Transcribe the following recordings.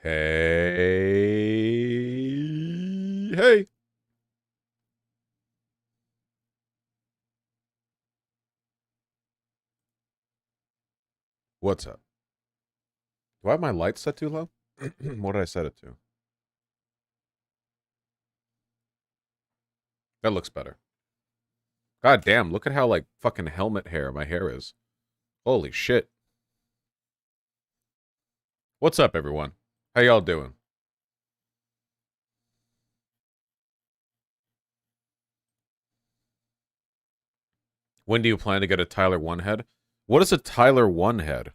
Hey. Hey. What's up? Do I have my lights set too low? What did I set it to? That looks better. God damn, look at how, like, fucking helmet hair my hair is. Holy shit. What's up, everyone? How y'all doing? When do you plan to get a Tyler One head? What is a Tyler One head?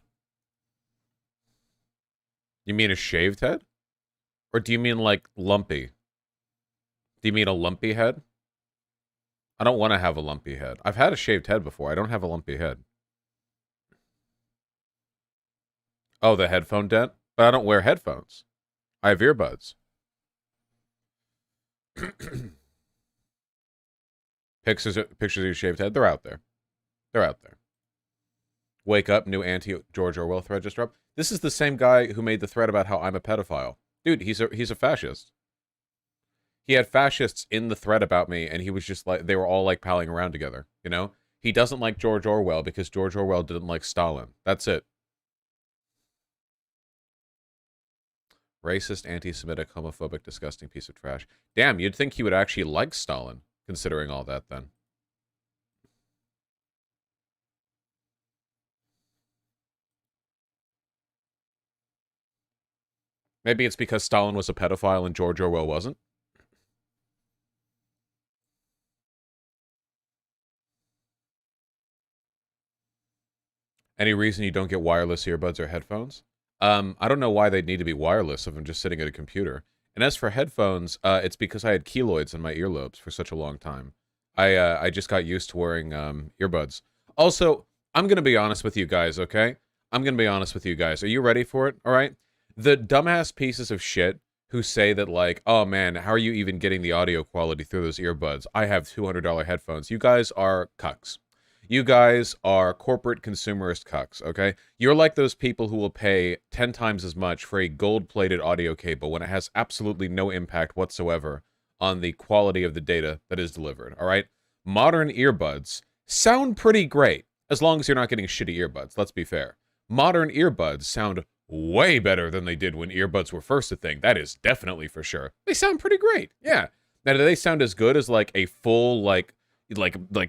You mean a shaved head? Or do you mean, like, lumpy? Do you mean a lumpy head? I don't want to have a lumpy head. I've had a shaved head before. I don't have a lumpy head. Oh, the headphone dent? But I don't wear headphones. I have earbuds. Pictures of your shaved head, they're out there. They're out there. Wake up, new anti-George Orwell thread just dropped. This is the same guy who made the thread about how I'm a pedophile. Dude, he's a fascist. He had fascists in the thread about me, and he was just like, they were all like palling around together, you know? He doesn't like George Orwell because George Orwell didn't like Stalin. That's it. Racist, anti-Semitic, homophobic, disgusting piece of trash. Damn, you'd think he would actually like Stalin, considering all that then. Maybe it's because Stalin was a pedophile and George Orwell wasn't. Any reason you don't get wireless earbuds or headphones? I don't know why they'd need to be wireless if I'm just sitting at a computer. And as for headphones, it's because I had keloids in my earlobes for such a long time. I just got used to wearing earbuds. Also, I'm gonna be honest with you guys, okay? I'm gonna be honest with you guys. Are you ready for it? All right. The dumbass pieces of shit who say that, like, oh man, how are you even getting the audio quality through those earbuds? I have $200 headphones. You guys are cucks. You guys are corporate consumerist cucks, okay? You're like those people who will pay 10 times as much for a gold-plated audio cable when it has absolutely no impact whatsoever on the quality of the data that is delivered, all right? Modern earbuds sound pretty great, as long as you're not getting shitty earbuds, let's be fair. Modern earbuds sound way better than they did when earbuds were first a thing. That is definitely for sure. They sound pretty great, yeah. Now, do they sound as good as, like, a full, like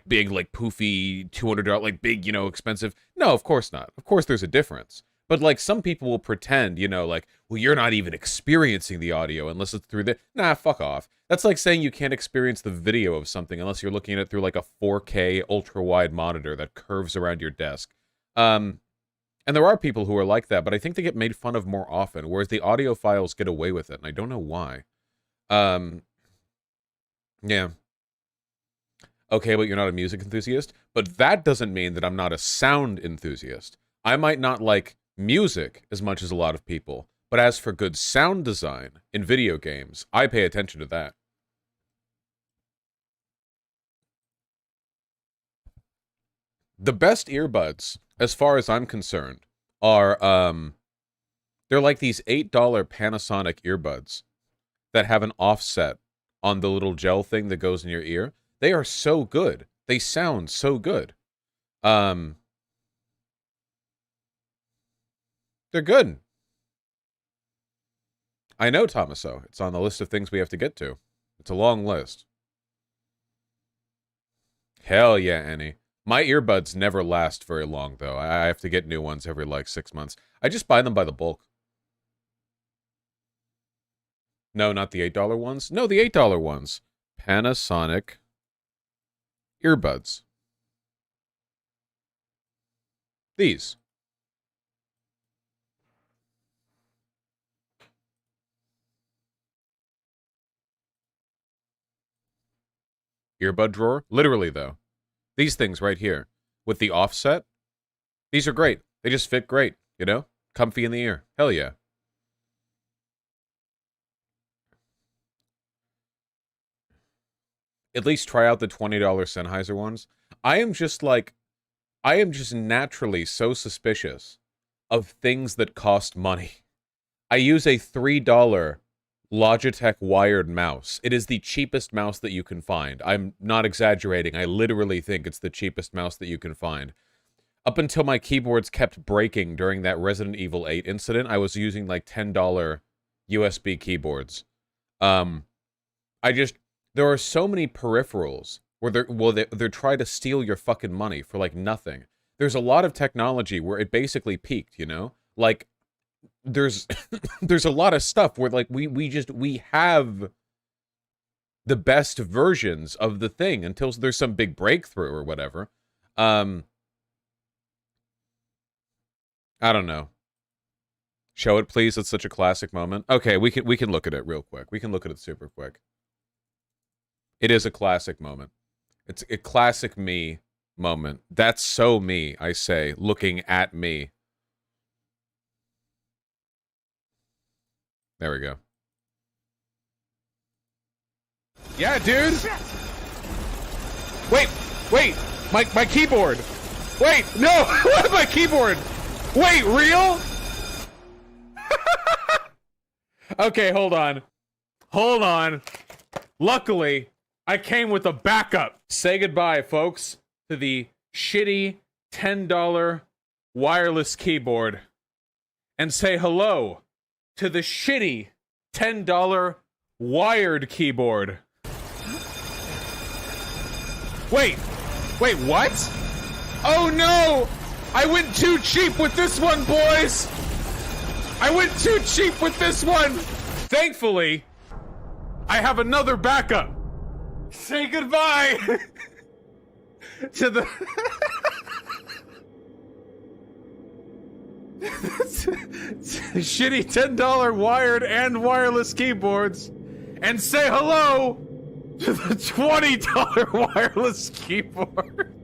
big, like poofy $200, like big, you know, expensive? No, of course not. Of course there's a difference. But like some people will pretend, you know, like, well, you're not even experiencing the audio unless it's through the, nah, fuck off. That's like saying you can't experience the video of something unless you're looking at it through like a 4K ultra wide monitor that curves around your desk. Um, and there are people who are like that, but I think they get made fun of more often, whereas the audiophiles get away with it, and I don't know why. Um, yeah. Okay, but you're not a music enthusiast. But that doesn't mean that I'm not a sound enthusiast. I might not like music as much as a lot of people, but as for good sound design in video games, I pay attention to that. The best earbuds, as far as I'm concerned, are they're like these $8 Panasonic earbuds that have an offset on the little gel thing that goes in your ear. They are so good. They sound so good. Um, they're good. I know, Thomaso. It's on the list of things we have to get to. It's a long list. Hell yeah, Annie. My earbuds never last very long, though. I have to get new ones every, like, 6 months. I just buy them by the bulk. No, not the $8 ones. No, the $8 ones. Panasonic earbuds. These. Earbud drawer? Literally, though. These things right here. With the offset. These are great. They just fit great, you know? Comfy in the ear. Hell yeah. At least try out the $20 Sennheiser ones. I am just like, I am just naturally so suspicious of things that cost money. I use a $3 Logitech wired mouse. It is the cheapest mouse that you can find. I'm not exaggerating. I literally think it's the cheapest mouse that you can find. Up until my keyboards kept breaking during that Resident Evil 8 incident, I was using like $10 USB keyboards. There are so many peripherals where they're trying to steal your fucking money for like nothing. There's a lot of technology where it basically peaked, you know? Like, there's there's a lot of stuff where like we have the best versions of the thing until there's some big breakthrough or whatever. I don't know. Show it, please. It's such a classic moment. Okay, we can look at it real quick. We can look at it super quick. It is a classic moment. It's a classic me moment. That's so me, I say, looking at me. There we go. Yeah, dude. Wait, my keyboard. Wait, no, my keyboard. Wait, real? Okay, hold on. Luckily, I came with a backup. Say goodbye, folks, to the shitty $10 wireless keyboard. And say hello to the shitty $10 wired keyboard. Wait, what? Oh no! I went too cheap with this one, boys! I went too cheap with this one! Thankfully, I have another backup. Say goodbye to the shitty $10 wired and wireless keyboards, and say hello to the $20 wireless keyboard.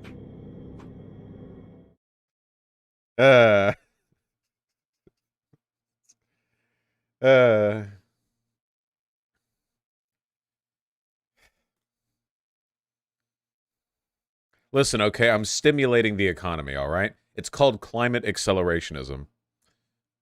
Listen, okay, I'm stimulating the economy, all right? It's called climate accelerationism.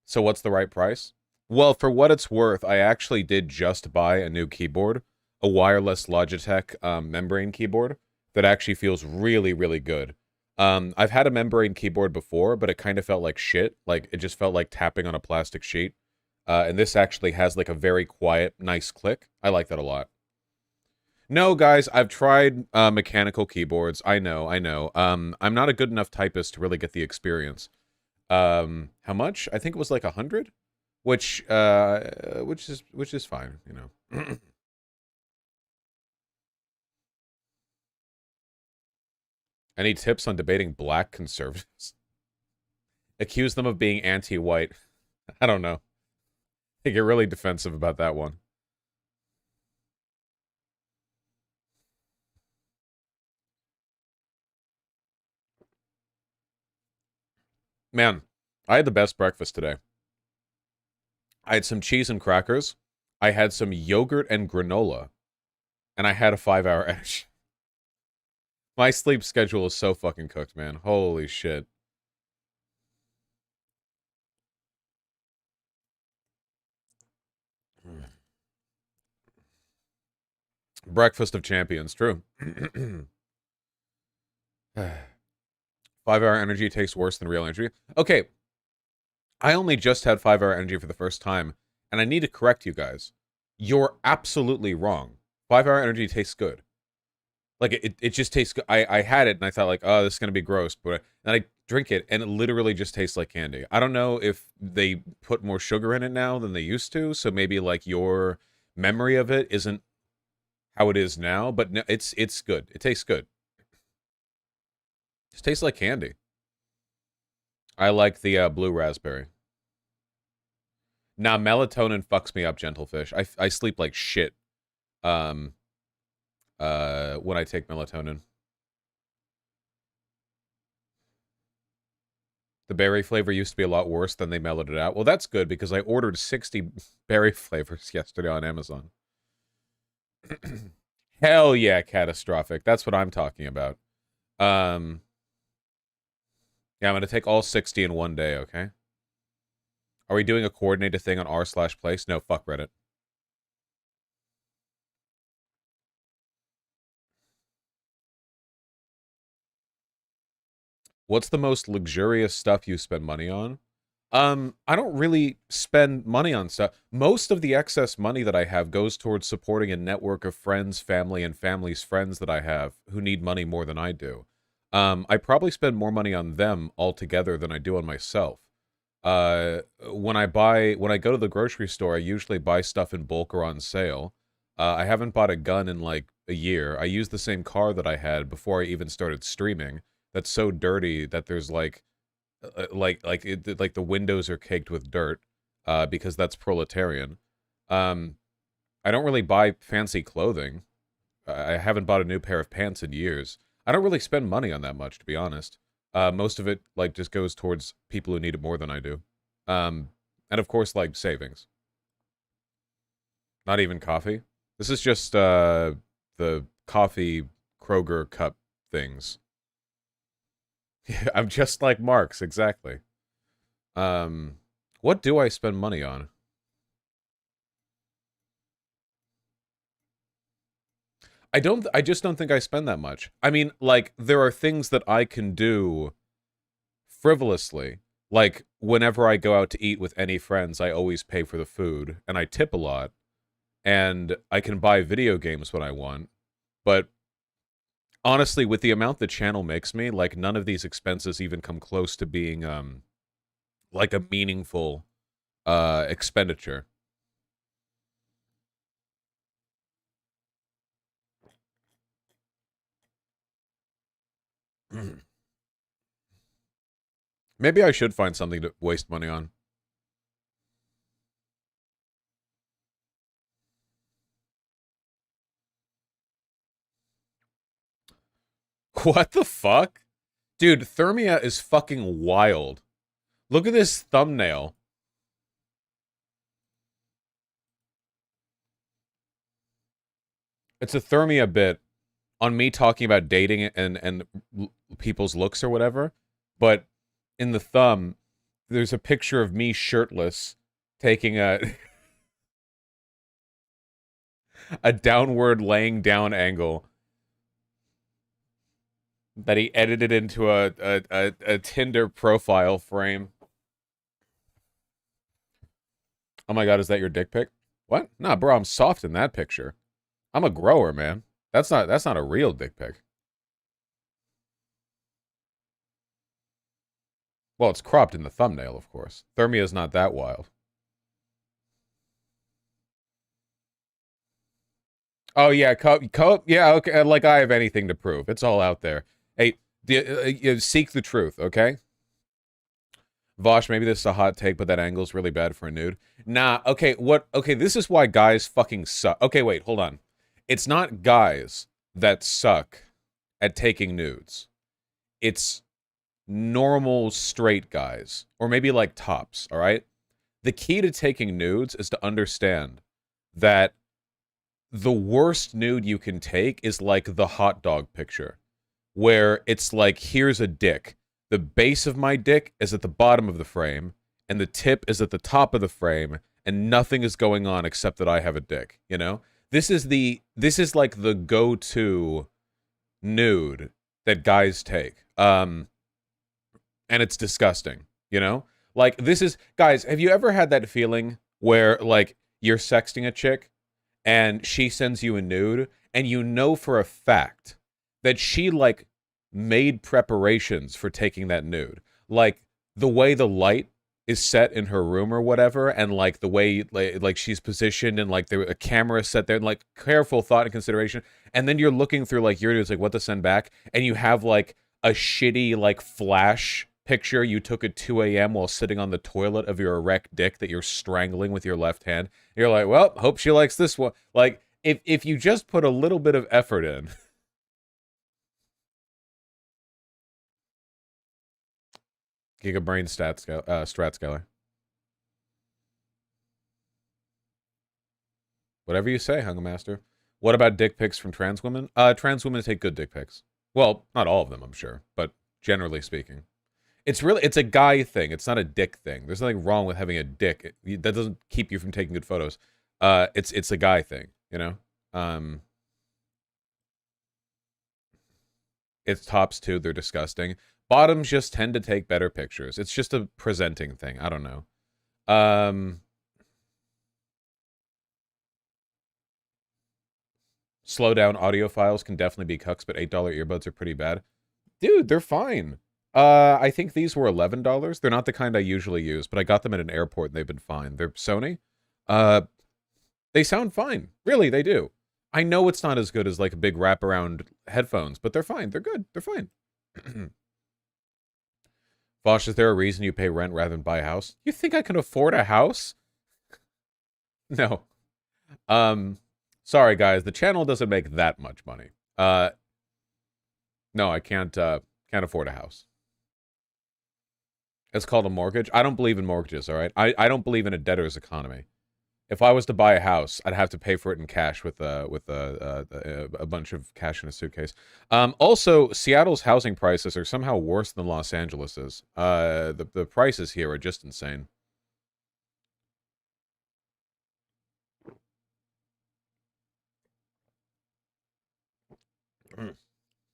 So what's the right price? Well, for what it's worth, I actually did just buy a new keyboard, a wireless Logitech membrane keyboard that actually feels really, really good. I've had a membrane keyboard before, but it kind of felt like shit. Like, it just felt like tapping on a plastic sheet. And this actually has like a very quiet, nice click. I like that a lot. No, guys, I've tried mechanical keyboards. I know. I'm not a good enough typist to really get the experience. How much? I think it was like 100, which is fine, you know. Any tips on debating black conservatives? Accuse them of being anti-white. I don't know. They get really defensive about that one. Man, I had the best breakfast today. I had some cheese and crackers. I had some yogurt and granola. And I had a 5-hour energy. My sleep schedule is so fucking cooked, man. Holy shit. Breakfast of champions, true. 5-hour energy tastes worse than real energy. Okay. I only just had 5-hour energy for the first time, and I need to correct you guys. You're absolutely wrong. 5-hour energy tastes good. Like, it just tastes good. I had it, and I thought, like, oh, this is going to be gross. But then I drink it, and it literally just tastes like candy. I don't know if they put more sugar in it now than they used to, so maybe, like, your memory of it isn't how it is now. But no, it's good. It tastes good. It tastes like candy. I like the blue raspberry. Now, melatonin fucks me up, Gentlefish. I sleep like shit. When I take melatonin. The berry flavor used to be a lot worse than they mellowed it out. Well, that's good because I ordered 60 berry flavors yesterday on Amazon. Hell yeah, catastrophic. That's what I'm talking about. Yeah, I'm going to take all 60 in one day, okay? Are we doing a coordinated thing on r/place? No, fuck Reddit. What's the most luxurious stuff you spend money on? I don't really spend money on stuff. Most of the excess money that I have goes towards supporting a network of friends, family, and family's friends that I have who need money more than I do. I probably spend more money on them altogether than I do on myself. When I go to the grocery store, I usually buy stuff in bulk or on sale. I haven't bought a gun in like a year. I use the same car that I had before I even started streaming. That's so dirty that there's like the windows are caked with dirt, because that's proletarian. Um, I don't really buy fancy clothing. I haven't bought a new pair of pants in years. I don't really spend money on that much, to be honest. Most of it like just goes towards people who need it more than I do. Um, and of course, like savings. Not even coffee. This is just the coffee Kroger cup things. I'm just like Marx, exactly. Um, what do I spend money on? I just don't think I spend that much. I mean, like, there are things that I can do frivolously. Like, whenever I go out to eat with any friends, I always pay for the food, and I tip a lot, and I can buy video games when I want. But honestly, with the amount the channel makes me, like, none of these expenses even come close to being, like a meaningful, expenditure. Maybe I should find something to waste money on. What the fuck? Dude, Thermia is fucking wild. Look at this thumbnail. It's a Thermia bit on me talking about dating and people's looks or whatever. But in the thumb, there's a picture of me shirtless taking a a downward laying down angle that he edited into a Tinder profile frame. Oh my god, is that your dick pic? What? Nah, bro, I'm soft in that picture. I'm a grower, man. That's not a real dick pic. Well, it's cropped in the thumbnail, of course. Thermia's not that wild. Oh yeah, yeah, okay. Like I have anything to prove. It's all out there. Hey, seek the truth, okay? Vosh, maybe this is a hot take, but that angle's really bad for a nude. Nah, okay, what? Okay, this is why guys fucking suck. Okay, wait, hold on. It's not guys that suck at taking nudes. It's normal straight guys, or maybe like tops, all right? The key to taking nudes is to understand that the worst nude you can take is like the hot dog picture, where it's like, here's a dick. The base of my dick is at the bottom of the frame, and the tip is at the top of the frame, and nothing is going on except that I have a dick, you know? This is like the go-to nude that guys take. And it's disgusting, you know? Like, this is, guys, have you ever had that feeling where, like, you're sexting a chick and she sends you a nude and you know for a fact that she, like, made preparations for taking that nude? Like, the way the light is set in her room or whatever, and, like, the way, like she's positioned and, like, a camera set there, and, like, careful thought and consideration. And then you're looking through, like, your nudes, like, what to send back, and you have, like, a shitty, like, flash picture you took at 2 a.m. while sitting on the toilet of your erect dick that you're strangling with your left hand. You're like, well, hope she likes this one. Like, if you just put a little bit of effort in. Gigabrain Strat Scalar. Whatever you say, Hunger Master. What about dick pics from trans women? Trans women take good dick pics. Well, not all of them, I'm sure, but generally speaking. It's a guy thing. It's not a dick thing. There's nothing wrong with having a dick. That doesn't keep you from taking good photos. It's a guy thing, you know? Um, it's tops too. They're disgusting. Bottoms just tend to take better pictures. It's just a presenting thing. I don't know. Slow down audio files can definitely be cucks, but $8 earbuds are pretty bad. Dude, they're fine. I think these were $11. They're not the kind I usually use, but I got them at an airport and they've been fine. They're Sony. They sound fine. Really, they do. I know it's not as good as like a big wraparound headphones, but they're fine. They're good. They're fine. Vosh, is there a reason you pay rent rather than buy a house? You think I can afford a house? No. Sorry guys, the channel doesn't make that much money. No, I can't afford a house. It's called a mortgage. I don't believe in mortgages, all right? I don't believe in a debtor's economy. If I was to buy a house, I'd have to pay for it in cash with a bunch of cash in a suitcase. Also, Seattle's housing prices are somehow worse than Los Angeles's. The prices here are just insane.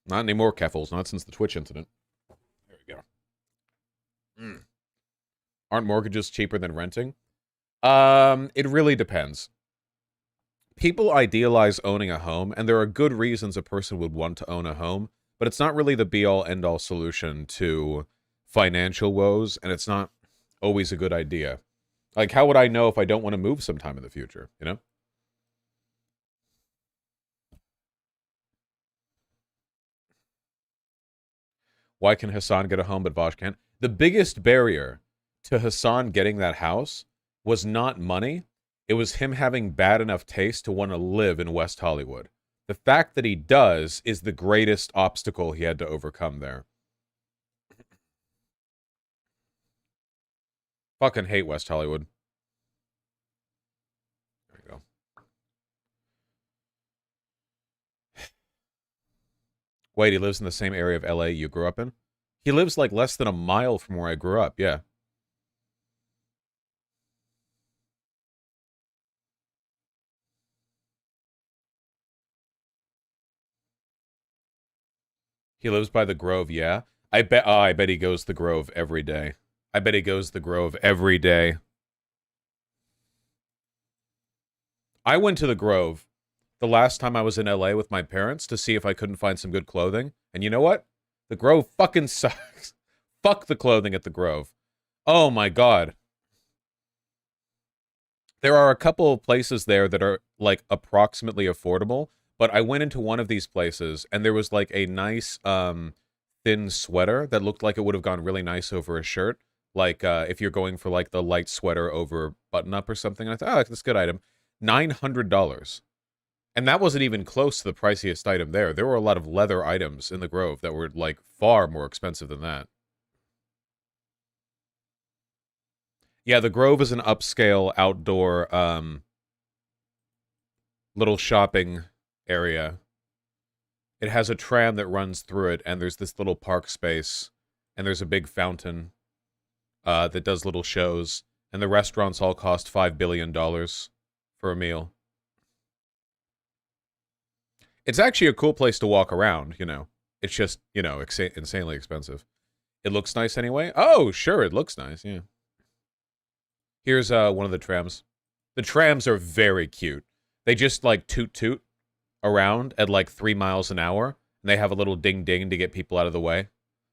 Not anymore, Keffels. Not since the Twitch incident. There we go. Aren't mortgages cheaper than renting? It really depends. People idealize owning a home, and there are good reasons a person would want to own a home, but it's not really the be-all, end-all solution to financial woes, and it's not always a good idea. Like, how would I know if I don't want to move sometime in the future, you know? Why can Hassan get a home but Vosh can't? The biggest barrier to Hassan getting that house was not money. It was him having bad enough taste to want to live in West Hollywood. The fact that he does is the greatest obstacle he had to overcome there. Fucking hate West Hollywood. There we go. Wait, he lives in the same area of LA you grew up in? He lives like less than a mile from where I grew up, yeah. He lives by the Grove, yeah. I bet he goes the Grove every day. I bet he goes the Grove every day. I went to the Grove the last time I was in LA with my parents to see if I couldn't find some good clothing. And you know what? The Grove fucking sucks. Fuck the clothing at the Grove. Oh my god. There are a couple of places there that are like approximately affordable, but I went into one of these places and there was like a nice thin sweater that looked like it would have gone really nice over a shirt. Like if you're going for like the light sweater over button up or something. I thought, oh, that's a good item. $900. And that wasn't even close to the priciest item there. There were a lot of leather items in the Grove that were like far more expensive than that. Yeah, the Grove is an upscale outdoor little shopping area. It has a tram that runs through it, and there's this little park space, and there's a big fountain that does little shows, and the restaurants all cost $5 billion for a meal. It's actually a cool place to walk around, you know. It's just, you know, insanely expensive. It looks nice anyway? Oh, sure, it looks nice, yeah. Here's one of the trams. The trams are very cute. They just, like, toot-toot around at, like, 3 miles an hour, and they have a little ding-ding to get people out of the way.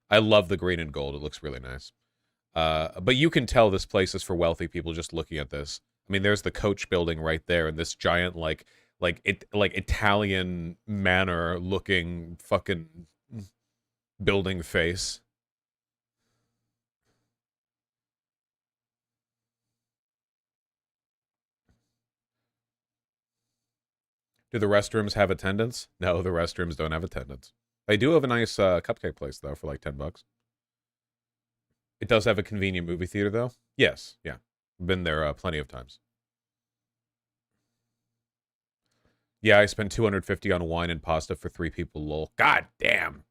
I love the green and gold. It looks really nice. But you can tell this place is for wealthy people just looking at this. I mean, there's the Coach building right there, and this giant, like Italian manor-looking fucking building face. Do the restrooms have attendance? No, the restrooms don't have attendance. They do have a nice cupcake place, though, for like $10. It does have a convenient movie theater, though? Yes, yeah. Been there plenty of times. Yeah, I spent $250 on wine and pasta for 3 people, lol. God damn!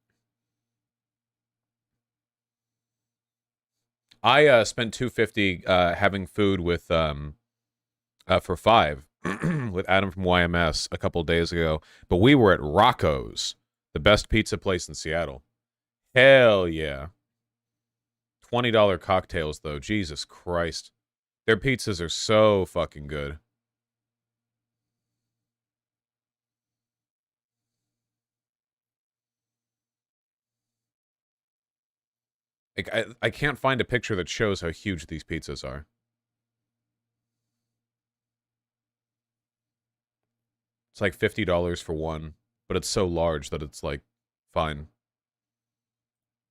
I spent 250 having food with for five with Adam from YMS a couple days ago, but we were at Rocco's, the best pizza place in Seattle. Hell yeah. $20 cocktails though. Jesus Christ. Their pizzas are so fucking good. Like, I can't find a picture that shows how huge these pizzas are. It's like $50 for one, but it's so large that it's like fine.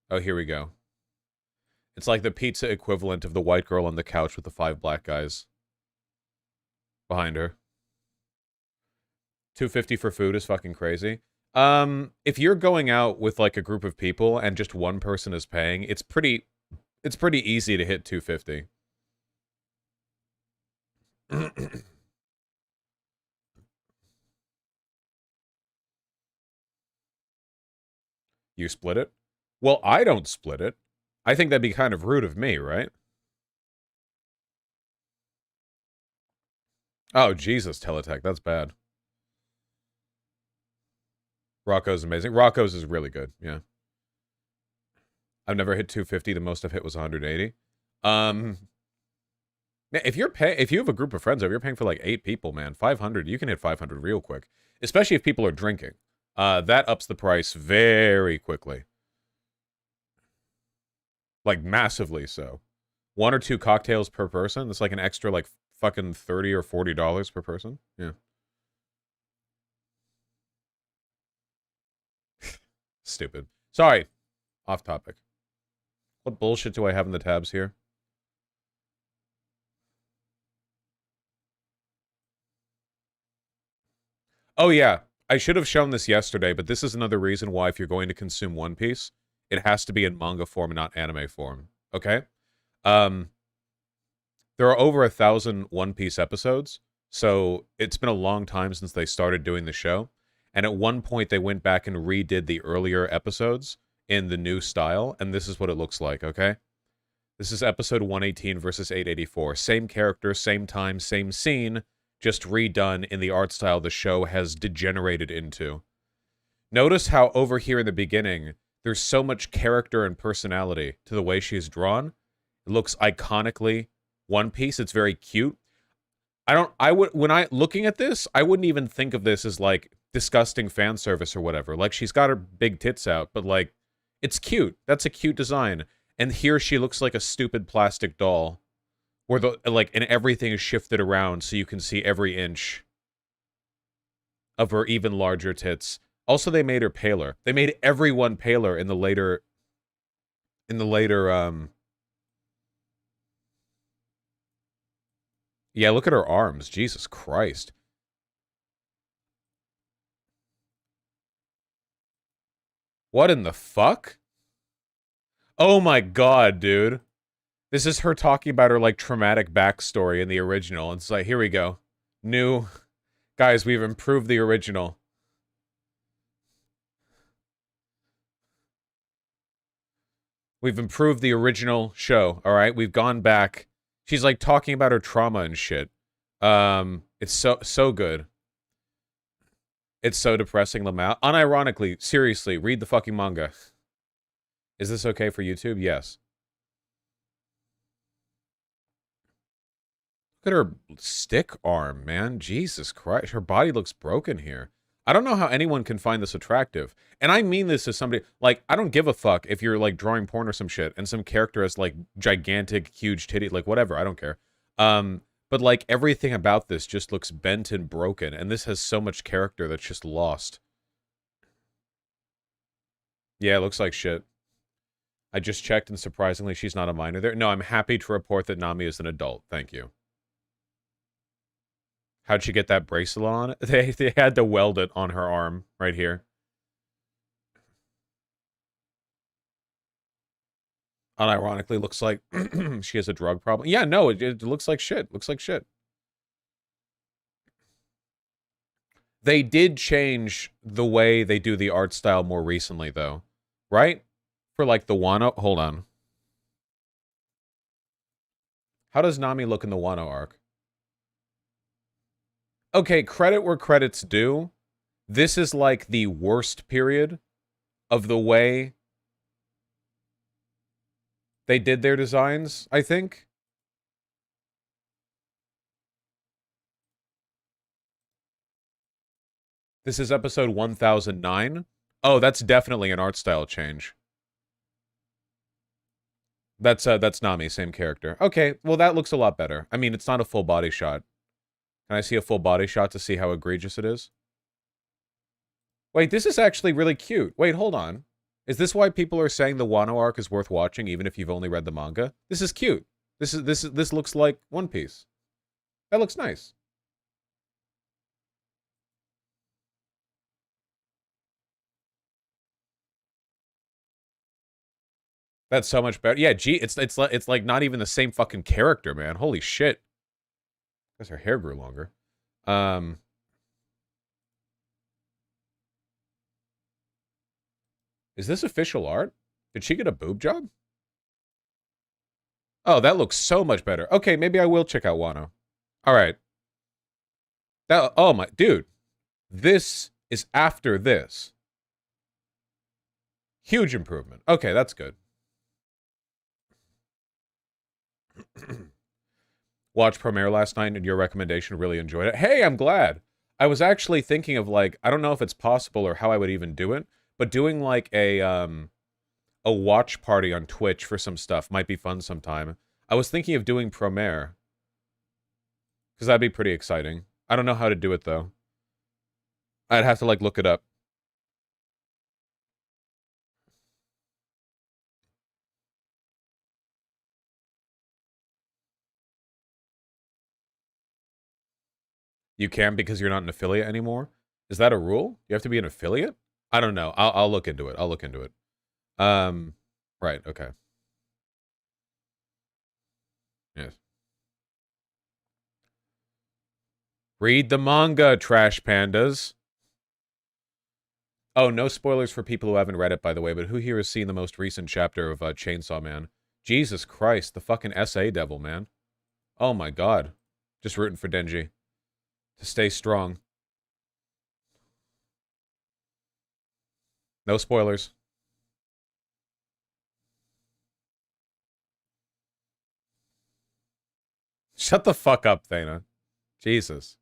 Oh, here we go. It's like the pizza equivalent of the white girl on the couch with the 5 black guys behind her. 250 for food is fucking crazy. If you're going out with like a group of people and just one person is paying, it's pretty easy to hit 250. You split it? Well, I don't split it. I think that'd be kind of rude of me, right? Oh, Jesus, Teletech, that's bad. Rocco's amazing. Rocco's is really good, yeah. I've never hit 250. The most I've hit was 180. If you have a group of friends over, you're paying for like 8 people, man. 500, you can hit 500 real quick. Especially if people are drinking. That ups the price very quickly. Like, massively so. 1 or 2 cocktails per person. That's like an extra, like, fucking $30 or $40 per person. Yeah. Stupid. Sorry. Off topic. What bullshit do I have in the tabs here? Oh, yeah. I should have shown this yesterday, but this is another reason why if you're going to consume One Piece, it has to be in manga form and not anime form. Okay? There are over 1,000 One Piece episodes, so it's been a long time since they started doing the show. And at one point, they went back and redid the earlier episodes in the new style, and this is what it looks like, okay? This is episode 118 versus 884. Same character, same time, same scene, just redone in the art style the show has degenerated into. Notice how over here in the beginning, there's so much character and personality to the way she's drawn. It looks iconically One Piece. It's very cute. Looking at this, I wouldn't even think of this as like disgusting fan service or whatever. Like, she's got her big tits out, but like, it's cute. That's a cute design. And here she looks like a stupid plastic doll. Where and everything is shifted around so you can see every inch of her even larger tits. Also, they made her paler. They made everyone paler in the later yeah, look at her arms. Jesus Christ. What in the fuck? Oh my god, dude. This is her talking about her, like, traumatic backstory in the original. It's like, here we go. New. Guys, we've improved the original. We've improved the original show, alright? We've gone back. She's, like, talking about her trauma and shit. It's so good. It's so depressing, Lamau. Unironically, seriously, read the fucking manga. Is this okay for YouTube? Yes. Look at her stick arm, man. Jesus Christ. Her body looks broken here. I don't know how anyone can find this attractive. And I mean this as somebody, like, I don't give a fuck if you're, like, drawing porn or some shit, and some character has, like, gigantic, huge titty, like, whatever, I don't care. But, like, everything about this just looks bent and broken, and this has so much character that's just lost. Yeah, it looks like shit. I just checked, and surprisingly, she's not a minor there. No, I'm happy to report that Nami is an adult. Thank you. How'd she get that bracelet on? They had to weld it on her arm right here. Unironically, looks like she has a drug problem. Yeah, no, it looks like shit. Looks like shit. They did change the way they do the art style more recently, though. Right? For, like, the Wano... Hold on. How does Nami look in the Wano arc? Okay, credit where credit's due. This is like the worst period of the way they did their designs, I think. This is episode 1009. Oh, that's definitely an art style change. That's Nami, same character. Okay, well that looks a lot better. I mean, it's not a full body shot. Can I see a full body shot to see how egregious it is? Wait, this is actually really cute. Wait, hold on. Is this why people are saying the Wano arc is worth watching even if you've only read the manga? This is cute. This looks like One Piece. That looks nice. That's so much better. Yeah, gee, it's like not even the same fucking character, man. Holy shit. Because her hair grew longer. Is this official art? Did she get a boob job? Oh, that looks so much better. Okay, maybe I will check out Wano. All right. Oh my, dude. This is after this. Huge improvement. Okay, that's good. Watched Premiere last night and your recommendation, really enjoyed it. Hey, I'm glad. I was actually thinking of like, I don't know if it's possible or how I would even do it, but doing like a watch party on Twitch for some stuff might be fun sometime. I was thinking of doing Premiere. Because that'd be pretty exciting. I don't know how to do it though. I'd have to like look it up. You can because you're not an affiliate anymore? Is that a rule? You have to be an affiliate? I don't know. I'll look into it. I'll look into it. Right, okay. Yes. Read the manga, trash pandas. Oh, no spoilers for people who haven't read it, by the way, but who here has seen the most recent chapter of Chainsaw Man? Jesus Christ, the fucking SA devil, man. Oh my god. Just rooting for Denji to stay strong. No spoilers. Shut the fuck up, Thana. Jesus.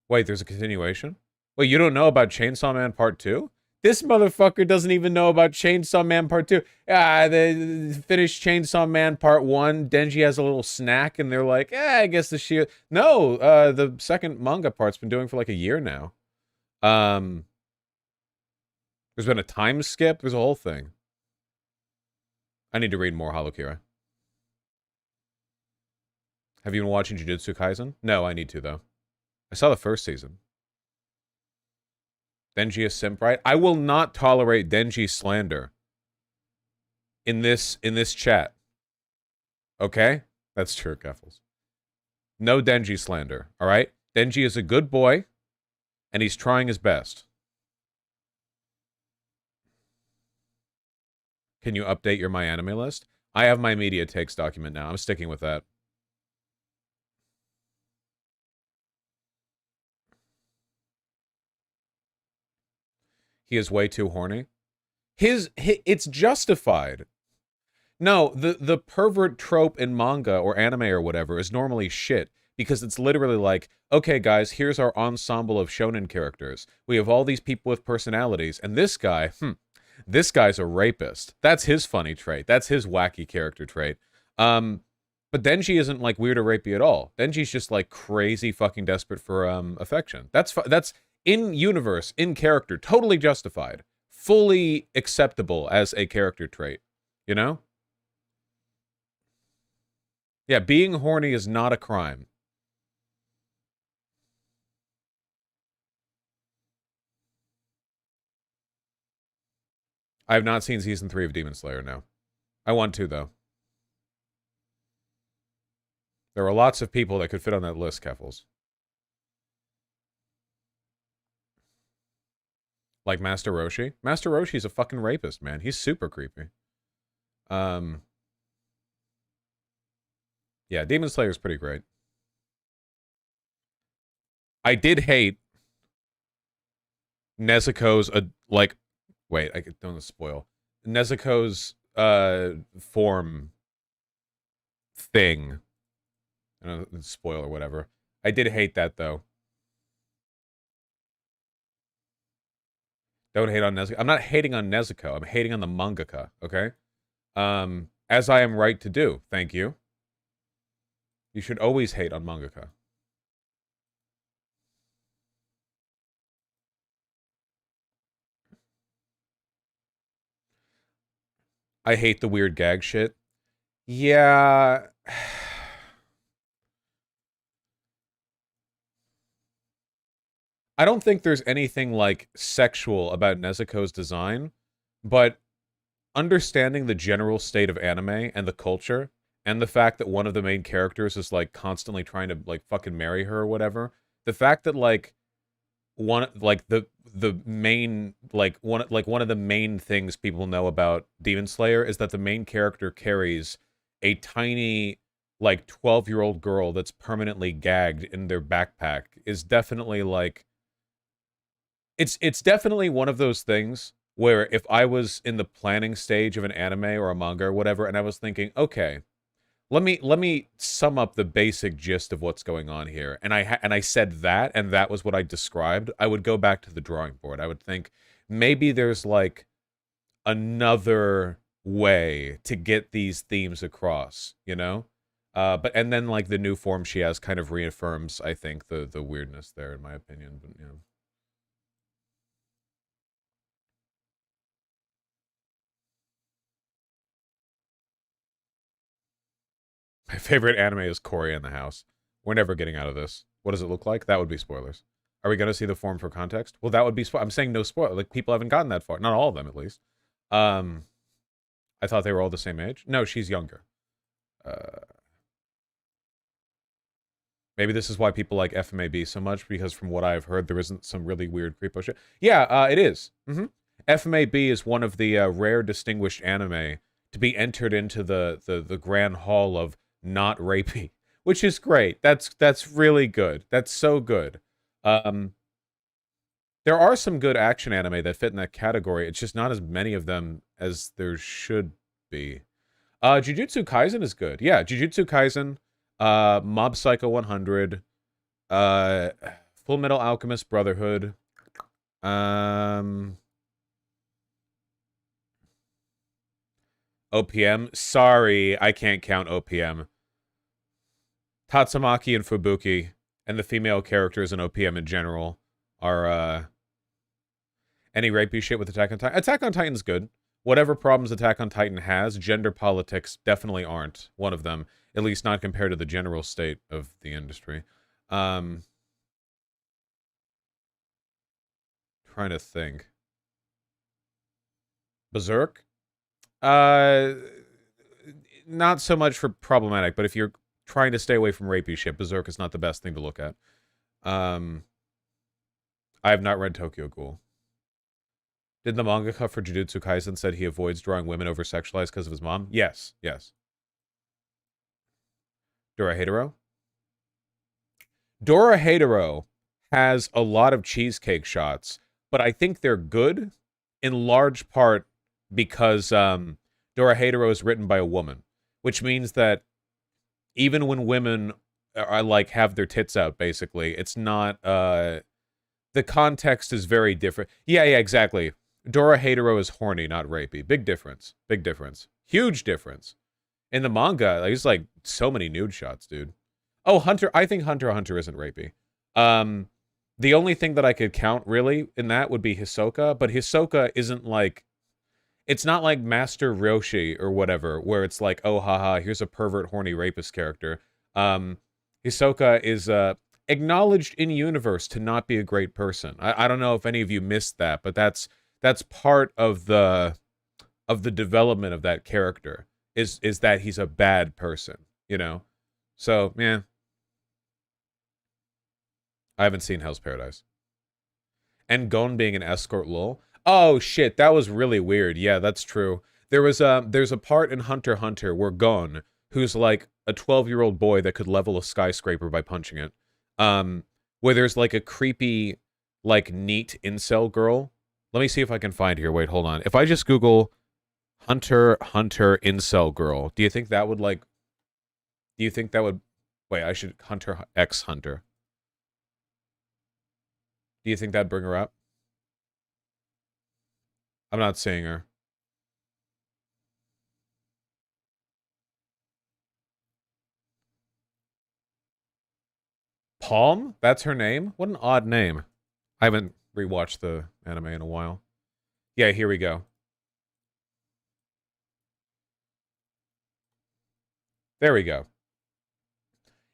Wait, there's a continuation? Wait, you don't know about Chainsaw Man Part 2? This motherfucker doesn't even know about Chainsaw Man Part 2. They finished Chainsaw Man Part 1. Denji has a little snack, and they're like, I guess the shield... No, the second manga part's been doing for like a year now. There's been a time skip. There's a whole thing. I need to read more Holokira. Have you been watching Jujutsu Kaisen? No, I need to, though. I saw the first season. Denji is simp, right? I will not tolerate Denji slander in this chat. Okay? That's true, Keffels. No Denji slander, all right? Denji is a good boy, and he's trying his best. Can you update your My Anime list? I have my media takes document now. I'm sticking with that. He is way too horny. It's justified. No, the pervert trope in manga or anime or whatever is normally shit because it's literally like, okay, guys, here's our ensemble of shonen characters. We have all these people with personalities, and this guy, this guy's a rapist. That's his funny trait. That's his wacky character trait. But Denji isn't like weird or rapey at all. Denji's just like crazy fucking desperate for affection. That's in universe, in character, totally justified, fully acceptable as a character trait. You know? Yeah, being horny is not a crime. I have not seen season 3 of Demon Slayer, no. I want to, though. There are lots of people that could fit on that list, Keffels. Like Master Roshi. Master Roshi's a fucking rapist, man. He's super creepy. Yeah, Demon Slayer is pretty great. I did hate Nezuko's like, wait, I don't spoil Nezuko's form thing. I don't know, spoil or whatever. I did hate that though. Don't hate on Nezuko. I'm not hating on Nezuko. I'm hating on the mangaka. Okay. As I am right to do. Thank you. You should always hate on mangaka. I hate the weird gag shit. Yeah. I don't think there's anything like sexual about Nezuko's design, but understanding the general state of anime and the culture and the fact that one of the main characters is like constantly trying to like fucking marry her or whatever, the fact that like one like the main one of the main things people know about Demon Slayer is that the main character carries a tiny like 12-year-old girl that's permanently gagged in their backpack is definitely like it's definitely one of those things where if I was in the planning stage of an anime or a manga or whatever and I was thinking, okay, let me sum up the basic gist of what's going on here. And I said that, and that was what I described. I would go back to the drawing board. I would think maybe there's like another way to get these themes across, you know? But and then like the new form she has kind of reaffirms, I think, the weirdness there, in my opinion. But you know. My favorite anime is Cory in the House. We're never getting out of this. What does it look like? That would be spoilers. Are we going to see the form for context? Well, that would be. I'm saying no spoiler. Like people haven't gotten that far. Not all of them, at least. Um, I thought they were all the same age. No, she's younger. Maybe this is why people like FMAB so much, because from what I've heard, there isn't some really weird creepo shit. Yeah, it is. FMAB is one of the rare distinguished anime to be entered into the grand hall of not rapey, which is great. That's really good. That's so good. There are some good action anime that fit in that category. It's just not as many of them as there should be. Jujutsu Kaisen is good. Yeah, Jujutsu Kaisen, Mob Psycho 100, Full Metal Alchemist Brotherhood, OPM. Sorry, I can't count OPM. Tatsumaki and Fubuki and the female characters in OPM in general are any rapey shit with Attack on Titan. Attack on Titan's good. Whatever problems Attack on Titan has, gender politics definitely aren't one of them, at least not compared to the general state of the industry. Trying to think. Berserk? Not so much for problematic, but if you're trying to stay away from rapey shit, Berserk is not the best thing to look at. I have not read Tokyo Ghoul. Did the mangaka for Jujutsu Kaisen said he avoids drawing women over sexualized because of his mom? Yes, yes. Dorohedoro? Dorohedoro has a lot of cheesecake shots, but I think they're good in large part because Dorohedoro is written by a woman, which means that even when women are like have their tits out, basically, it's not the context is very different. Yeah, exactly. Dorohedoro is horny, not rapey. Big difference. Big difference. Huge difference. In the manga, there's like so many nude shots, dude. Oh, Hunter. I think Hunter x Hunter isn't rapey. The only thing that I could count really in that would be Hisoka, but Hisoka isn't like it's not like Master Roshi or whatever, where it's like, oh, haha, here's a pervert, horny rapist character. Hisoka is acknowledged in universe to not be a great person. I don't know if any of you missed that, but that's part of the development of that character is that he's a bad person, you know? So, yeah. I haven't seen Hell's Paradise. And Gon being an escort lol. Oh shit, that was really weird. Yeah, that's true. There's a part in Hunter x Hunter where Gon, who's like a 12-year-old boy that could level a skyscraper by punching it. Um, where there's like a creepy, like neat incel girl. Let me see if I can find here. Wait, hold on. If I just Google Hunter incel girl, do you think that would like? Do you think that would? Wait, I should Hunter X Hunter. Do you think that'd bring her up? I'm not seeing her. Palm? That's her name? What an odd name. I haven't rewatched the anime in a while. Yeah, here we go. There we go.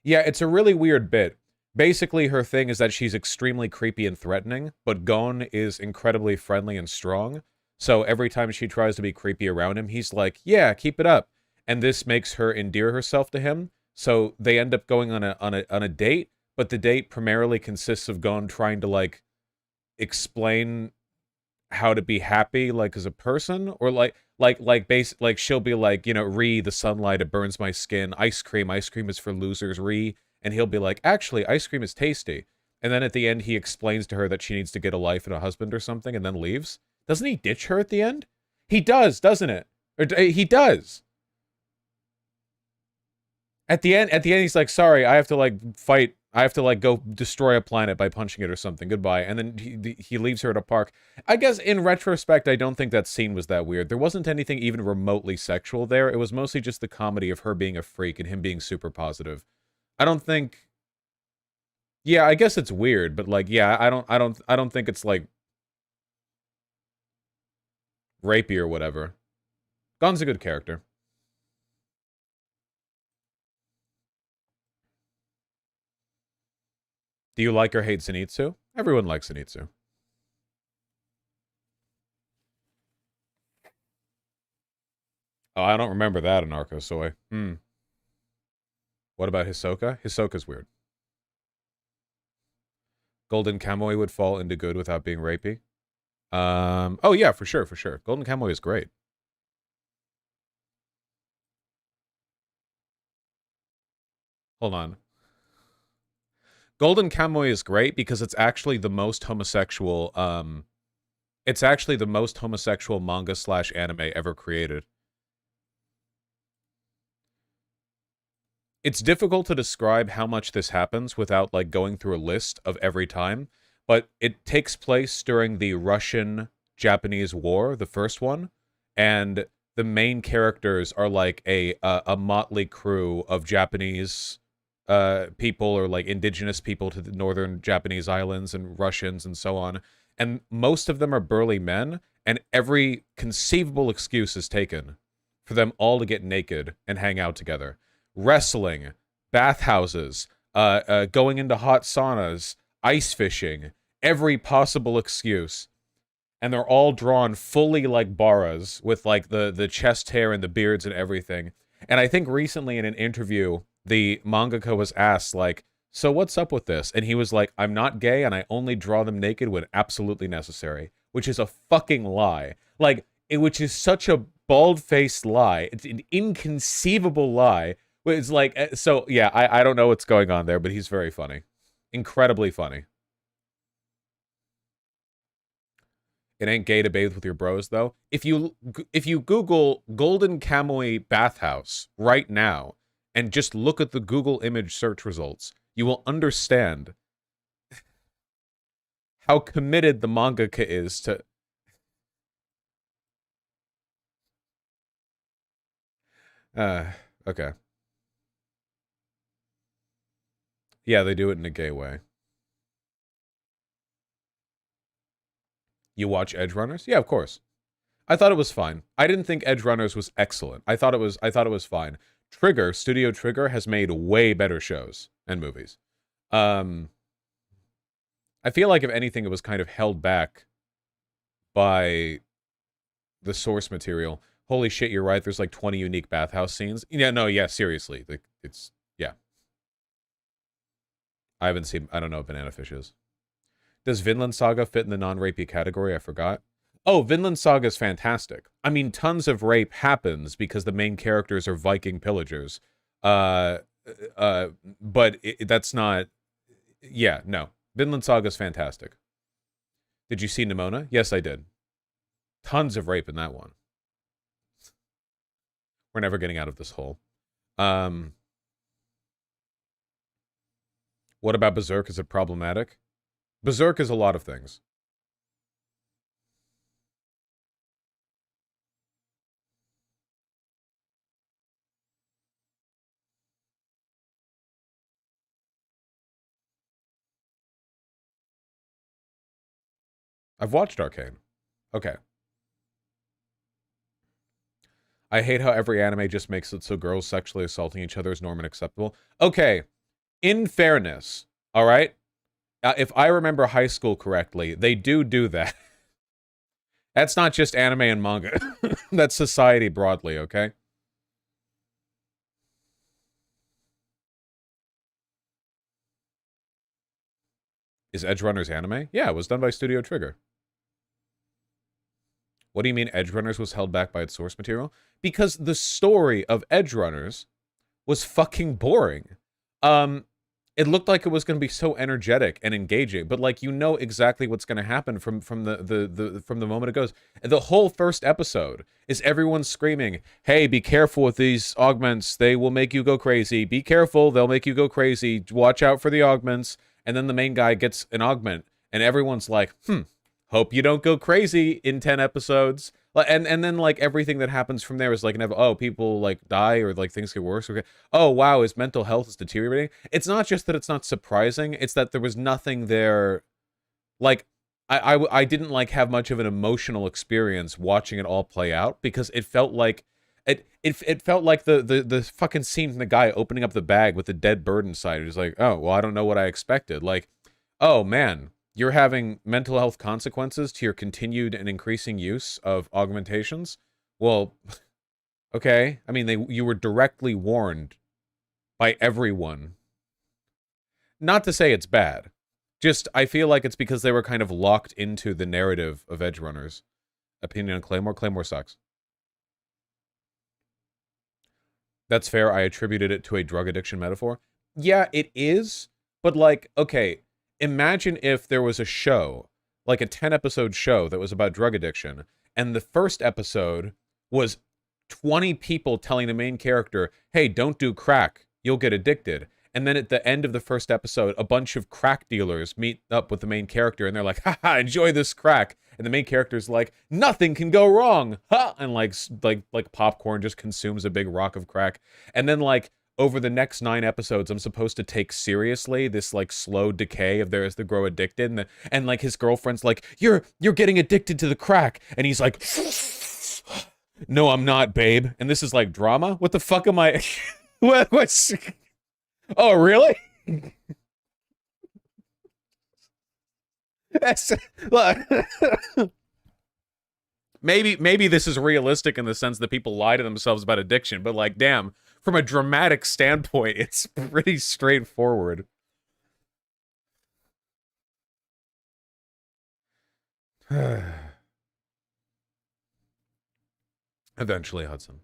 Yeah, it's a really weird bit. Basically, her thing is that she's extremely creepy and threatening, but Gon is incredibly friendly and strong. So every time she tries to be creepy around him, he's like, yeah, keep it up. And this makes her endear herself to him. So they end up going on a date, but the date primarily consists of Gon trying to like explain how to be happy like as a person, or like she'll be like, you know, Re, the sunlight, it burns my skin. Ice cream is for losers, Re. And he'll be like, actually, ice cream is tasty. And then at the end, he explains to her that she needs to get a life and a husband or something, and then leaves. Doesn't he ditch her at the end? He does, doesn't it? Or he does. At the end, he's like, sorry, I have to like fight. I have to like go destroy a planet by punching it or something. Goodbye. And then he leaves her at a park. I guess in retrospect, I don't think that scene was that weird. There wasn't anything even remotely sexual there. It was mostly just the comedy of her being a freak and him being super positive. I don't think. Yeah, I guess it's weird, but like, yeah, I don't think it's like rapey or whatever. Gon's a good character. Do you like or hate Zenitsu? Everyone likes Zenitsu. Oh, I don't remember that in Arco Soy. What about Hisoka? Hisoka's weird. Golden Kamuy would fall into good without being rapey. Oh yeah, for sure, for sure. Golden Kamuy is great. Hold on. Golden Kamuy is great because it's actually the most homosexual, it's actually the most homosexual manga slash anime ever created. It's difficult to describe how much this happens without like going through a list of every time, but it takes place during the Russian-Japanese War, the first one, and the main characters are like a motley crew of Japanese people, or like indigenous people to the northern Japanese islands, and Russians and so on. And most of them are burly men, and every conceivable excuse is taken for them all to get naked and hang out together. Wrestling, bathhouses, going into hot saunas, ice fishing, every possible excuse. And they're all drawn fully like Baras, with like the chest hair and the beards and everything. And I think recently in an interview, the mangaka was asked, like, so what's up with this? And he was like, I'm not gay and I only draw them naked when absolutely necessary, which is a fucking lie. Like, which is such a bald-faced lie. It's an inconceivable lie. It's like, so yeah, I don't know what's going on there, but he's very funny. Incredibly funny. It ain't gay to bathe with your bros, though. If you Google Golden Kamuy bathhouse right now and just look at the Google image search results, you will understand how committed the mangaka is to. Okay. Yeah, they do it in a gay way. You watch Edge Runners? Yeah, of course. I thought it was fine. I didn't think Edge Runners was excellent. I thought it was fine. Trigger, Studio Trigger has made way better shows and movies. Um I feel like if anything it was kind of held back by the source material. Holy shit, you're right. There's like 20 unique bathhouse scenes. Yeah, no, yeah, seriously. Like it's yeah. I haven't seen I don't know what Banana Fish is. Does Vinland Saga fit in the non-rapey category? I forgot. Oh, Vinland Saga is fantastic. I mean, tons of rape happens because the main characters are Viking pillagers. Uh, but that's not. Yeah, no. Vinland Saga is fantastic. Did you see Nimona? Yes, I did. Tons of rape in that one. We're never getting out of this hole. Um, what about Berserk? Is it problematic? Berserk is a lot of things. I've watched Arcane. Okay. I hate how every anime just makes it so girls sexually assaulting each other is norm and acceptable. Okay. In fairness, all right? If I remember high school correctly, they do that. That's not just anime and manga. That's society broadly, okay? Is Edge Runners anime? Yeah, it was done by Studio Trigger. What do you mean Edge Runners was held back by its source material? Because the story of Edge Runners was fucking boring. Um, it looked like it was going to be so energetic and engaging, but like you know exactly what's going to happen from the moment it goes. The whole first episode is everyone screaming, "Hey, be careful with these augments. They will make you go crazy. Be careful, they'll make you go crazy. Watch out for the augments." And then the main guy gets an augment and everyone's like, hope you don't go crazy in 10 episodes. And then like everything that happens from there is like oh, people like die or like things get worse. Okay. Oh wow, his mental health is deteriorating. It's not just that it's not surprising, it's that there was nothing there. Like I didn't like have much of an emotional experience watching it all play out because it felt like it felt like the fucking scene from the guy opening up the bag with the dead bird inside. It was like, oh well, I don't know what I expected. Like, oh man, you're having mental health consequences to your continued and increasing use of augmentations. Well, okay. I mean, you were directly warned by everyone. Not to say it's bad. Just I feel like it's because they were kind of locked into the narrative of Edge Runners. Opinion on Claymore? Claymore sucks. That's fair. I attributed it to a drug addiction metaphor. Yeah, it is. But like, okay, imagine if there was a show, like a 10-episode show that was about drug addiction, and the first episode was 20 people telling the main character, hey, don't do crack, you'll get addicted. And then at the end of the first episode, a bunch of crack dealers meet up with the main character and they're like, haha, enjoy this crack. And the main character's like, nothing can go wrong. Ha! And like popcorn just consumes a big rock of crack. And then like over the next 9 episodes, I'm supposed to take seriously this like slow decay of theirs to grow addicted. And like his girlfriend's like, you're getting addicted to the crack. And he's like, no, I'm not, babe. And this is like drama? What the fuck am I? What's... Oh, really? That's, look, maybe this is realistic in the sense that people lie to themselves about addiction, but like, damn, from a dramatic standpoint, it's pretty straightforward. Eventually, Hudson.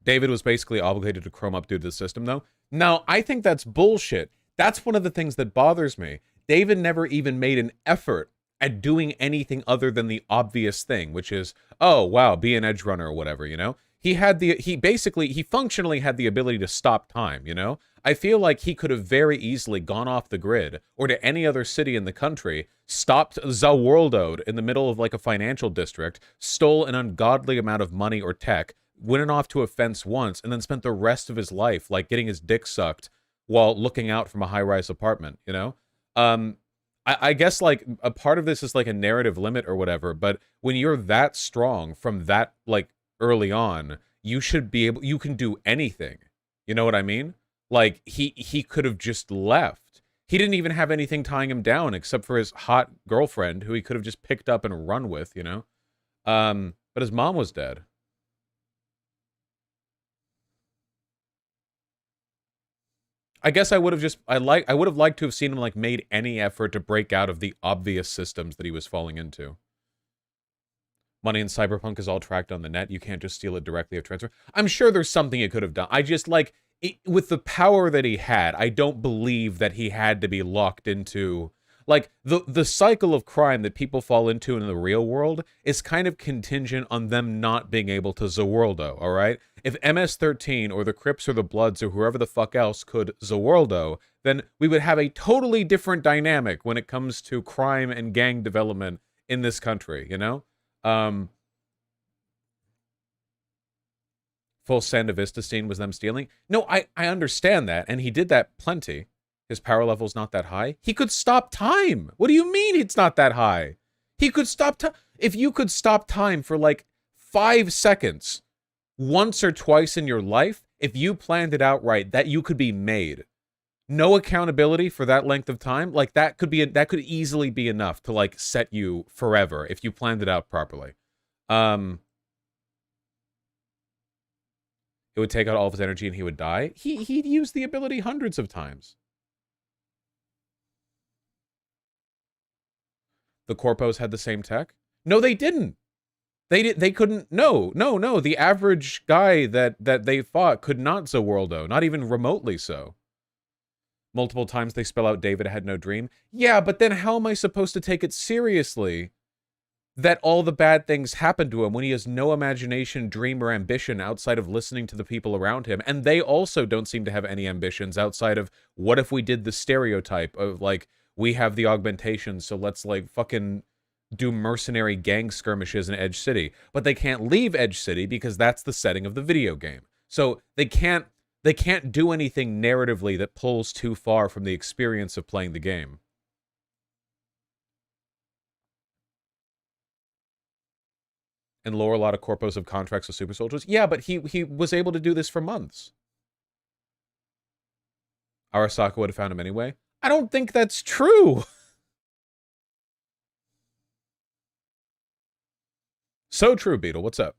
David was basically obligated to chrome up due to the system, though. Now, I think that's bullshit. That's one of the things that bothers me. David never even made an effort at doing anything other than the obvious thing, which is, oh, wow, be an edge runner or whatever, you know? He functionally had the ability to stop time, you know? I feel like he could have very easily gone off the grid or to any other city in the country, stopped Zaworldoed in the middle of like a financial district, stole an ungodly amount of money or tech, went off to a fence once, and then spent the rest of his life like getting his dick sucked while looking out from a high-rise apartment, you know? I guess like a part of this is like a narrative limit or whatever, but when you're that strong from that like early on, you can do anything. You know what I mean? Like he could have just left. He didn't even have anything tying him down except for his hot girlfriend who he could have just picked up and run with, you know? But his mom was dead. I guess I would have just I would have liked to have seen him like made any effort to break out of the obvious systems that he was falling into. Money in Cyberpunk is all tracked on the net. You can't just steal it directly or transfer. I'm sure there's something it could have done. I just, like, with the power that he had, I don't believe that he had to be locked into... Like, the cycle of crime that people fall into in the real world is kind of contingent on them not being able to Zawoldo, all right? If MS-13 or the Crips or the Bloods or whoever the fuck else could Zawoldo, then we would have a totally different dynamic when it comes to crime and gang development in this country, you know? Full Sandevistasine was them stealing? No, I understand that, and he did that plenty. His power level's not that high. He could stop time. What do you mean it's not that high? He could stop time. If you could stop time for like 5 seconds once or twice in your life, if you planned it out right, that you could be made. No accountability for that length of time, like that could easily be enough to like set you forever if you planned it out properly. It would take out all of his energy and he would die. He'd used the ability hundreds of times. The Corpos had the same tech? No, they didn't. They couldn't. No. The average guy that they fought could not Zawoldo, not even remotely so. Multiple times they spell out David had no dream. Yeah, but then how am I supposed to take it seriously that all the bad things happen to him when he has no imagination, dream, or ambition outside of listening to the people around him? And they also don't seem to have any ambitions outside of, what if we did the stereotype of, like, we have the augmentation, so let's, like, fucking do mercenary gang skirmishes in Edge City. But they can't leave Edge City because that's the setting of the video game. So they can't do anything narratively that pulls too far from the experience of playing the game. And lore, a lot of corpos have contracts with super soldiers. Yeah, but he was able to do this for months. Arasaka would have found him anyway. I don't think that's true. So true, Beetle. What's up?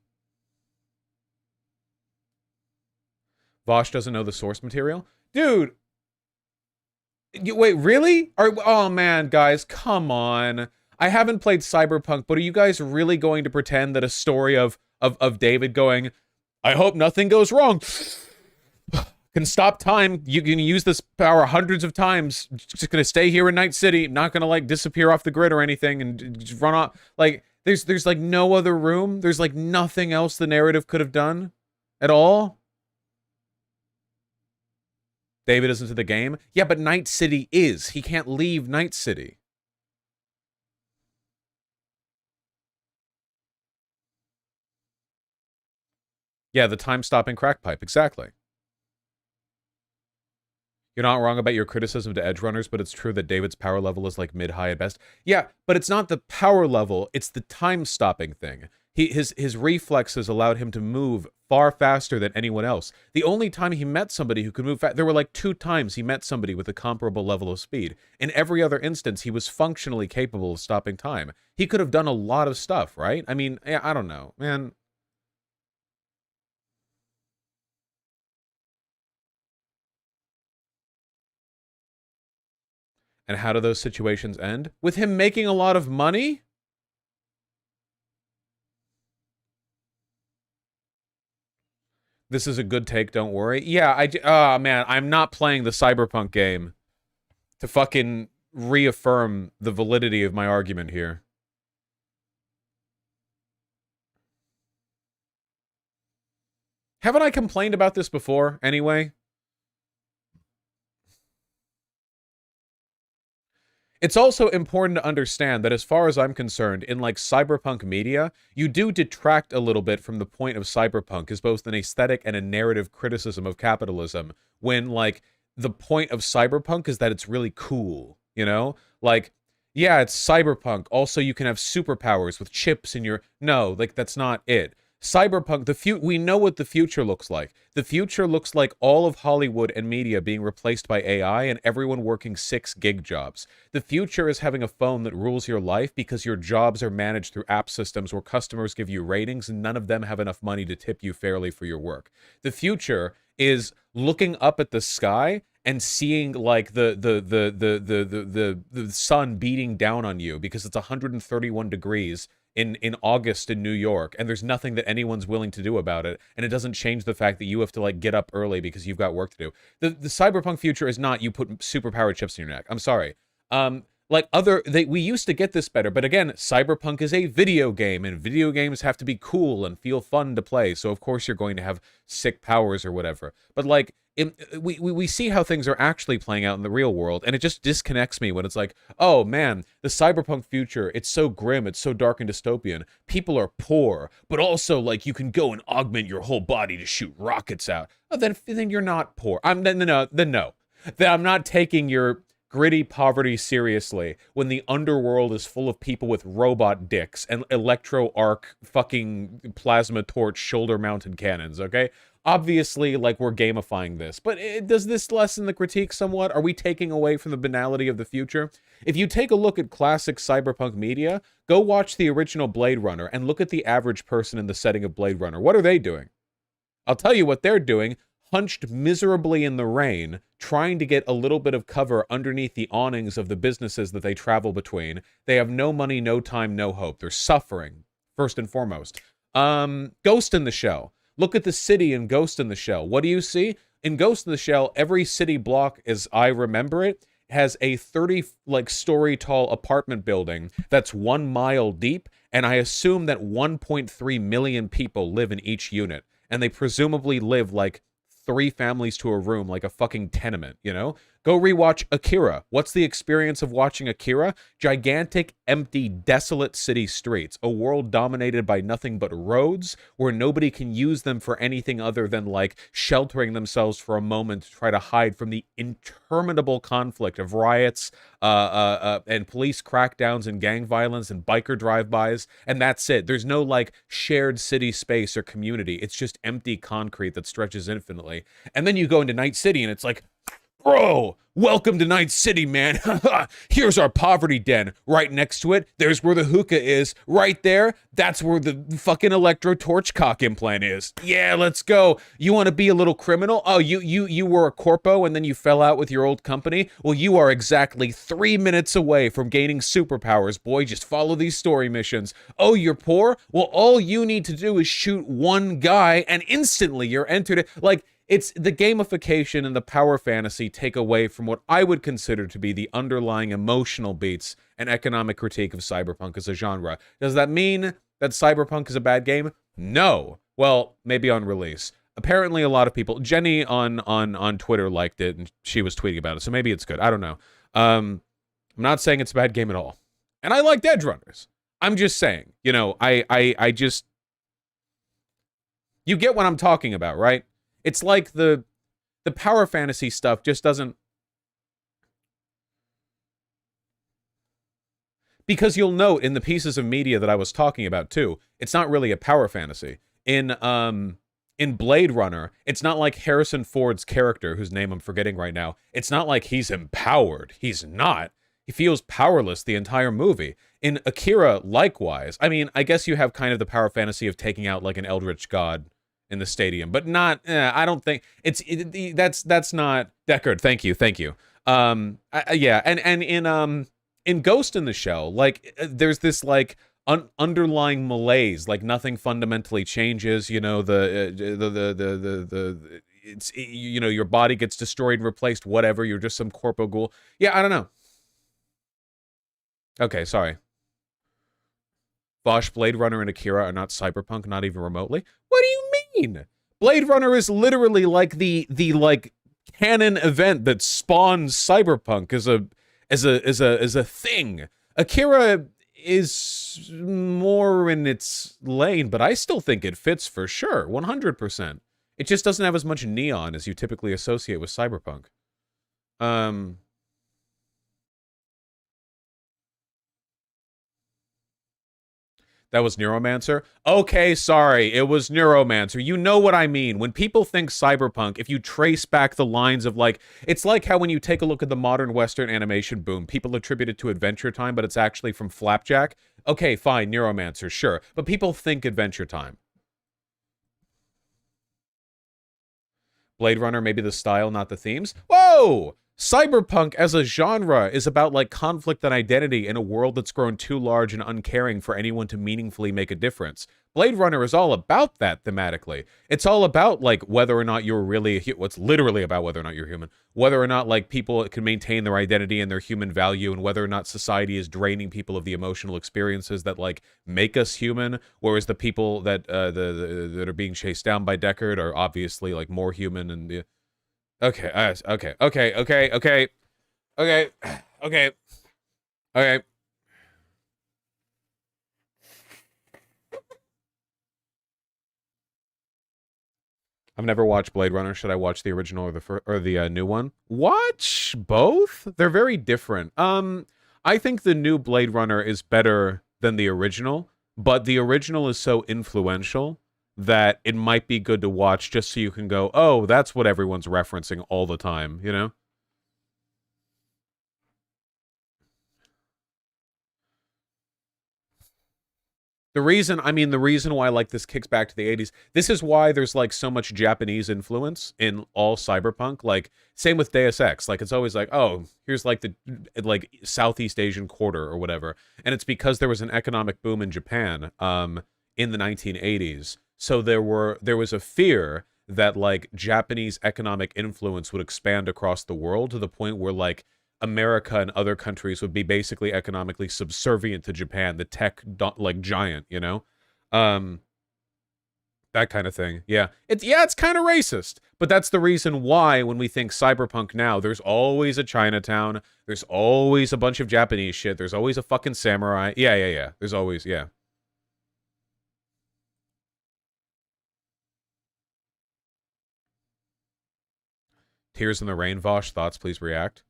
Vosh doesn't know the source material? Dude! Wait, really? Oh, man, guys, come on. I haven't played Cyberpunk, but are you guys really going to pretend that a story of David going, I hope nothing goes wrong, can stop time, you can use this power hundreds of times, just gonna stay here in Night City, not gonna, like, disappear off the grid or anything, and just run off, like, there's like, no other room? There's, like, nothing else the narrative could have done? At all? David isn't in the game? Yeah, but Night City is. He can't leave Night City. Yeah, the time-stopping crack pipe, exactly. You're not wrong about your criticism to edge runners, but it's true that David's power level is like mid-high at best. Yeah, but it's not the power level, it's the time-stopping thing. His reflexes allowed him to move far faster than anyone else. The only time he met somebody who could move fast, there were like 2 times he met somebody with a comparable level of speed. In every other instance, he was functionally capable of stopping time. He could have done a lot of stuff, right? I mean, I don't know, man. And how do those situations end? With him making a lot of money? This is a good take, don't worry. Yeah, oh man, I'm not playing the Cyberpunk game to fucking reaffirm the validity of my argument here. Haven't I complained about this before, anyway? It's also important to understand that as far as I'm concerned, in like cyberpunk media, you do detract a little bit from the point of cyberpunk as both an aesthetic and a narrative criticism of capitalism, when like the point of cyberpunk is that it's really cool, you know? Like, yeah, it's cyberpunk. Also, you can have superpowers with chips in your... No, like, that's not it. Cyberpunk, we know what the future looks like. The future looks like all of Hollywood and media being replaced by AI and everyone working 6 gig jobs. The future is having a phone that rules your life because your jobs are managed through app systems where customers give you ratings and none of them have enough money to tip you fairly for your work. The future is looking up at the sky and seeing like the sun beating down on you because it's 131 degrees in August in New York, and there's nothing that anyone's willing to do about it, and it doesn't change the fact that you have to like get up early because you've got work to do. The cyberpunk future is not you put superpowered chips in your neck. I'm sorry. We used to get this better, but again, Cyberpunk is a video game, and video games have to be cool and feel fun to play. So of course you're going to have sick powers or whatever. But like, we see how things are actually playing out in the real world, and it just disconnects me when it's like, oh man, the Cyberpunk future, it's so grim, it's so dark and dystopian. People are poor, but also like you can go and augment your whole body to shoot rockets out. Oh, then you're not poor. No. Then I'm not taking your gritty poverty seriously when the underworld is full of people with robot dicks and electro arc fucking plasma torch shoulder mounted cannons, okay? Obviously, like, we're gamifying this, but does this lessen the critique somewhat? Are we taking away from the banality of the future? If you take a look at classic cyberpunk media, go watch the original Blade Runner and look at the average person in the setting of Blade Runner. What are they doing? I'll tell you what they're doing. Hunched miserably in the rain, trying to get a little bit of cover underneath the awnings of the businesses that they travel between. They have no money, no time, no hope. They're suffering, first and foremost. Ghost in the Shell. Look at the city in Ghost in the Shell. What do you see? In Ghost in the Shell, every city block, as I remember it, has a 30-story tall apartment building that's 1 mile deep, and I assume that 1.3 million people live in each unit. And they presumably live like 3 families to a room, like a fucking tenement, you know? Go rewatch Akira. What's the experience of watching Akira? Gigantic, empty, desolate city streets. A world dominated by nothing but roads, where nobody can use them for anything other than, like, sheltering themselves for a moment to try to hide from the interminable conflict of riots, and police crackdowns and gang violence and biker drive-bys, and that's it. There's no, like, shared city space or community. It's just empty concrete that stretches infinitely. And then you go into Night City, and it's like, bro, welcome to Night City, man. Here's our poverty den. Right next to it, there's where the hookah is. Right there, that's where the fucking electro torch cock implant is. Yeah, let's go. You want to be a little criminal? Oh, you were a corpo and then you fell out with your old company? Well, you are exactly 3 minutes away from gaining superpowers, boy. Just follow these story missions. Oh, you're poor? Well, all you need to do is shoot one guy and instantly you're entered. Like, it's the gamification and the power fantasy take away from what I would consider to be the underlying emotional beats and economic critique of cyberpunk as a genre. Does that mean that cyberpunk is a bad game? No. Well, maybe on release. Apparently a lot of people, Jenny on Twitter liked it and she was tweeting about it, so maybe it's good. I don't know. I'm not saying it's a bad game at all. And I like Edge Runners. I'm just saying, you know, I just, you get what I'm talking about, right? It's like the power fantasy stuff just doesn't... Because you'll note in the pieces of media that I was talking about too, it's not really a power fantasy. In Blade Runner, it's not like Harrison Ford's character, whose name I'm forgetting right now, it's not like he's empowered. He's not. He feels powerless the entire movie. In Akira, likewise. I mean, I guess you have kind of the power fantasy of taking out like an eldritch god in the stadium, but not, I don't think that's not Deckard. Thank you. Yeah. And in Ghost in the Shell, like there's this like underlying malaise, like nothing fundamentally changes, you know, it's, you know, your body gets destroyed and replaced, whatever. You're just some corpo ghoul. Yeah. I don't know. Okay. Sorry. Bosch, Blade Runner, and Akira are not cyberpunk, not even remotely. What do you mean? Blade Runner is literally like the like canon event that spawns cyberpunk as a thing. Akira is more in its lane, but I still think it fits for sure, 100%. It just doesn't have as much neon as you typically associate with cyberpunk. That was Neuromancer? Okay, sorry, it was Neuromancer. You know what I mean. When people think cyberpunk, if you trace back the lines of, like, it's like how when you take a look at the modern Western animation boom, people attribute it to Adventure Time, but it's actually from Flapjack. Okay, fine, Neuromancer, sure. But people think Adventure Time. Blade Runner, maybe the style, not the themes? Whoa! Cyberpunk as a genre is about like conflict and identity in a world that's grown too large and uncaring for anyone to meaningfully make a difference. Blade Runner is all about that thematically. It's all about like whether or not you're really what's literally about whether or not you're human, whether or not like people can maintain their identity and their human value, and whether or not society is draining people of the emotional experiences that like make us human, whereas the people that that are being chased down by Deckard are obviously like more human and the okay, okay. I've never watched Blade Runner. Should I watch the original or the new one? Watch both. They're very different. I think the new Blade Runner is better than the original, but the original is so influential that it might be good to watch just so you can go, oh, that's what everyone's referencing all the time, you know? The reason why like this kicks back to the 80s, this is why there's like so much Japanese influence in all cyberpunk. Like same with Deus Ex. Like it's always like, oh, here's like the like Southeast Asian quarter or whatever. And it's because there was an economic boom in Japan in the 1980s. So there was a fear that like Japanese economic influence would expand across the world to the point where like America and other countries would be basically economically subservient to Japan, the tech like giant, you know, um, that kind of thing. It's kind of racist, but that's the reason why when we think cyberpunk now, there's always a Chinatown, there's always a bunch of Japanese shit, there's always a fucking samurai. Yeah. There's always Tears in the Rain. Vosh, thoughts? Please react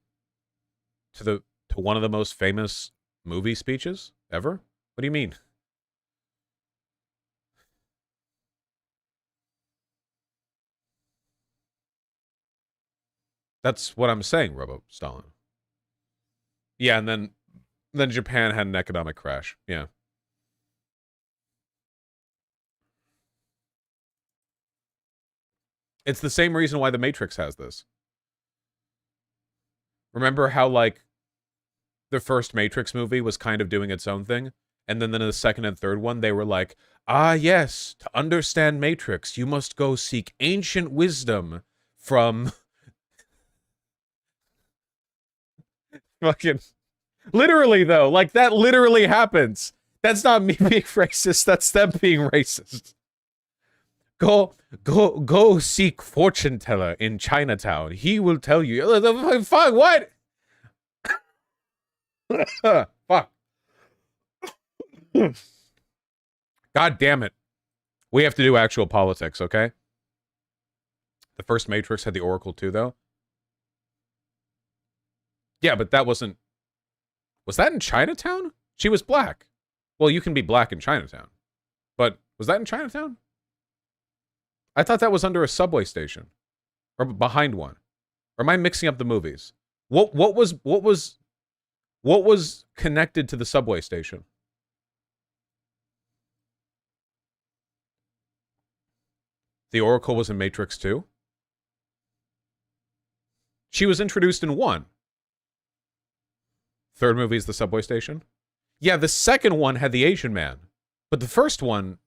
to one of the most famous movie speeches ever? What do you mean? That's what I'm saying, Robo Stalin. Yeah, and then Japan had an economic crash. Yeah. It's the same reason why The Matrix has this. Remember how like the first Matrix movie was kind of doing its own thing, and then in the second and third one they were like, ah yes, to understand Matrix you must go seek ancient wisdom from fucking literally though, like that literally happens. That's not me being racist, that's them being racist. Go seek fortune teller in Chinatown, he will tell you. Fuck, what? Fuck. God damn it. We have to do actual politics, okay? The first Matrix had the Oracle too, though. Yeah, but that wasn't... Was that in Chinatown? She was black. Well, you can be black in Chinatown. But was that in Chinatown? I thought that was under a subway station. Or behind one. Or am I mixing up the movies? What was connected to the subway station? The Oracle was in Matrix 2? She was introduced in 1. Third movie is the subway station? Yeah, the second one had the Asian man. But the first one,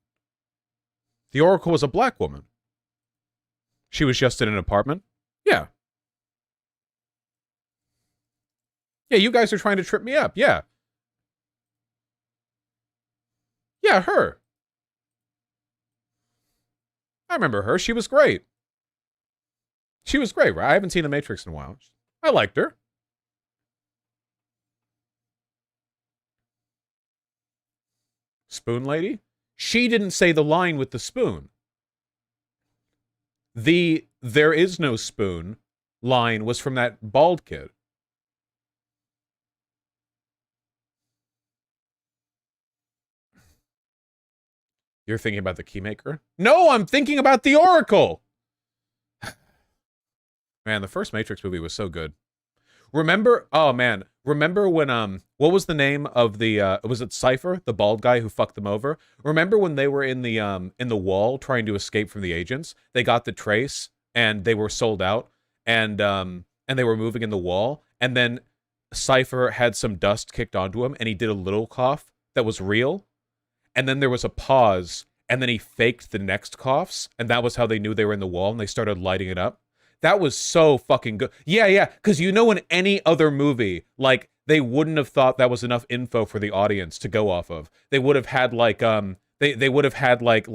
the Oracle was a black woman. She was just in an apartment? Yeah. Yeah, you guys are trying to trip me up. Yeah. Yeah, her. I remember her. She was great. She was great, right? I haven't seen The Matrix in a while. I liked her. Spoon lady? She didn't say the line with the spoon. The "there is no spoon" line was from that bald kid. You're thinking about the Keymaker? No, I'm thinking about the Oracle! Man, the first Matrix movie was so good. Remember, oh man, remember when, what was the name of the, was it Cypher, the bald guy who fucked them over? Remember when they were in the wall trying to escape from the agents? They got the trace, and they were sold out, and, and they were moving in the wall, and then Cypher had some dust kicked onto him, and he did a little cough that was real, and then there was a pause, and then he faked the next coughs, and that was how they knew they were in the wall, and they started lighting it up. That was so fucking good. Yeah, because you know in any other movie, like, they wouldn't have thought that was enough info for the audience to go off of. They would have had, like, they would have had, like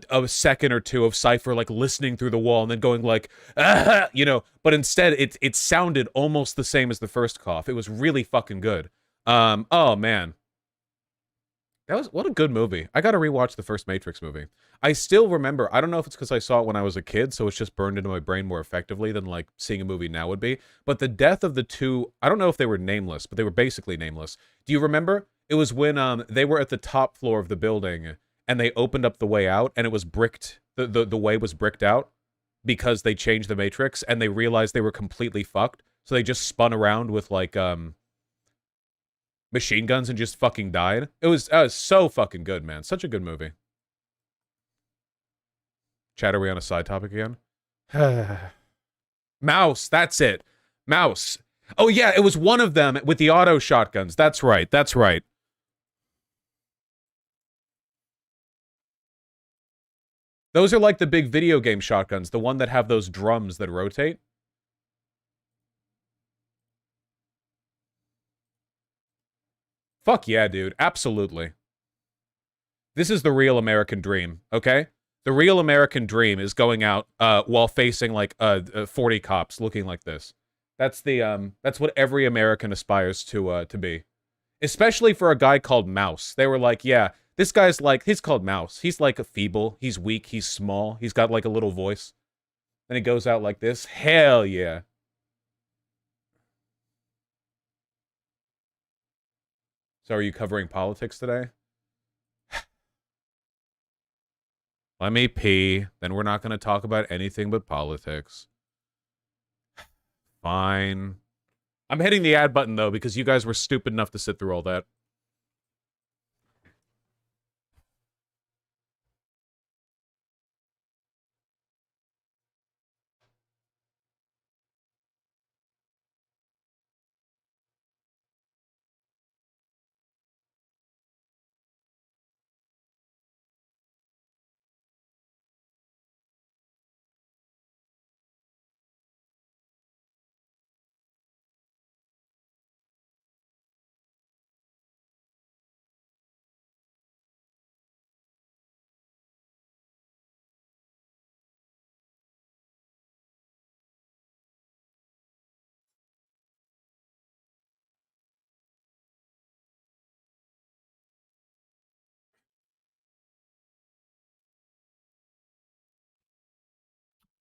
a second or two of Cypher, like, listening through the wall and then going, like, ah, you know, but instead, it sounded almost the same as the first cough. It was really fucking good. Oh, man. What a good movie. I gotta rewatch the first Matrix movie. I still remember, I don't know if it's because I saw it when I was a kid, so it's just burned into my brain more effectively than, like, seeing a movie now would be, but the death of the two, I don't know if they were nameless, but they were basically nameless. Do you remember? It was when, they were at the top floor of the building, and they opened up the way out, and it was bricked, the way was bricked out, because they changed the Matrix, and they realized they were completely fucked, so they just spun around with, like, machine guns and just fucking died. It was so fucking good, man. Such a good movie. Chat, are we on a side topic again? Mouse, that's it. Mouse. Oh yeah, it was one of them with the auto shotguns. That's right, that's right. Those are like the big video game shotguns, the one that have those drums that rotate. Fuck yeah, dude. Absolutely. This is the real American dream, okay? The real American dream is going out while facing like 40 cops looking like this. That's what every American aspires to be. Especially for a guy called Mouse. They were like, yeah, this guy's like, he's called Mouse. He's like a feeble, he's weak, he's small, he's got like a little voice. And he goes out like this. Hell yeah. So are you covering politics today? Let me pee. Then we're not going to talk about anything but politics. Fine. I'm hitting the add button, though, because you guys were stupid enough to sit through all that.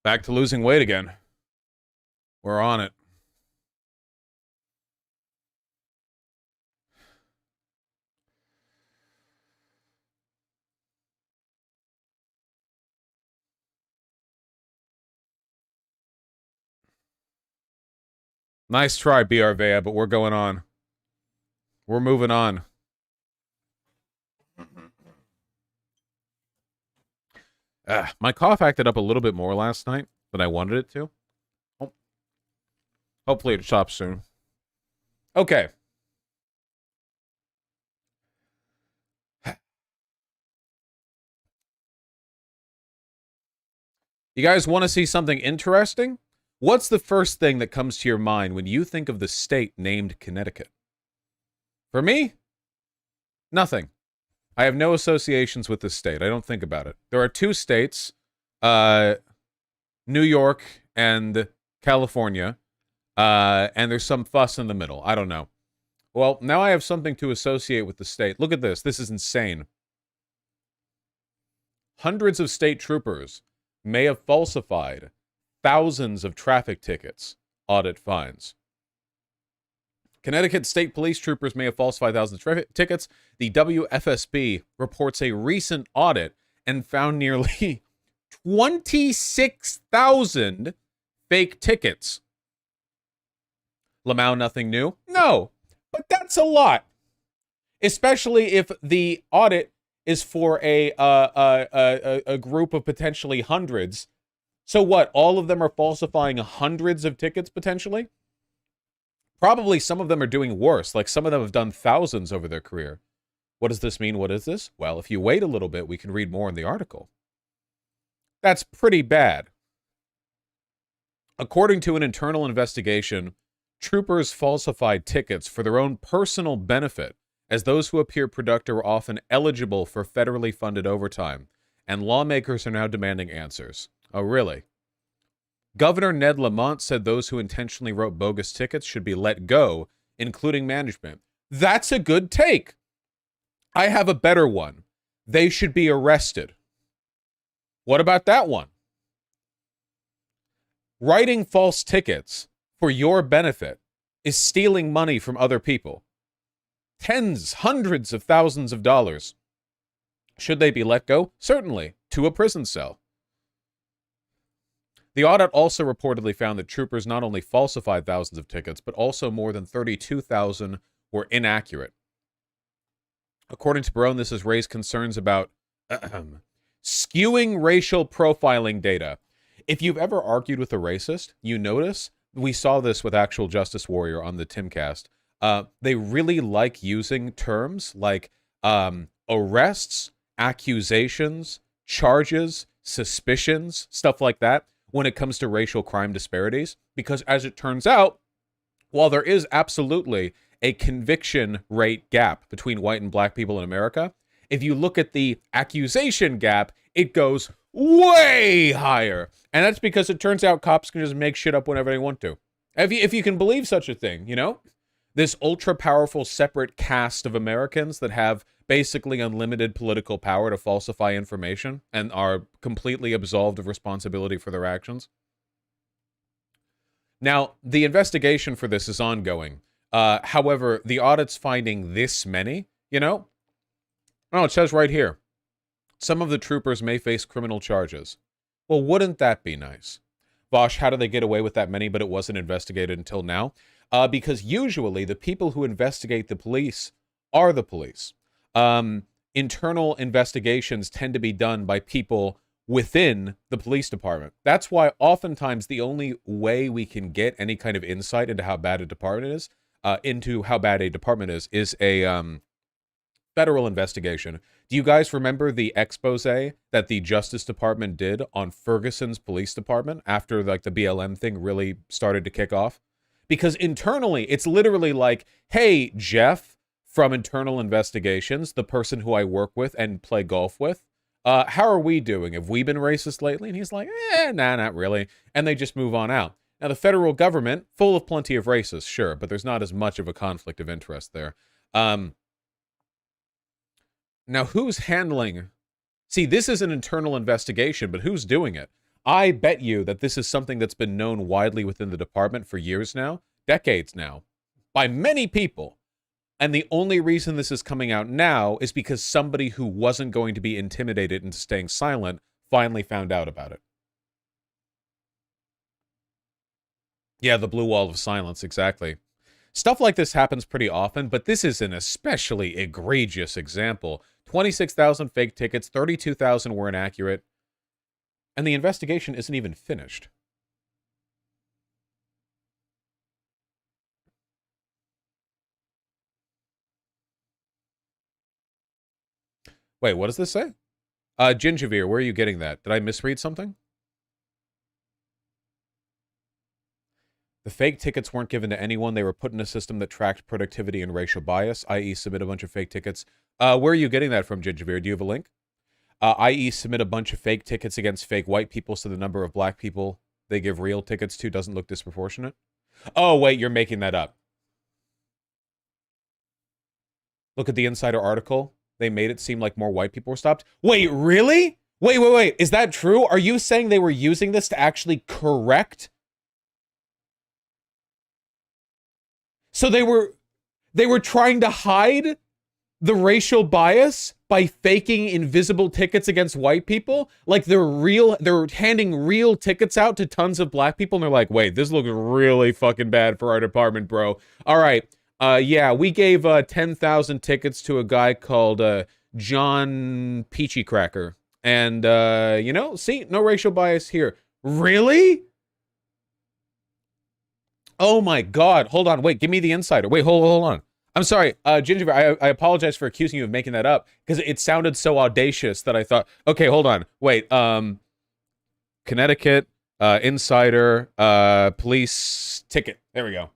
Back to losing weight again. We're on it. Nice try, BR but we're going on. We're moving on. My cough acted up a little bit more last night than I wanted it to. Oh. Hopefully it stops soon. Okay. You guys want to see something interesting? What's the first thing that comes to your mind when you think of the state named Connecticut? For me, nothing. I have no associations with this state. I don't think about it. There are two states, New York and California, and there's some fuss in the middle. I don't know. Well, now I have something to associate with the state. Look at this. This is insane. Hundreds of state troopers may have falsified thousands of traffic tickets, audit finds. Connecticut State Police troopers may have falsified thousands of traffic tickets. The WFSB reports a recent audit and found nearly 26,000 fake tickets. Lamau, nothing new? No, but that's a lot. Especially if the audit is for a group of potentially hundreds. So what? All of them are falsifying hundreds of tickets potentially? Probably some of them are doing worse. Like some of them have done thousands over their career. What does this mean? What is this? Well, if you wait a little bit, we can read more in the article. That's pretty bad. According to an internal investigation, troopers falsified tickets for their own personal benefit, as those who appear productive are often eligible for federally funded overtime, and lawmakers are now demanding answers. Oh, really? Governor Ned Lamont said those who intentionally wrote bogus tickets should be let go, including management. That's a good take. I have a better one. They should be arrested. What about that one? Writing false tickets for your benefit is stealing money from other people. Tens, hundreds of thousands of dollars. Should they be let go? Certainly, to a prison cell. The audit also reportedly found that troopers not only falsified thousands of tickets, but also more than 32,000 were inaccurate. According to Barone, this has raised concerns about skewing racial profiling data. If you've ever argued with a racist, you notice, we saw this with Actual Justice Warrior on the Timcast, they really like using terms like arrests, accusations, charges, suspicions, stuff like that, when it comes to racial crime disparities, because as it turns out, while there is absolutely a conviction rate gap between white and black people in America, if you look at the accusation gap, it goes way higher. And that's because it turns out cops can just make shit up whenever they want to. If you can believe such a thing, you know? This ultra-powerful separate caste of Americans that have basically unlimited political power to falsify information and are completely absolved of responsibility for their actions. Now, the investigation for this is ongoing. However, the audit's finding this many, you know? Oh, it says right here, some of the troopers may face criminal charges. Well, wouldn't that be nice? Vosh, how do they get away with that many, but it wasn't investigated until now? Because usually the people who investigate the police are the police. Internal investigations tend to be done by people within the police department. That's why oftentimes the only way we can get any kind of insight into how bad a department is, is a federal investigation. Do you guys remember the expose that the Justice Department did on Ferguson's police department after like the BLM thing really started to kick off? Because internally, it's literally like, hey, Jeff from Internal Investigations, the person who I work with and play golf with, how are we doing? Have we been racist lately? And he's like, nah, not really. And they just move on out. Now, the federal government, full of plenty of racists, sure, but there's not as much of a conflict of interest there. Now, who's handling... See, this is an internal investigation, but who's doing it? I bet you that this is something that's been known widely within the department for years now, decades now, by many people. And the only reason this is coming out now is because somebody who wasn't going to be intimidated into staying silent finally found out about it. Yeah, the blue wall of silence, exactly. Stuff like this happens pretty often, but this is an especially egregious example. 26,000 fake tickets, 32,000 were inaccurate, and the investigation isn't even finished. Wait, what does this say? Gingiveer, where are you getting that? Did I misread something? The fake tickets weren't given to anyone. They were put in a system that tracked productivity and racial bias, i.e. submit a bunch of fake tickets. Where are you getting that from, Gingiveer? Do you have a link? I.e. submit a bunch of fake tickets against fake white people so the number of black people they give real tickets to doesn't look disproportionate. Oh, wait, you're making that up. Look at the Insider article. They made it seem like more white people were stopped. Wait, really? Wait. Is that true? Are you saying they were using this to actually correct? So they were trying to hide the racial bias by faking invisible tickets against white people? Like they're handing real tickets out to tons of black people, and they're like, wait, this looks really fucking bad for our department, bro. All right, yeah, we gave 10,000 tickets to a guy called John Peachy Cracker. And, you know, see, no racial bias here. Really? Oh my God. Hold on. Wait, give me the insider. Wait, hold on. I'm sorry, Ginger. I apologize for accusing you of making that up because it sounded so audacious that I thought, okay, hold on. Wait, Connecticut, insider, police ticket. There we go.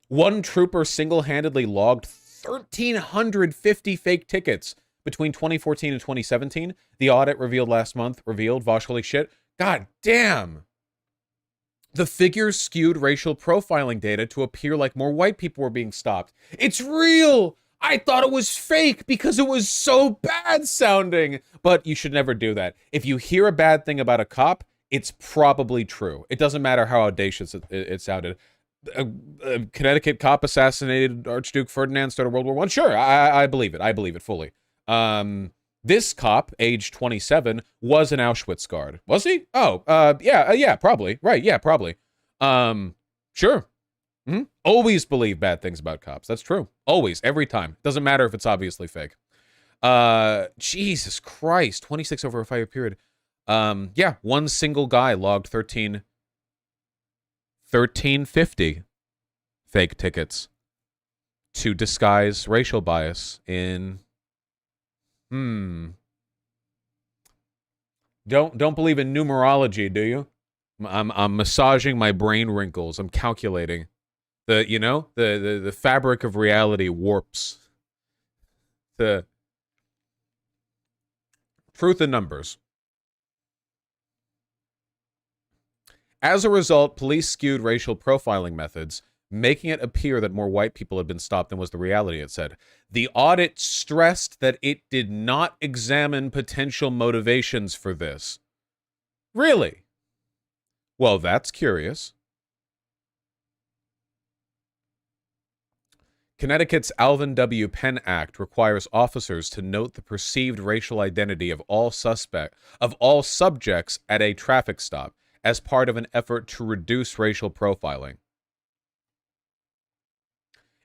One trooper single-handedly logged 1,350 fake tickets between 2014 and 2017. The audit revealed last month revealed, Vosh, holy shit. God damn. The figures skewed racial profiling data to appear like more white people were being stopped. It's real! I thought it was fake because it was so bad sounding. But you should never do that. If you hear a bad thing about a cop, it's probably true. It doesn't matter how audacious it sounded. A Connecticut cop assassinated Archduke Ferdinand, started World War I. Sure, I believe it. I believe it fully. This cop, age 27, was an Auschwitz guard. Was he? Oh, yeah, probably. Right, yeah, probably. Sure. Always believe bad things about cops. That's true. Always, every time. Doesn't matter if it's obviously fake. Jesus Christ, 26 over a 5-year period. Yeah, one single guy logged 1350 fake tickets to disguise racial bias in Don't believe in numerology, do you? I'm massaging my brain wrinkles. I'm calculating. The fabric of reality warps. The truth in numbers. As a result, police skewed racial profiling methods, making it appear that more white people had been stopped than was the reality, it said. The audit stressed that it did not examine potential motivations for this. Really? Well, that's curious. Connecticut's Alvin W. Penn Act requires officers to note the perceived racial identity of all subjects at a traffic stop as part of an effort to reduce racial profiling.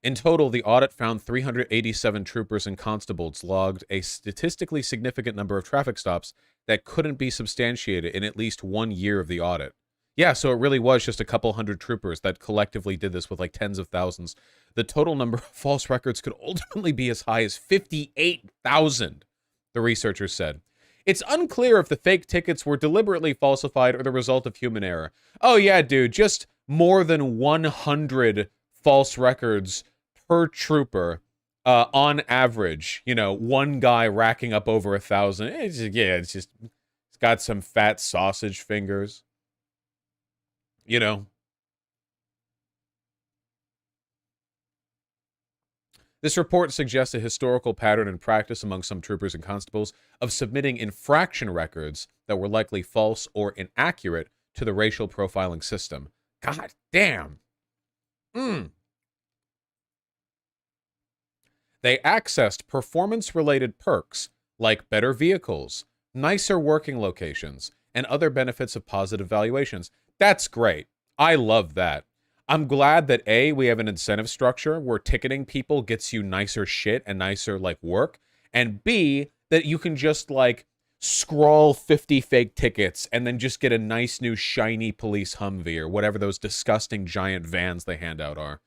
In total, the audit found 387 troopers and constables logged a statistically significant number of traffic stops that couldn't be substantiated in at least 1 year of the audit. Yeah, so it really was just a couple hundred troopers that collectively did this with like tens of thousands. The total number of false records could ultimately be as high as 58,000, the researchers said. It's unclear if the fake tickets were deliberately falsified or the result of human error. Oh yeah, dude, just more than 100 false records per trooper on average. One guy racking up over 1,000. It's got some fat sausage fingers. This report suggests a historical pattern and practice among some troopers and constables of submitting infraction records that were likely false or inaccurate to the racial profiling system. God damn. They accessed performance-related perks like better vehicles, nicer working locations, and other benefits of positive valuations. That's great. I love that. I'm glad that A, we have an incentive structure where ticketing people gets you nicer shit and nicer work, and B, that you can just scrawl 50 fake tickets and then just get a nice new shiny police Humvee or whatever those disgusting giant vans they hand out are.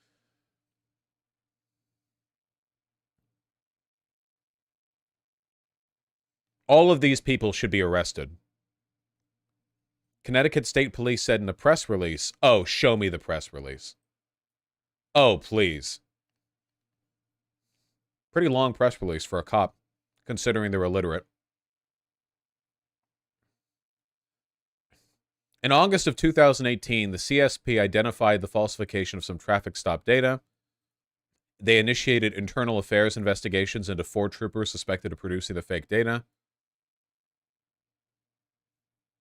All of these people should be arrested. Connecticut State Police said in a press release, oh, show me the press release. Oh, please. Pretty long press release for a cop, considering they're illiterate. In August of 2018, the CSP identified the falsification of some traffic stop data. They initiated internal affairs investigations into 4 troopers suspected of producing the fake data.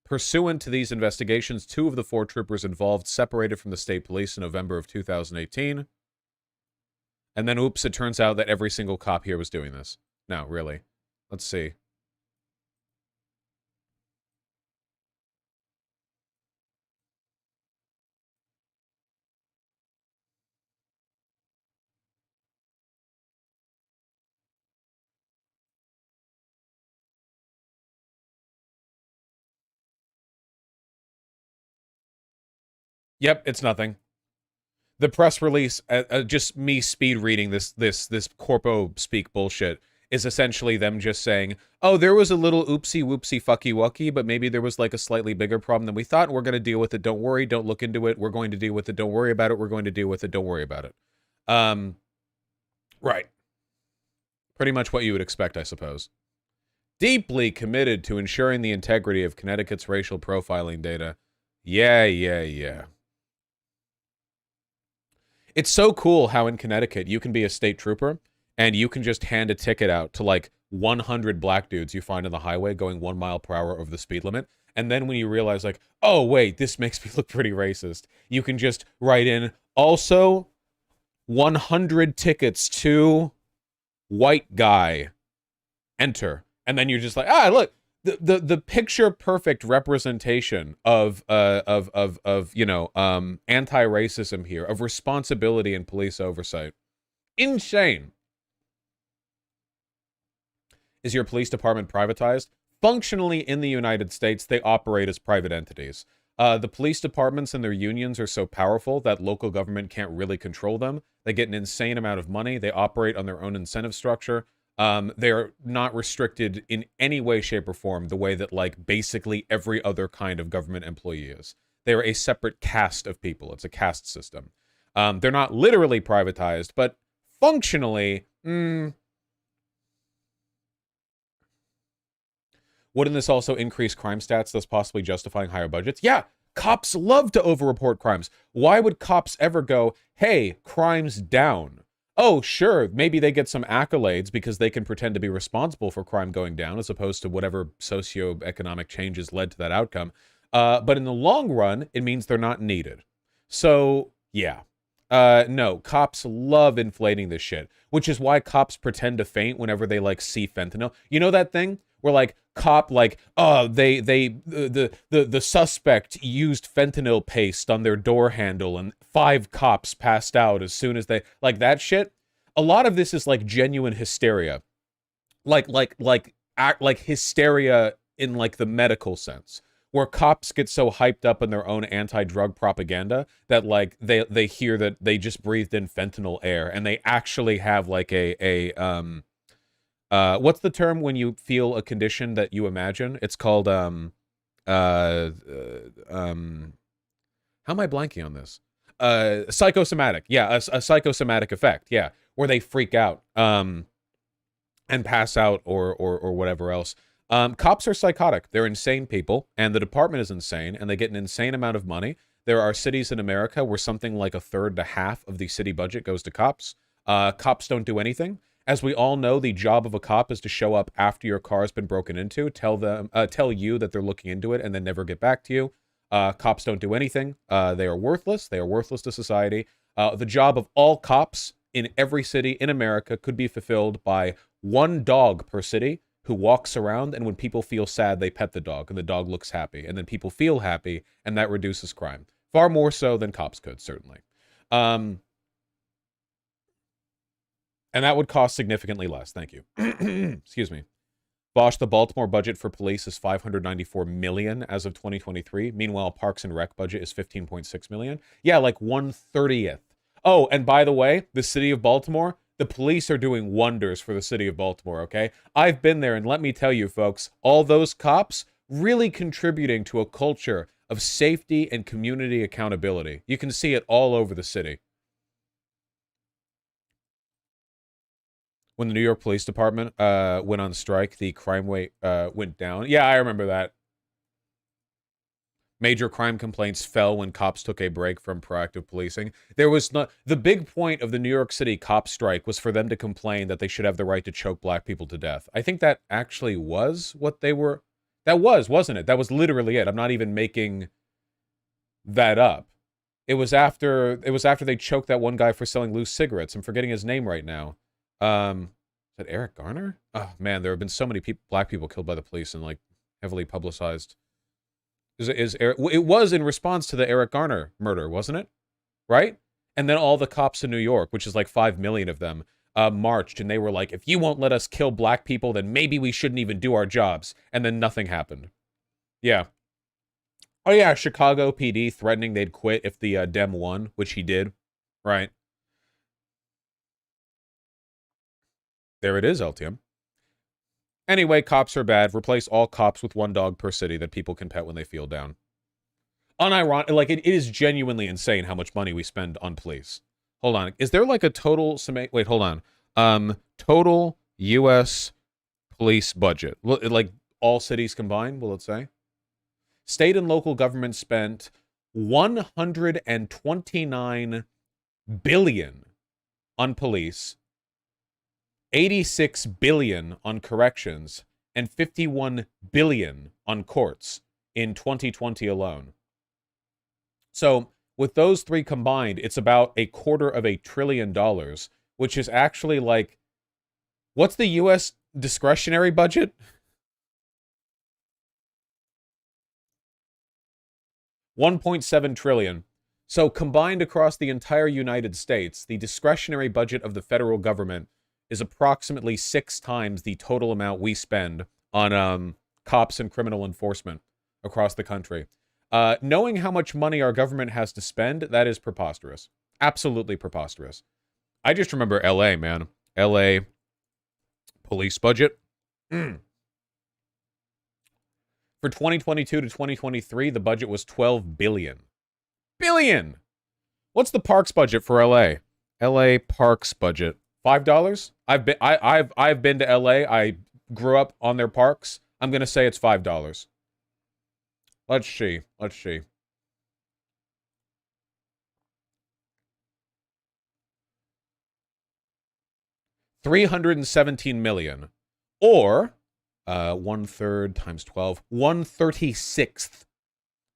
Pursuant to these investigations, 2 of the 4 troopers involved separated from the state police in November of 2018. And then, oops, it turns out that every single cop here was doing this. No, really. Let's see. Yep, it's nothing. The press release, just me speed reading this corpo speak bullshit, is essentially them just saying, "Oh, there was a little oopsie whoopsie fucky wucky, but maybe there was like a slightly bigger problem than we thought. And we're going to deal with it. Don't worry. Don't look into it. We're going to deal with it. Don't worry about it. We're going to deal with it. Don't worry about it." Um, right. Pretty much what you would expect, I suppose. Deeply committed to ensuring the integrity of Connecticut's racial profiling data. Yeah. It's so cool how in Connecticut you can be a state trooper and you can just hand a ticket out to like 100 black dudes you find on the highway going 1 mile per hour over the speed limit. And then when you realize like, oh, wait, this makes me look pretty racist, you can just write in also 100 tickets to white guy, enter. And then you're just like, look, the picture perfect representation of anti-racism here, of responsibility and police oversight. Insane. Is your police department privatized? Functionally, in the United States, they operate as private entities. The police departments and their unions are so powerful that local government can't really control them. They get an insane amount of money. They operate on their own incentive structure. They are not restricted in any way, shape, or form the way that, like, basically every other kind of government employee is. They are a separate caste of people. It's a caste system. They're not literally privatized, but functionally, wouldn't this also increase crime stats, thus possibly justifying higher budgets? Yeah, cops love to overreport crimes. Why would cops ever go, hey, crime's down? Oh, sure, maybe they get some accolades because they can pretend to be responsible for crime going down as opposed to whatever socioeconomic changes led to that outcome. But in the long run, it means they're not needed. So, yeah. No, cops love inflating this shit, which is why cops pretend to faint whenever they, like, see fentanyl. You know that thing? Where like cop like the suspect used fentanyl paste on their door handle and 5 cops passed out as soon as they like that shit. A lot of this is like genuine hysteria, like hysteria in like the medical sense, where cops get so hyped up in their own anti-drug propaganda that like they hear that they just breathed in fentanyl air and they actually have like what's the term when you feel a condition that you imagine? It's called, how am I blanking on this? Psychosomatic. Yeah, a psychosomatic effect. Yeah, where they freak out, and pass out or whatever else. Cops are psychotic. They're insane people, and the department is insane, and they get an insane amount of money. There are cities in America where something like a third to half of the city budget goes to cops. Cops don't do anything. As we all know, the job of a cop is to show up after your car has been broken into, tell you that they're looking into it, and then never get back to you. Cops don't do anything. They are worthless. They are worthless to society. The job of all cops in every city in America could be fulfilled by 1 dog per city who walks around, and when people feel sad, they pet the dog, and the dog looks happy, and then people feel happy, and that reduces crime. Far more so than cops could, certainly. And that would cost significantly less. Thank you. Excuse me. Bosch, the Baltimore budget for police is $594 million as of 2023. Meanwhile, Parks and Rec budget is $15.6 million. Yeah, like 1/30th. Oh, and by the way, the city of Baltimore, the police are doing wonders for the city of Baltimore, okay? I've been there, and let me tell you, folks, all those cops really contributing to a culture of safety and community accountability. You can see it all over the city. When the New York Police Department went on strike, the crime rate went down. Yeah, I remember that. Major crime complaints fell when cops took a break from proactive policing. There was not the big point of the New York City cop strike was for them to complain that they should have the right to choke black people to death. I think that actually was what they were. That was, wasn't it? That was literally it. I'm not even making that up. It was after they choked that one guy for selling loose cigarettes. I'm forgetting his name right now. Is that Eric Garner? Oh man, there have been so many black people killed by the police and like heavily publicized. It was in response to the Eric Garner murder, wasn't it? Right? And then all the cops in New York, which is like 5 million of them, marched and they were like, if you won't let us kill black people, then maybe we shouldn't even do our jobs. And then nothing happened. Yeah. Oh yeah, Chicago PD threatening they'd quit if the Dem won, which he did. Right. There it is, LTM. Anyway, cops are bad. Replace all cops with one dog per city that people can pet when they feel down. Unironic, like it is genuinely insane how much money we spend on police. Hold on. Is there like a total wait, hold on. Total US police budget. Like all cities combined, will it say? State and local government spent 129 billion on police, 86 billion on corrections, and 51 billion on courts in 2020 alone. So, with those three combined, it's about $250 billion, which is actually like, what's the US discretionary budget? 1.7 trillion. So combined across the entire United States, the discretionary budget of the federal government is approximately 6 times the total amount we spend on cops and criminal enforcement across the country. Knowing how much money our government has to spend, that is preposterous. Absolutely preposterous. I just remember LA, man. LA police budget. For 2022 to 2023, the budget was 12 billion. Billion! What's the parks budget for LA? LA parks budget. $5? I've been to LA. I grew up on their parks. I'm gonna say it's $5. Let's see. Let's see. $317 million. Or 1/3 times 12. 1/36th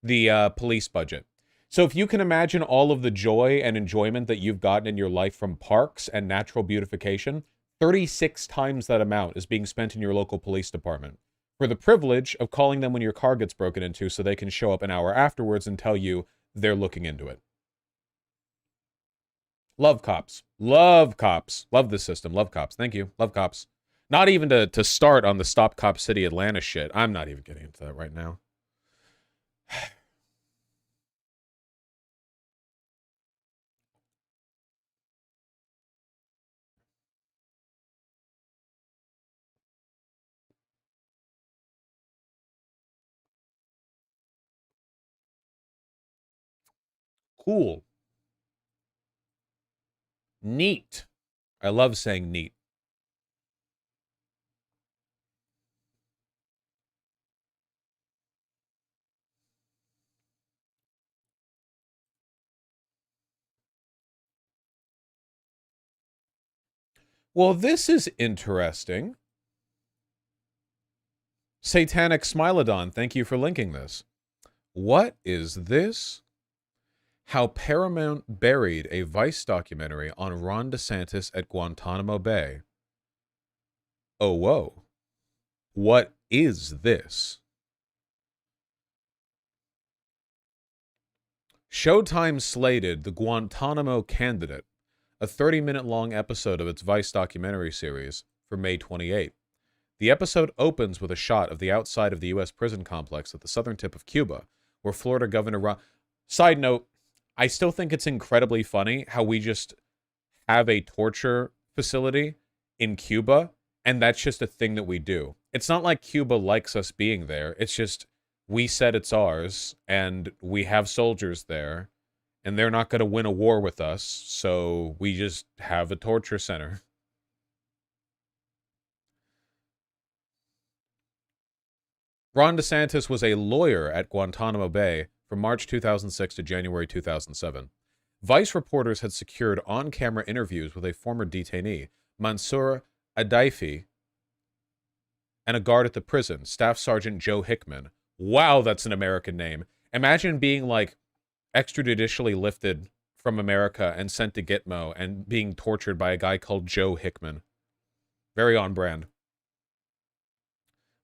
the police budget. So if you can imagine all of the joy and enjoyment that you've gotten in your life from parks and natural beautification, 36 times that amount is being spent in your local police department for the privilege of calling them when your car gets broken into so they can show up an hour afterwards and tell you they're looking into it. Love cops. Love cops. Love the system. Love cops. Thank you. Love cops. Not even to start on the Stop Cop City Atlanta shit. I'm not even getting into that right now. Cool. Neat. I love saying neat. Well, this is interesting. Satanic Smilodon, thank you for linking this. What is this? How Paramount buried a Vice documentary on Ron DeSantis at Guantanamo Bay. Oh, whoa. What is this? Showtime slated The Guantanamo Candidate, a 30-minute long episode of its Vice documentary series, for May 28. The episode opens with a shot of the outside of the U.S. prison complex at the southern tip of Cuba, where Florida Governor Ron... Side note, I still think it's incredibly funny how we just have a torture facility in Cuba, and that's just a thing that we do. It's not like Cuba likes us being there. It's just we said it's ours, and we have soldiers there, and they're not going to win a war with us, so we just have a torture center. Ron DeSantis was a lawyer at Guantanamo Bay from March 2006 to January 2007. Vice reporters had secured on-camera interviews with a former detainee, Mansour Adaifi, and a guard at the prison, Staff Sergeant Joe Hickman. Wow, that's an American name. Imagine being, like, extrajudicially lifted from America and sent to Gitmo and being tortured by a guy called Joe Hickman. Very on brand.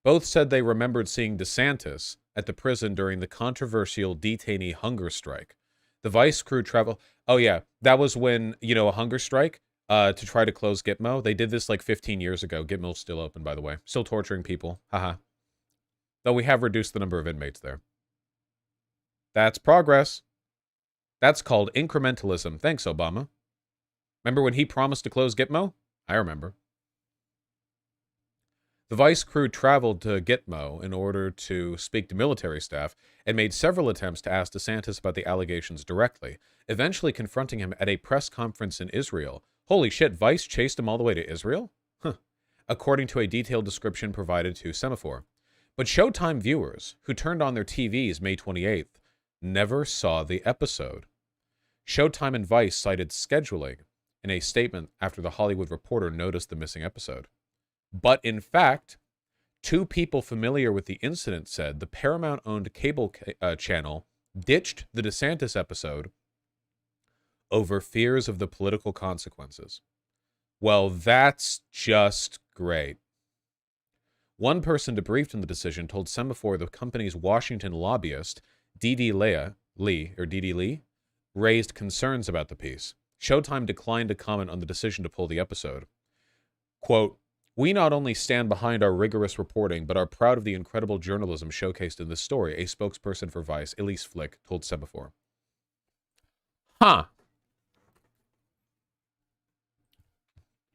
Both said they remembered seeing DeSantis at the prison during the controversial detainee hunger strike. The Vice crew travel... Oh, yeah. That was when, you know, a hunger strike to try to close Gitmo. They did this like 15 years ago. Gitmo's still open, by the way. Still torturing people. Haha. Though we have reduced the number of inmates there. That's progress. That's called incrementalism. Thanks, Obama. Remember when he promised to close Gitmo? I remember. The Vice crew traveled to Gitmo in order to speak to military staff and made several attempts to ask DeSantis about the allegations directly, eventually confronting him at a press conference in Israel. Holy shit, Vice chased him all the way to Israel? Huh. According to a detailed description provided to Semaphore. But Showtime viewers, who turned on their TVs May 28th, never saw the episode. Showtime and Vice cited scheduling in a statement after The Hollywood Reporter noticed the missing episode. But in fact, two people familiar with the incident said the Paramount-owned cable channel ditched the DeSantis episode over fears of the political consequences. Well, that's just great. One person debriefed on the decision told Semaphore the company's Washington lobbyist, Dee Lee, raised concerns about the piece. Showtime declined to comment on the decision to pull the episode. Quote, "We not only stand behind our rigorous reporting, but are proud of the incredible journalism showcased in this story," a spokesperson for Vice, Elise Flick, told Semaphore. Huh.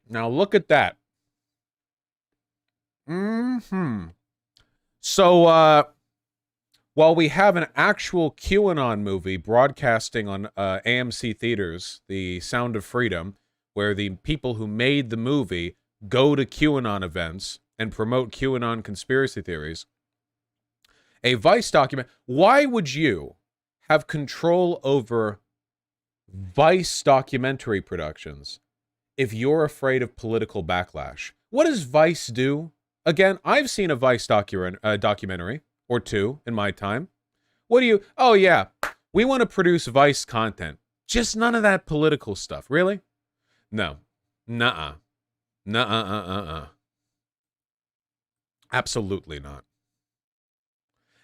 Now look at that. So, while we have an actual QAnon movie broadcasting on AMC theaters, The Sound of Freedom, where the people who made the movie go to QAnon events and promote QAnon conspiracy theories, a Vice document. Why would you have control over Vice documentary productions if you're afraid of political backlash? What does Vice do? Again, I've seen a Vice documentary or two in my time. Oh yeah, we want to produce Vice content. Just none of that political stuff. Really? No. Nuh-uh. Nuh-uh. Absolutely not.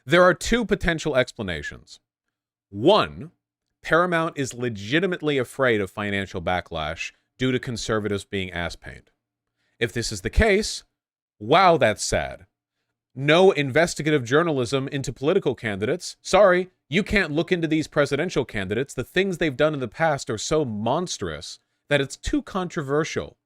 There are two potential explanations. One, Paramount is legitimately afraid of financial backlash due to conservatives being ass-pained. If this is the case, wow, that's sad. No investigative journalism into political candidates. Sorry, you can't look into these presidential candidates. The things they've done in the past are so monstrous that it's too controversial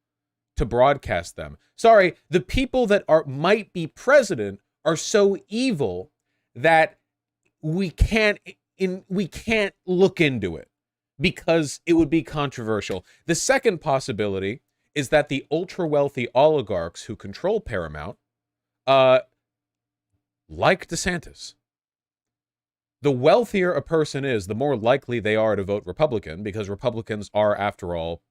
to broadcast them. Sorry, the people that might be president are so evil that we can't look into it because it would be controversial. The second possibility is that the ultra-wealthy oligarchs who control Paramount, like DeSantis. The wealthier a person is, the more likely they are to vote Republican, because Republicans are, after all,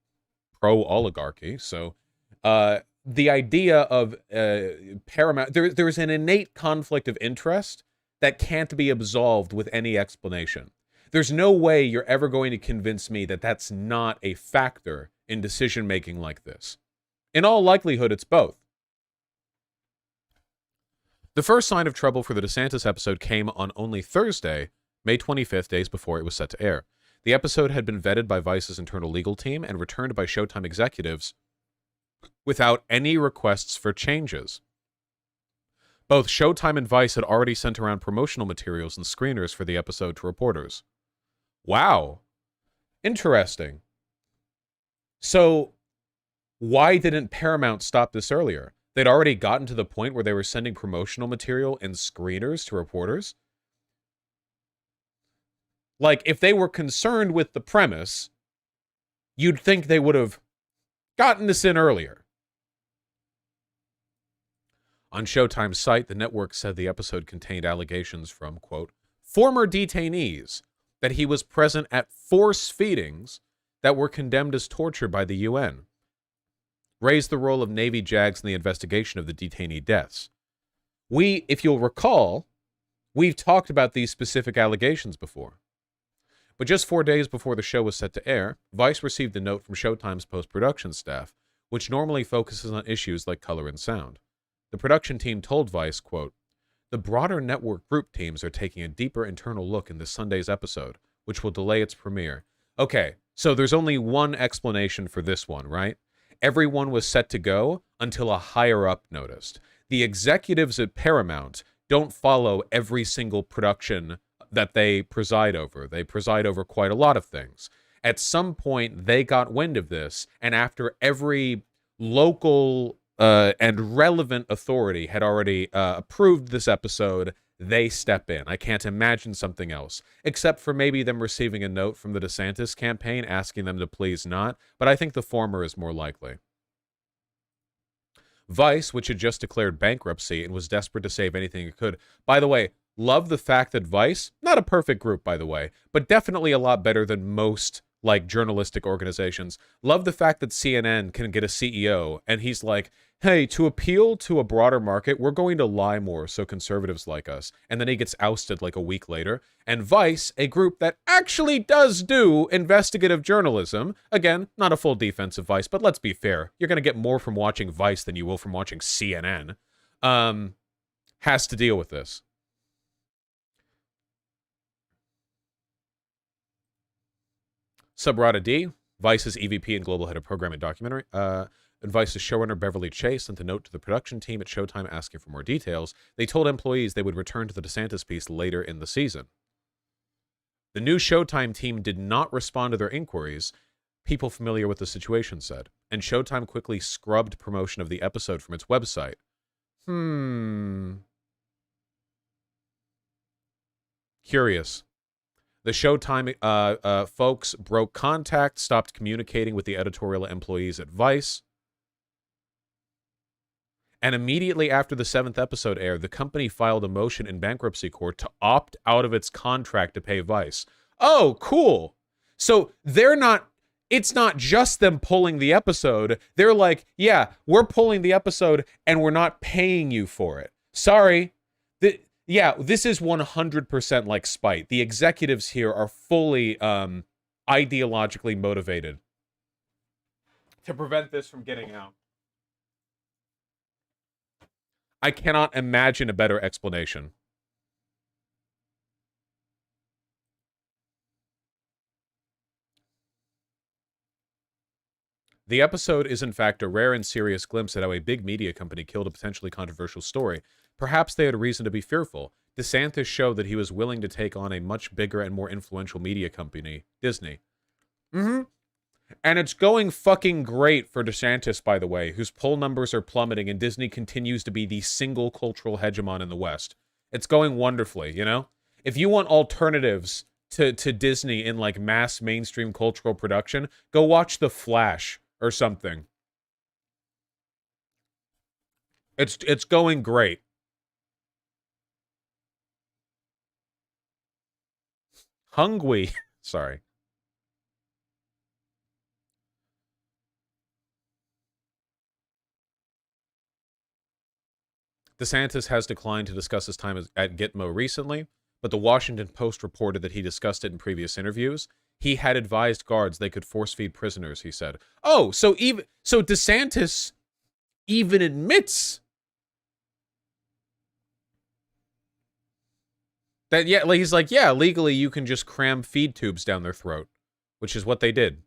pro-oligarchy. So the idea of Paramount, there's an innate conflict of interest that can't be absolved with any explanation. There's no way you're ever going to convince me that that's not a factor in decision-making like this. In all likelihood, it's both. The first sign of trouble for the DeSantis episode came on only Thursday, May 25th, days before it was set to air. The episode had been vetted by Vice's internal legal team and returned by Showtime executives without any requests for changes. Both Showtime and Vice had already sent around promotional materials and screeners for the episode to reporters. Wow. Interesting. So, why didn't Paramount stop this earlier? They'd already gotten to the point where they were sending promotional material and screeners to reporters? Like, if they were concerned with the premise, you'd think they would have gotten this in earlier. On Showtime's site, the network said the episode contained allegations from, quote, former detainees that he was present at force feedings that were condemned as torture by the UN. Raised the role of Navy JAGs in the investigation of the detainee deaths. If you'll recall, we've talked about these specific allegations before. But just 4 days before the show was set to air, Vice received a note from Showtime's post-production staff, which normally focuses on issues like color and sound. The production team told Vice, quote, the broader network group teams are taking a deeper internal look in this Sunday's episode, which will delay its premiere. Okay, so there's only one explanation for this one, right? Everyone was set to go until a higher-up noticed. The executives at Paramount don't follow every single production that they preside over. They preside over quite a lot of things. At some point, they got wind of this, and after every local and relevant authority had already approved this episode, they step in. I can't imagine something else, except for maybe them receiving a note from the DeSantis campaign asking them to please not, but I think the former is more likely. Vice, which had just declared bankruptcy and was desperate to save anything it could. By the way, love the fact that Vice, not a perfect group, by the way, but definitely a lot better than most like journalistic organizations. Love the fact that CNN can get a CEO and he's like, hey, to appeal to a broader market, we're going to lie more so conservatives like us. And then he gets ousted like a week later. And Vice, a group that actually does do investigative journalism, again, not a full defense of Vice, but let's be fair, you're going to get more from watching Vice than you will from watching CNN, has to deal with this. Subrata D, Vice's EVP and global head of program and documentary, and Vice's showrunner Beverly Chase sent a note to the production team at Showtime asking for more details. They told employees they would return to the DeSantis piece later in the season. The new Showtime team did not respond to their inquiries, people familiar with the situation said, and Showtime quickly scrubbed promotion of the episode from its website. Curious. The Showtime folks broke contact, stopped communicating with the editorial employees at Vice. And immediately after the 7th episode aired, the company filed a motion in bankruptcy court to opt out of its contract to pay Vice. Oh, cool. So it's not just them pulling the episode. They're like, yeah, we're pulling the episode and we're not paying you for it. Sorry. Yeah, this is 100% like spite. The executives here are fully ideologically motivated to prevent this from getting out. I cannot imagine a better explanation. The episode is in fact a rare and serious glimpse at how a big media company killed a potentially controversial story. Perhaps they had reason to be fearful. DeSantis showed that he was willing to take on a much bigger and more influential media company, Disney. And it's going fucking great for DeSantis, by the way, whose poll numbers are plummeting and Disney continues to be the single cultural hegemon in the West. It's going wonderfully, you know? If you want alternatives to Disney in like mass mainstream cultural production, go watch The Flash or something. It's going great. Hungry. Sorry. DeSantis has declined to discuss his time at Gitmo recently, but the Washington Post reported that he discussed it in previous interviews. He had advised guards they could force-feed prisoners, he said. Oh, so DeSantis even admits that, yeah, like, he's like, yeah, legally you can just cram feed tubes down their throat, which is what they did.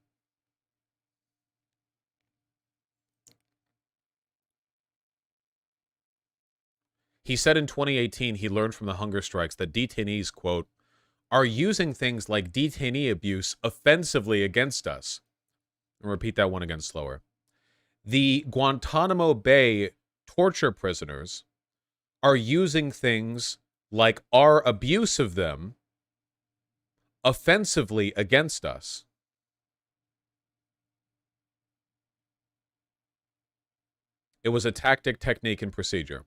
He said in 2018 he learned from the hunger strikes that detainees, quote, are using things like detainee abuse offensively against us. And repeat that one again slower. The Guantanamo Bay torture prisoners are using things like our abuse of them offensively against us. It was a tactic, technique, and procedure.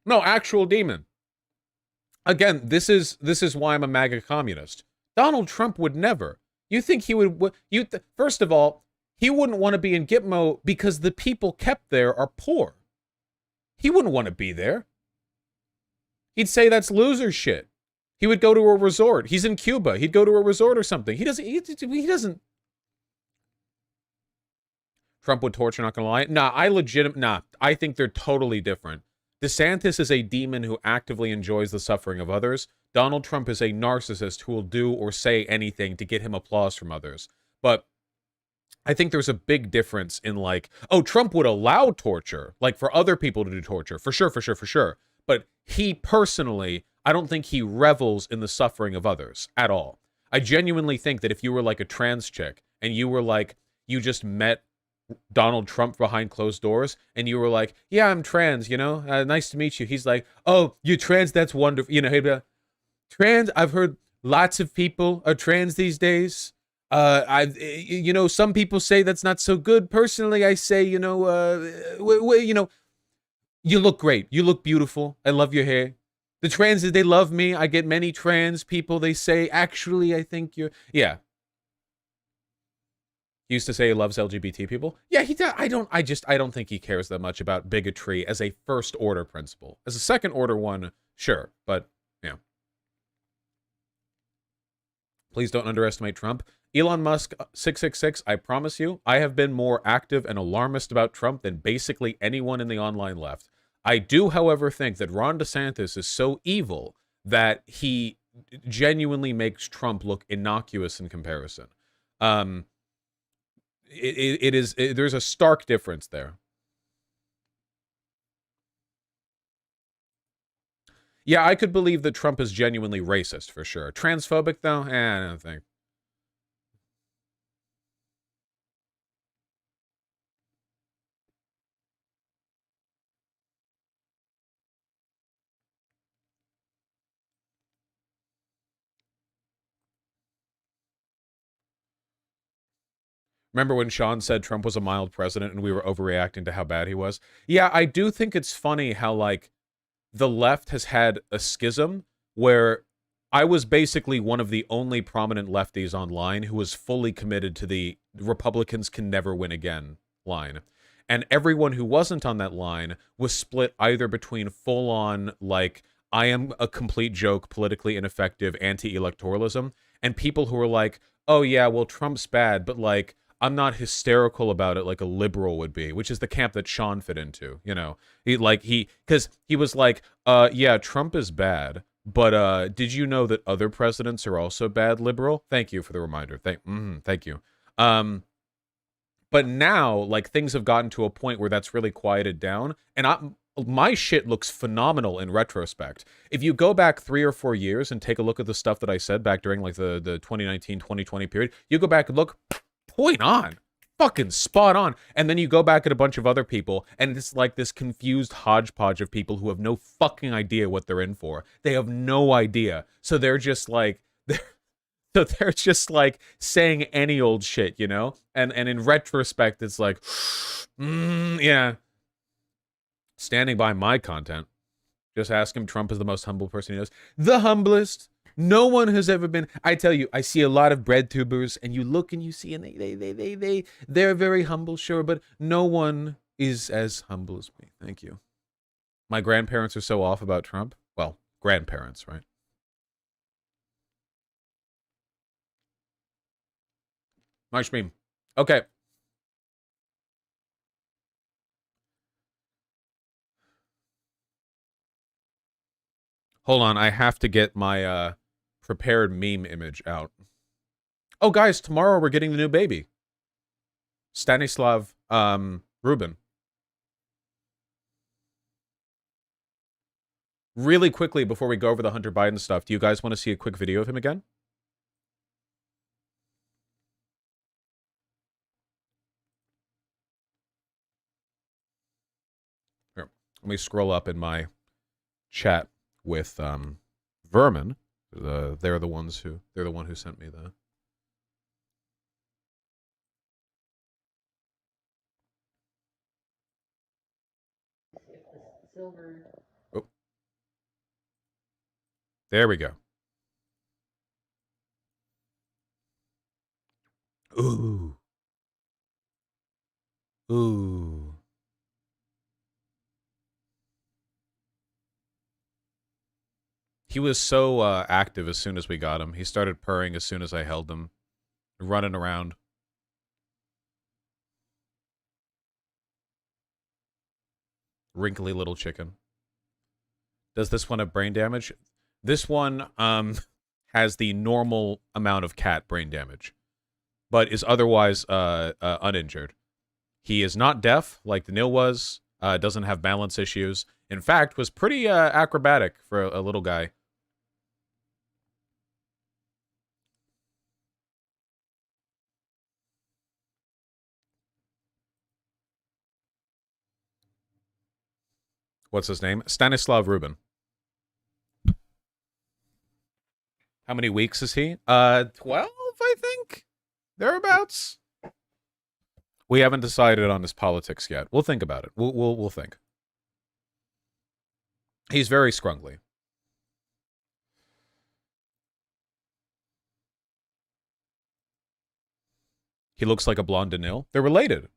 No, actual demon. Again, this is why I'm a MAGA communist. Donald Trump would never. You think he would? First of all, he wouldn't want to be in Gitmo because the people kept there are poor. He wouldn't want to be there. He'd say that's loser shit. He would go to a resort. He's in Cuba. He'd go to a resort or something. He doesn't. Trump would torture, not gonna lie. I think they're totally different. DeSantis is a demon who actively enjoys the suffering of others. Donald Trump is a narcissist who will do or say anything to get him applause from others. But I think there's a big difference in like, oh, Trump would allow torture, like for other people to do torture, for sure. But he personally, I don't think he revels in the suffering of others at all. I genuinely think that if you were like a trans chick and you were like, you just met Donald Trump behind closed doors and you were like, yeah, I'm trans, you know, nice to meet you. He's like, oh, you're trans? That's wonderful. You know, he'd be like, trans? I've heard lots of people are trans these days. You know, some people say that's not so good. Personally, I say, you know, you know, you look great. You look beautiful. I love your hair. The transes, they love me. I get many trans people. They say, actually, I think you're, yeah. He used to say he loves LGBT people. Yeah, he does. I don't think he cares that much about bigotry as a first order principle. As a second order one, sure, but yeah. Please don't underestimate Trump. Elon Musk 666, I promise you, I have been more active and alarmist about Trump than basically anyone in the online left. I do, however, think that Ron DeSantis is so evil that he genuinely makes Trump look innocuous in comparison. There's a stark difference there. Yeah, I could believe that Trump is genuinely racist for sure. Transphobic though? I don't think. Remember when Sean said Trump was a mild president and we were overreacting to how bad he was? Yeah, I do think it's funny how, like, the left has had a schism where I was basically one of the only prominent lefties online who was fully committed to the Republicans can never win again line. And everyone who wasn't on that line was split either between full-on, like, I am a complete joke, politically ineffective, anti-electoralism, and people who were like, oh yeah, well, Trump's bad, but, like, I'm not hysterical about it like a liberal would be, which is the camp that Sean fit into, you know. Because he was like, yeah, Trump is bad, but did you know that other presidents are also bad, liberal? Thank you for the reminder. Thank you. But now, like, things have gotten to a point where that's really quieted down, and my shit looks phenomenal in retrospect. If you go back 3 or 4 years and take a look at the stuff that I said back during, like, the 2019-2020 period, you go back and look, point on, fucking spot on. And then you go back at a bunch of other people, and it's like this confused hodgepodge of people who have no fucking idea what they're in for. They have no idea. So they're just like, they're just like saying any old shit, you know? And in retrospect, it's like, yeah. Standing by my content. Just ask him. Trump is the most humble person he knows. The humblest. No one has ever been. I tell you, I see a lot of bread tubers, and you look and you see, and they're very humble, sure, but no one is as humble as me. Thank you. My grandparents are so off about Trump. Well, grandparents, right? My stream. Okay. Hold on, I have to get my prepared meme image out. Oh, guys, tomorrow we're getting the new baby. Stanislav Rubin. Really quickly, before we go over the Hunter Biden stuff, do you guys want to see a quick video of him again? Here, let me scroll up in my chat with Vermin. They're the one who sent me the. Silver. Oh. There we go. Ooh. Ooh. He was so active as soon as we got him. He started purring as soon as I held him, running around. Wrinkly little chicken. Does this one have brain damage? This one has the normal amount of cat brain damage, but is otherwise uninjured. He is not deaf like the Nil was. Doesn't have balance issues. In fact, was pretty acrobatic for a little guy. what's his name? Stanislav Rubin. How many weeks is he? 12, I think. Thereabouts. We haven't decided on his politics yet. We'll think about it. We'll think. He's very scrungly. He looks like a blonde Danil. They're related.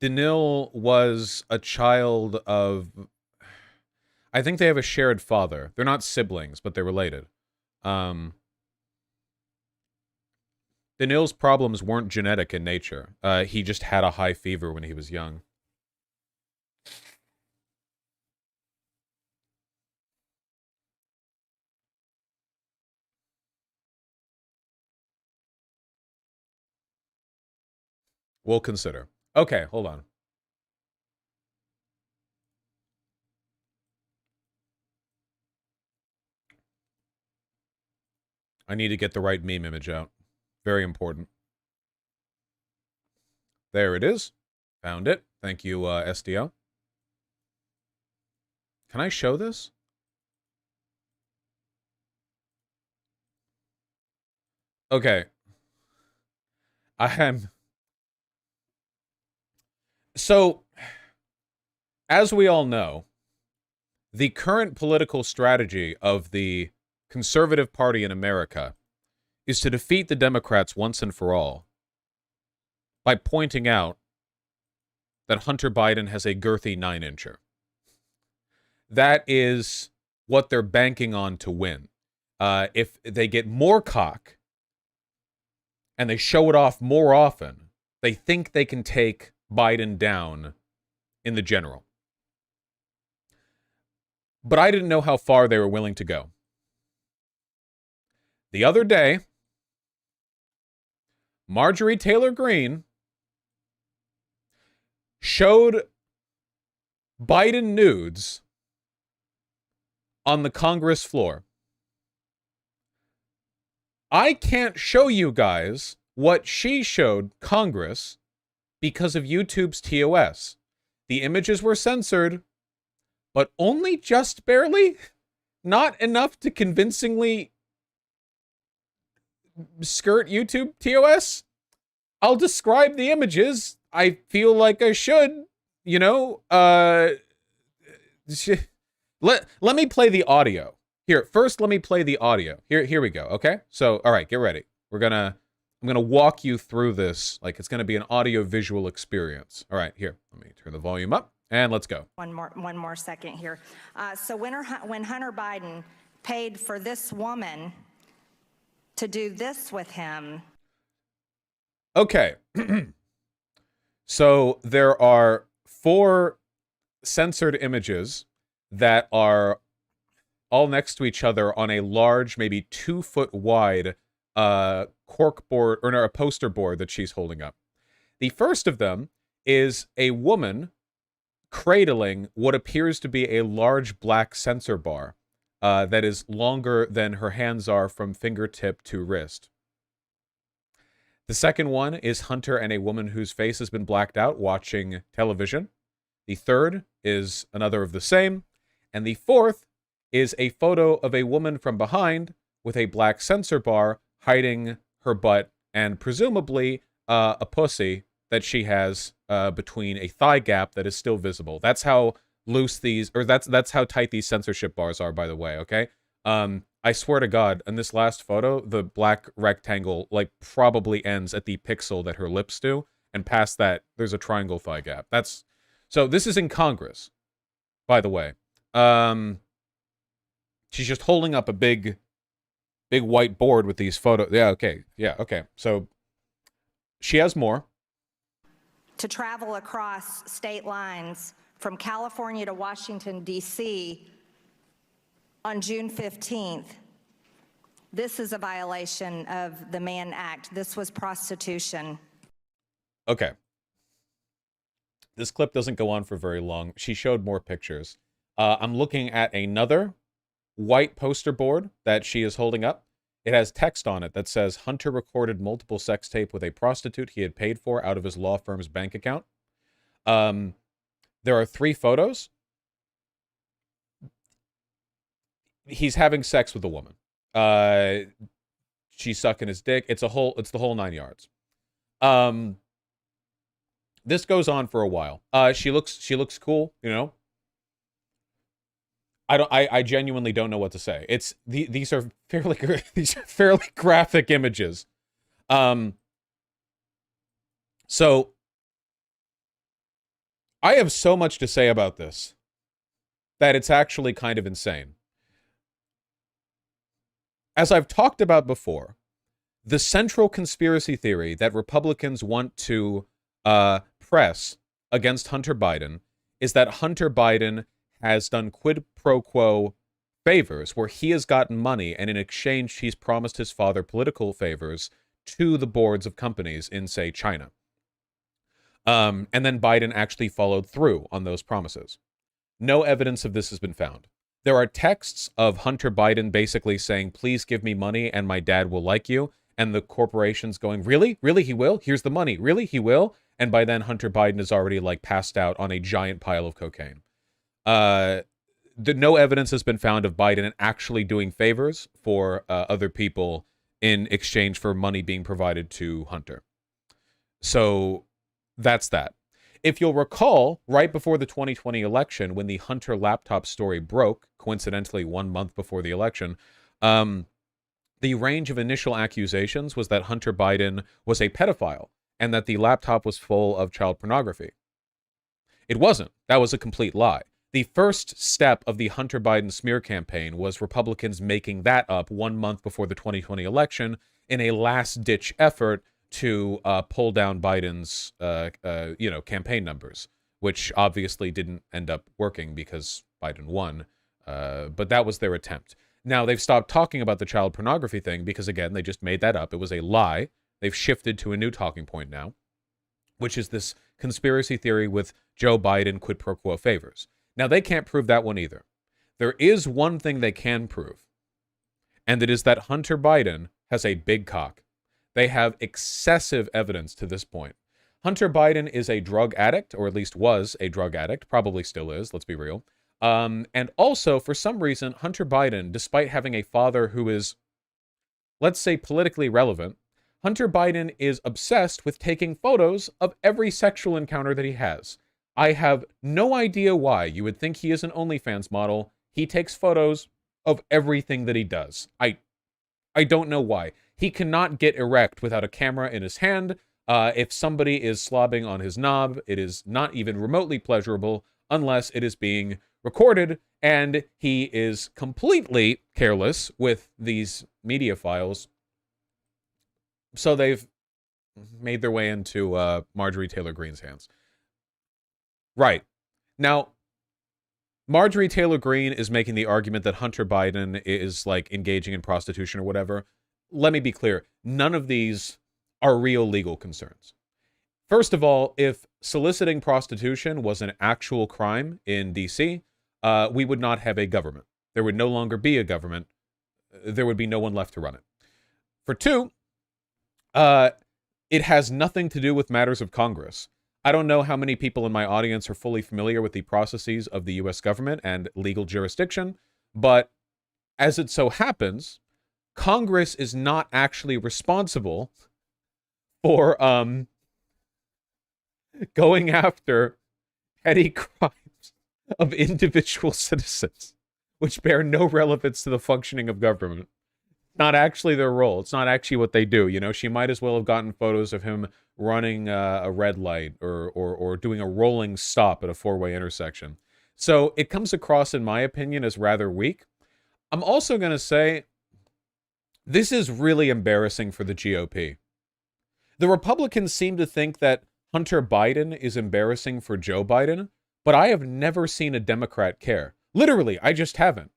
Danil was a child of... I think they have a shared father. They're not siblings, but they're related. Danil's problems weren't genetic in nature. He just had a high fever when he was young. We'll consider. Okay, hold on. I need to get the right meme image out. Very important. There it is. Found it. Thank you, SDO. Can I show this? Okay. So, as we all know, the current political strategy of the Conservative Party in America is to defeat the Democrats once and for all by pointing out that Hunter Biden has a girthy 9-incher. That is what they're banking on to win. If they get more cock and they show it off more often, they think they can take Biden down in the general. But I didn't know how far they were willing to go. The other day, Marjorie Taylor Greene showed Biden nudes on the Congress floor. I can't show you guys what she showed Congress because of YouTube's TOS. The images were censored, but only just barely. Not enough to convincingly skirt YouTube TOS. I'll describe the images. I feel like I should, you know. Let me play the audio. Here, first let me play the audio. Here we go, okay? So, all right, get ready. I'm gonna walk you through this like it's gonna be an audio-visual experience. All right, here, let me turn the volume up, and let's go. One more second here. So when Hunter Biden paid for this woman to do this with him. Okay. So there are 4 censored images that are all next to each other on a large, maybe 2-foot wide cork board, or no, a poster board that she's holding up. The first of them is a woman cradling what appears to be a large black sensor bar that is longer than her hands are from fingertip to wrist. The second one is Hunter and a woman whose face has been blacked out watching television. The third is another of the same. And the fourth is a photo of a woman from behind with a black sensor bar hiding her butt and presumably a pussy that she has between a thigh gap that is still visible. That's how loose these, or that's how tight these censorship bars are, by the way, okay? I swear to God, in this last photo, the black rectangle, like, probably ends at the pixel that her lips do, and past that, there's a triangle thigh gap. So this is in Congress, by the way. She's just holding up a big white board with these photos. Yeah, okay. So, she has more. To travel across state lines from California to Washington, D.C., on June 15th, this is a violation of the Mann Act. This was prostitution. Okay. This clip doesn't go on for very long. She showed more pictures. I'm looking at another white poster board that she is holding up. It has text on it that says, Hunter recorded multiple sex tape with a prostitute he had paid for out of his law firm's bank account. There are 3 photos. he's having sex with a woman. She's sucking his dick. It's the whole 9 yards. This goes on for a while. She looks cool, you know. I genuinely don't know what to say. These are fairly graphic images. So I have so much to say about this that it's actually kind of insane. As I've talked about before, the central conspiracy theory that Republicans want to press against Hunter Biden is that Hunter Biden has done quid pro quo favors where he has gotten money, and in exchange he's promised his father political favors to the boards of companies in, say, China. And then Biden actually followed through on those promises. No evidence of this has been found. There are texts of Hunter Biden basically saying, please give me money and my dad will like you. And the corporation's going, really? Really, he will? Here's the money. Really, he will? And by then, Hunter Biden is already, like, passed out on a giant pile of cocaine. No evidence has been found of Biden actually doing favors for other people in exchange for money being provided to Hunter. So that's that. If you'll recall, right before the 2020 election, when the Hunter laptop story broke, coincidentally 1 month before the election, the range of initial accusations was that Hunter Biden was a pedophile and that the laptop was full of child pornography. It wasn't. That was a complete lie. The first step of the Hunter Biden smear campaign was Republicans making that up 1 month before the 2020 election in a last-ditch effort to pull down Biden's, campaign numbers, which obviously didn't end up working because Biden won. But that was their attempt. Now, they've stopped talking about the child pornography thing because, again, they just made that up. It was a lie. They've shifted to a new talking point now, which is this conspiracy theory with Joe Biden quid pro quo favors. Now, they can't prove that one either. There is one thing they can prove, and it is that Hunter Biden has a big cock. They have excessive evidence to this point. Hunter Biden is a drug addict, or at least was a drug addict, probably still is, let's be real. And also, for some reason, Hunter Biden, despite having a father who is, let's say, politically relevant, Hunter Biden is obsessed with taking photos of every sexual encounter that he has. I have no idea why. You would think he is an OnlyFans model. He takes photos of everything that he does. I don't know why. He cannot get erect without a camera in his hand. If somebody is slobbing on his knob, it is not even remotely pleasurable unless it is being recorded, and he is completely careless with these media files. So they've made their way into Marjorie Taylor Greene's hands. Right. Now, Marjorie Taylor Greene is making the argument that Hunter Biden is, like, engaging in prostitution or whatever. Let me be clear. None of these are real legal concerns. First of all, if soliciting prostitution was an actual crime in D.C., we would not have a government. There would no longer be a government. There would be no one left to run it. For two, it has nothing to do with matters of Congress. I don't know how many people in my audience are fully familiar with the processes of the U.S. government and legal jurisdiction, but as it so happens, Congress is not actually responsible for going after petty crimes of individual citizens, which bear no relevance to the functioning of government. Not actually their role. It's not actually what they do. You know, she might as well have gotten photos of him running a red light or doing a rolling stop at a four-way intersection. So it comes across, in my opinion, as rather weak. I'm also going to say this is really embarrassing for the GOP. The Republicans seem to think that Hunter Biden is embarrassing for Joe Biden, but I have never seen a Democrat care. Literally, I just haven't.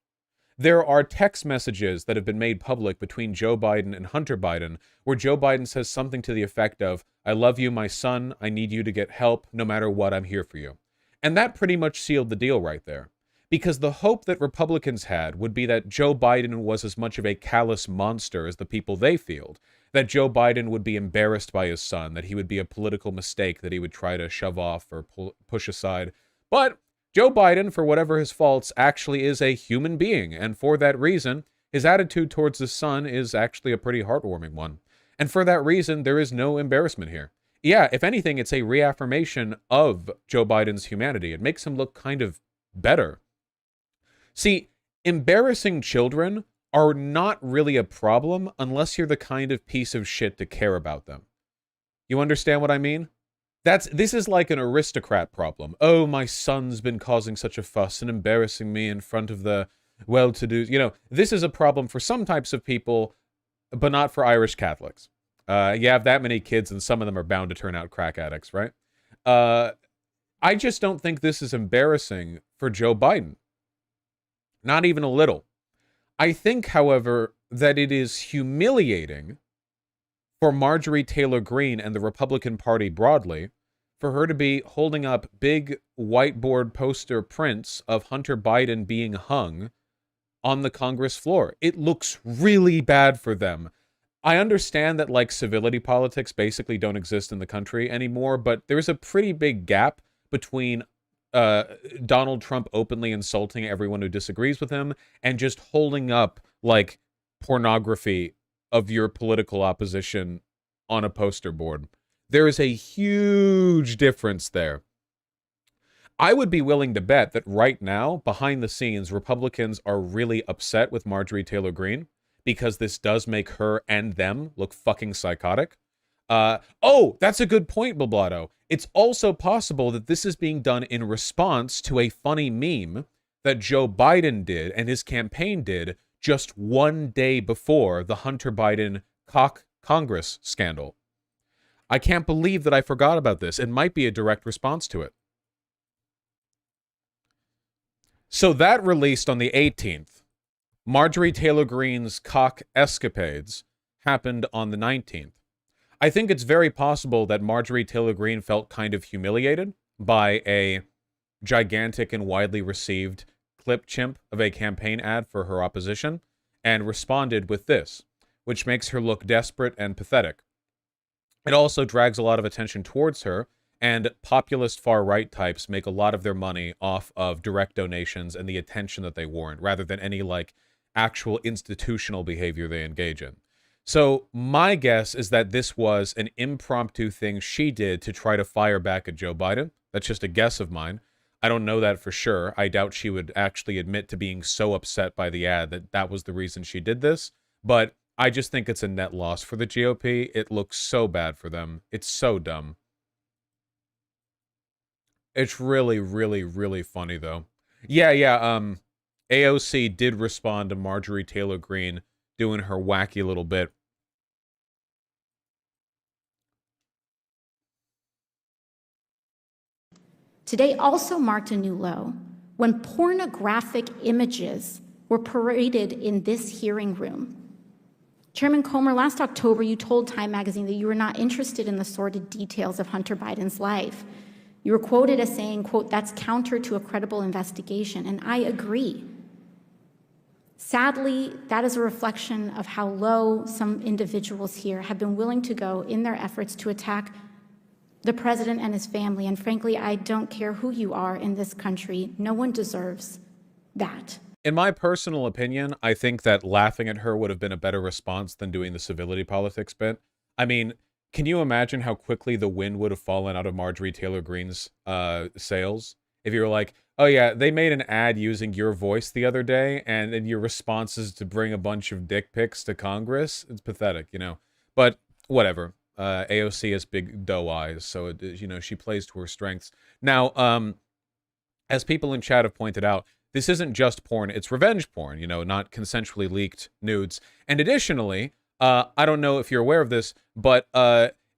There are text messages that have been made public between Joe Biden and Hunter Biden where Joe Biden says something to the effect of, I love you, my son. I need you to get help. No matter what, I'm here for you. And that pretty much sealed the deal right there. Because the hope that Republicans had would be that Joe Biden was as much of a callous monster as the people they field. That Joe Biden would be embarrassed by his son. That he would be a political mistake that he would try to shove off or push aside. But Joe Biden, for whatever his faults, actually is a human being, and for that reason, his attitude towards his son is actually a pretty heartwarming one. And for that reason, there is no embarrassment here. Yeah, if anything, it's a reaffirmation of Joe Biden's humanity. It makes him look kind of better. See, embarrassing children are not really a problem unless you're the kind of piece of shit to care about them. You understand what I mean? This is like an aristocrat problem. Oh, my son's been causing such a fuss and embarrassing me in front of the well-to-do. You know, this is a problem for some types of people, but not for Irish Catholics. You have that many kids, and some of them are bound to turn out crack addicts, right? I just don't think this is embarrassing for Joe Biden. Not even a little. I think, however, that it is humiliating for Marjorie Taylor Greene and the Republican Party broadly for her to be holding up big whiteboard poster prints of Hunter Biden being hung on the Congress floor. It looks really bad for them. I understand that, like, civility politics basically don't exist in the country anymore, but there's a pretty big gap between Donald Trump openly insulting everyone who disagrees with him and just holding up, like, pornography of your political opposition on a poster board. There is a huge difference there. I would be willing to bet that right now, behind the scenes, Republicans are really upset with Marjorie Taylor Greene because this does make her and them look fucking psychotic. Oh, that's a good point, Blablato. It's also possible that this is being done in response to a funny meme that Joe Biden did and his campaign did just one day before the Hunter Biden cock Congress scandal. I can't believe that I forgot about this. It might be a direct response to it. So that released on the 18th. Marjorie Taylor Greene's cock escapades happened on the 19th. I think it's very possible that Marjorie Taylor Greene felt kind of humiliated by a gigantic and widely received clip chimp of a campaign ad for her opposition and responded with this, which makes her look desperate and pathetic. It also drags a lot of attention towards her, and populist far-right types make a lot of their money off of direct donations and the attention that they warrant, rather than any, like, actual institutional behavior they engage in. So my guess is that this was an impromptu thing she did to try to fire back at Joe Biden. That's just a guess of mine. I don't know that for sure. I doubt she would actually admit to being so upset by the ad that that was the reason she did this. But I just think it's a net loss for the GOP. It looks so bad for them. It's so dumb. It's really, really, really funny, though. Yeah. AOC did respond to Marjorie Taylor Greene doing her wacky little bit. Today also marked a new low when pornographic images were paraded in this hearing room. Chairman Comer, last October, you told Time magazine that you were not interested in the sordid details of Hunter Biden's life. You were quoted as saying, quote, "That's counter to a credible investigation," and I agree. Sadly, that is a reflection of how low some individuals here have been willing to go in their efforts to attack the president and his family. And frankly, I don't care who you are in this country. No one deserves that. In my personal opinion, I think that laughing at her would have been a better response than doing the civility politics bit. I mean, can you imagine how quickly the wind would have fallen out of Marjorie Taylor Greene's sails? If you were like, oh yeah, they made an ad using your voice the other day, and your response is to bring a bunch of dick pics to Congress. It's pathetic, you know. But whatever. AOC has big doe eyes, so it, you know, she plays to her strengths. Now, as people in chat have pointed out, this isn't just porn, it's revenge porn, you know, not consensually leaked nudes. And additionally, I don't know if you're aware of this, but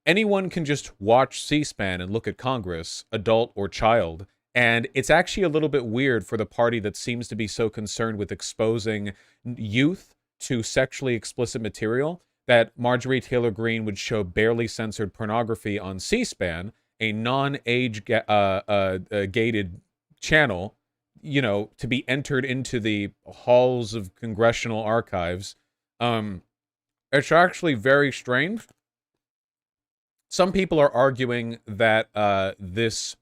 anyone can just watch C-SPAN and look at Congress, adult or child, and it's actually a little bit weird for the party that seems to be so concerned with exposing youth to sexually explicit material that Marjorie Taylor Greene would show barely censored pornography on C-SPAN, a non-age gated channel, you know, to be entered into the halls of congressional archives. It's actually very strange. Some people are arguing that this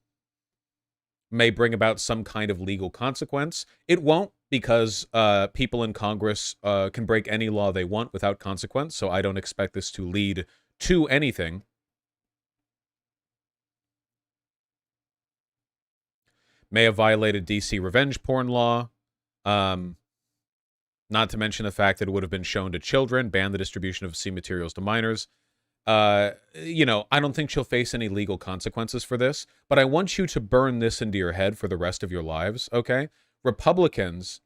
may bring about some kind of legal consequence. It won't, because people in Congress can break any law they want without consequence, so I don't expect this to lead to anything. May have violated DC revenge porn law. Not to mention the fact that it would have been shown to children, ban the distribution of obscene materials to minors. You know, I don't think she'll face any legal consequences for this, but I want you to burn this into your head for the rest of your lives, okay? Republicans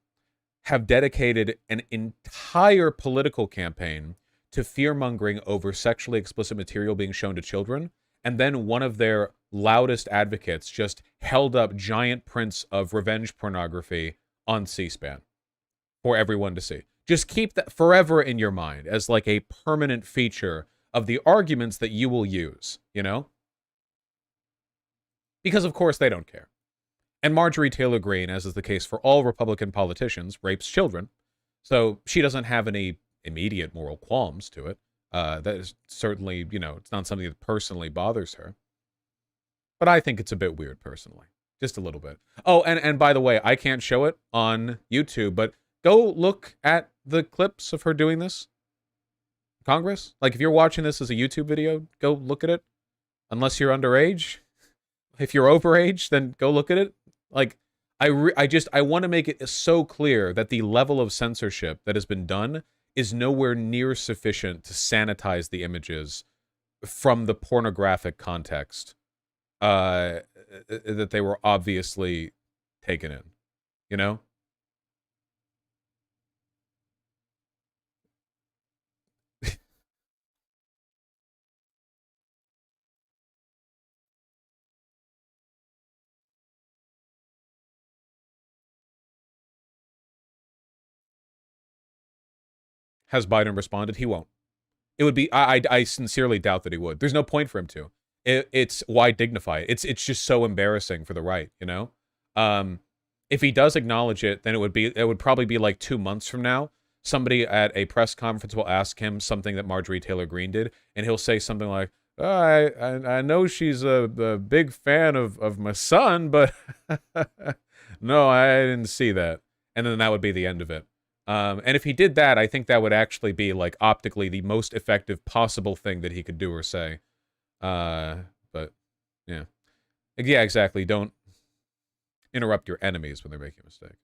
have dedicated an entire political campaign to fear-mongering over sexually explicit material being shown to children, and then one of their loudest advocates just held up giant prints of revenge pornography on C-SPAN for everyone to see. Just keep that forever in your mind as like a permanent feature of the arguments that you will use, you know? Because of course they don't care. And Marjorie Taylor Greene, as is the case for all Republican politicians, rapes children. So she doesn't have any immediate moral qualms to it. That is certainly, you know, it's not something that personally bothers her. But I think it's a bit weird personally. Just a little bit. Oh, and by the way, I can't show it on YouTube, but go look at the clips of her doing this. Congress? Like, if you're watching this as a YouTube video, go look at it. Unless you're underage. If you're overage, then go look at it. Like, I want to make it so clear that the level of censorship that has been done is nowhere near sufficient to sanitize the images from the pornographic context that they were obviously taken in. You know? Has Biden responded? He won't. It would be, I sincerely doubt that he would. There's no point for him to. It's why dignify it? It's just so embarrassing for the right, you know? If he does acknowledge it, then it would probably be like 2 months from now. Somebody at a press conference will ask him something that Marjorie Taylor Greene did, and he'll say something like, oh, I know she's a big fan of my son, but no, I didn't see that. And then that would be the end of it. And if he did that, I think that would actually be, like, optically the most effective possible thing that he could do or say. But, yeah. Yeah, exactly. Don't interrupt your enemies when they're making a mistake.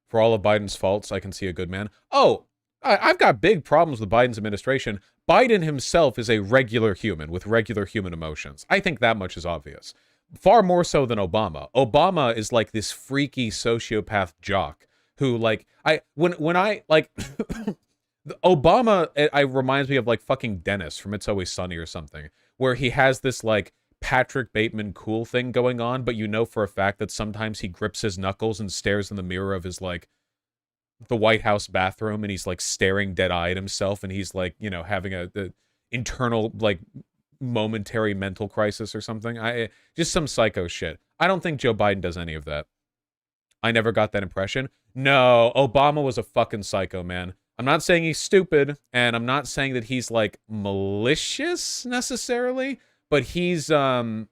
For all of Biden's faults, I can see a good man. Oh, I've got big problems with Biden's administration. Biden himself is a regular human with regular human emotions. I think that much is obvious. Far more so than Obama. Obama is like this freaky sociopath jock who, like, when I like Obama, I reminds me of like fucking Dennis from It's Always Sunny or something, where he has this like Patrick Bateman cool thing going on, but you know for a fact that sometimes he grips his knuckles and stares in the mirror of his like the White House bathroom, and he's like staring dead-eyed at himself, and he's like, you know, having a internal like momentary mental crisis or something. Just some psycho shit. I don't think Joe Biden does any of that. I never got that impression. No, Obama was a fucking psycho, man. I'm not saying he's stupid, and I'm not saying that he's like malicious necessarily, but he's if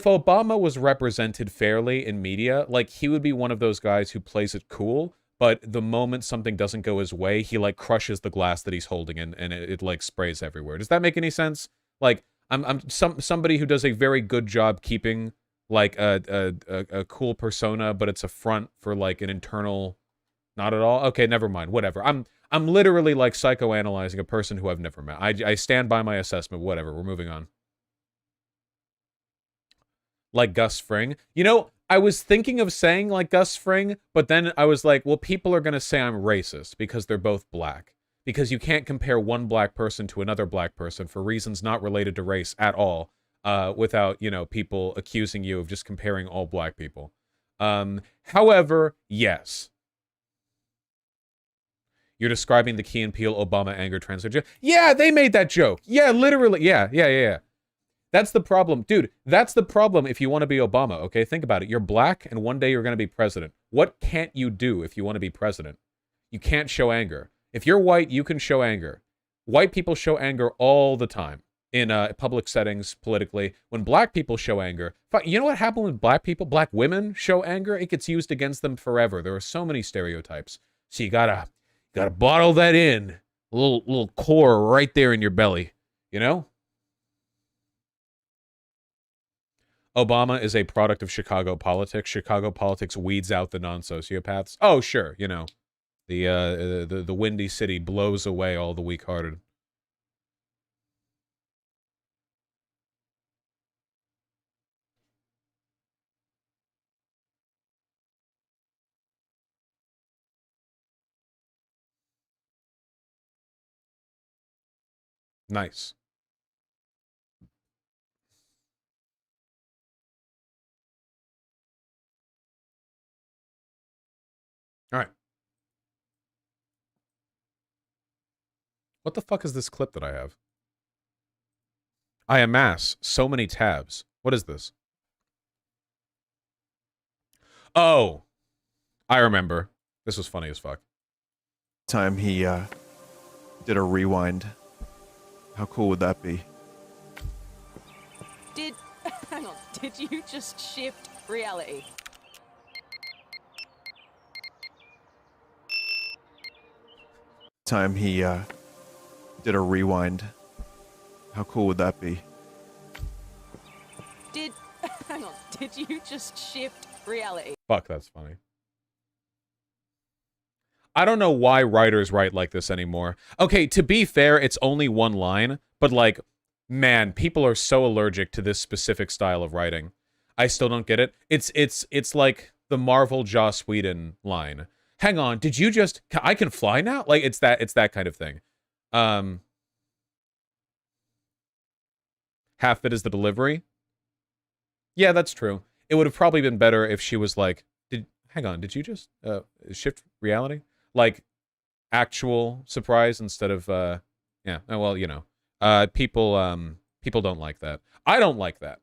Obama was represented fairly in media, like, he would be one of those guys who plays it cool, but the moment something doesn't go his way, he like crushes the glass that he's holding and it like sprays everywhere. Does that make any sense? Like, I'm somebody who does a very good job keeping like a cool persona, but it's a front for like an internal, not at all. Okay, never mind. Whatever. I'm literally like psychoanalyzing a person who I've never met. I stand by my assessment. Whatever. We're moving on. Like Gus Fring. You know, I was thinking of saying like Gus Fring, but then I was like, well, people are going to say I'm racist because they're both black. Because you can't compare one black person to another black person for reasons not related to race at all, without, you know, people accusing you of just comparing all black people. However, yes. You're describing the Key and Peele Obama anger translator. Yeah, they made that joke. Yeah, literally. Yeah. That's the problem. Dude, that's the problem if you want to be Obama, okay? Think about it. You're black, and one day you're going to be president. What can't you do if you want to be president? You can't show anger. If you're white, you can show anger. White people show anger all the time. in public settings politically. When black people show anger, you know what happened when black people, black women show anger? It gets used against them forever. There are so many stereotypes. So you gotta bottle that in. A little core right there in your belly, you know? Obama is a product of Chicago politics. Chicago politics weeds out the non-sociopaths. Oh, sure, you know. The Windy City blows away all the weak-hearted. Nice. All right. What the fuck is this clip that I have? I amass so many tabs. What is this? Oh, I remember. This was funny as fuck. Time he did a rewind. How cool would that be? Hang on, did you just shift reality? Time he did a rewind. How cool would that be? Hang on, did you just shift reality? Fuck, that's funny. I don't know why writers write like this anymore. Okay, to be fair, it's only one line, but like, man, people are so allergic to this specific style of writing. I still don't get it. It's like the Marvel Joss Whedon line. Hang on, did you just... I can fly now? Like, it's that kind of thing. Half it is the delivery. Yeah, that's true. It would have probably been better if she was like, hang on, did you just shift reality? Like, actual surprise instead of, yeah, well, you know. People don't like that. I don't like that.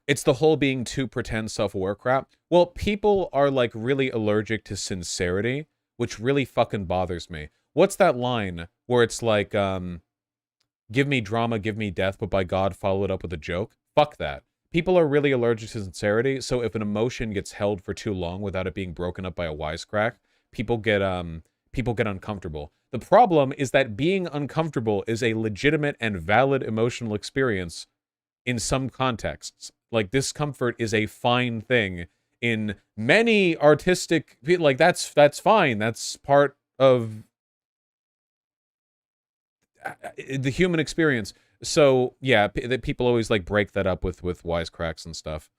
It's the whole being too pretend self-aware crap. Well, people are like really allergic to sincerity, which really fucking bothers me. What's that line where it's like, give me drama, give me death, but by God, follow it up with a joke? Fuck that. People are really allergic to sincerity, so if an emotion gets held for too long without it being broken up by a wisecrack, people get uncomfortable. The problem is that being uncomfortable is a legitimate and valid emotional experience in some contexts. Like, discomfort is a fine thing in many artistic... Like, that's fine. That's part of the human experience. So, yeah, people always, like, break that up with wisecracks and stuff.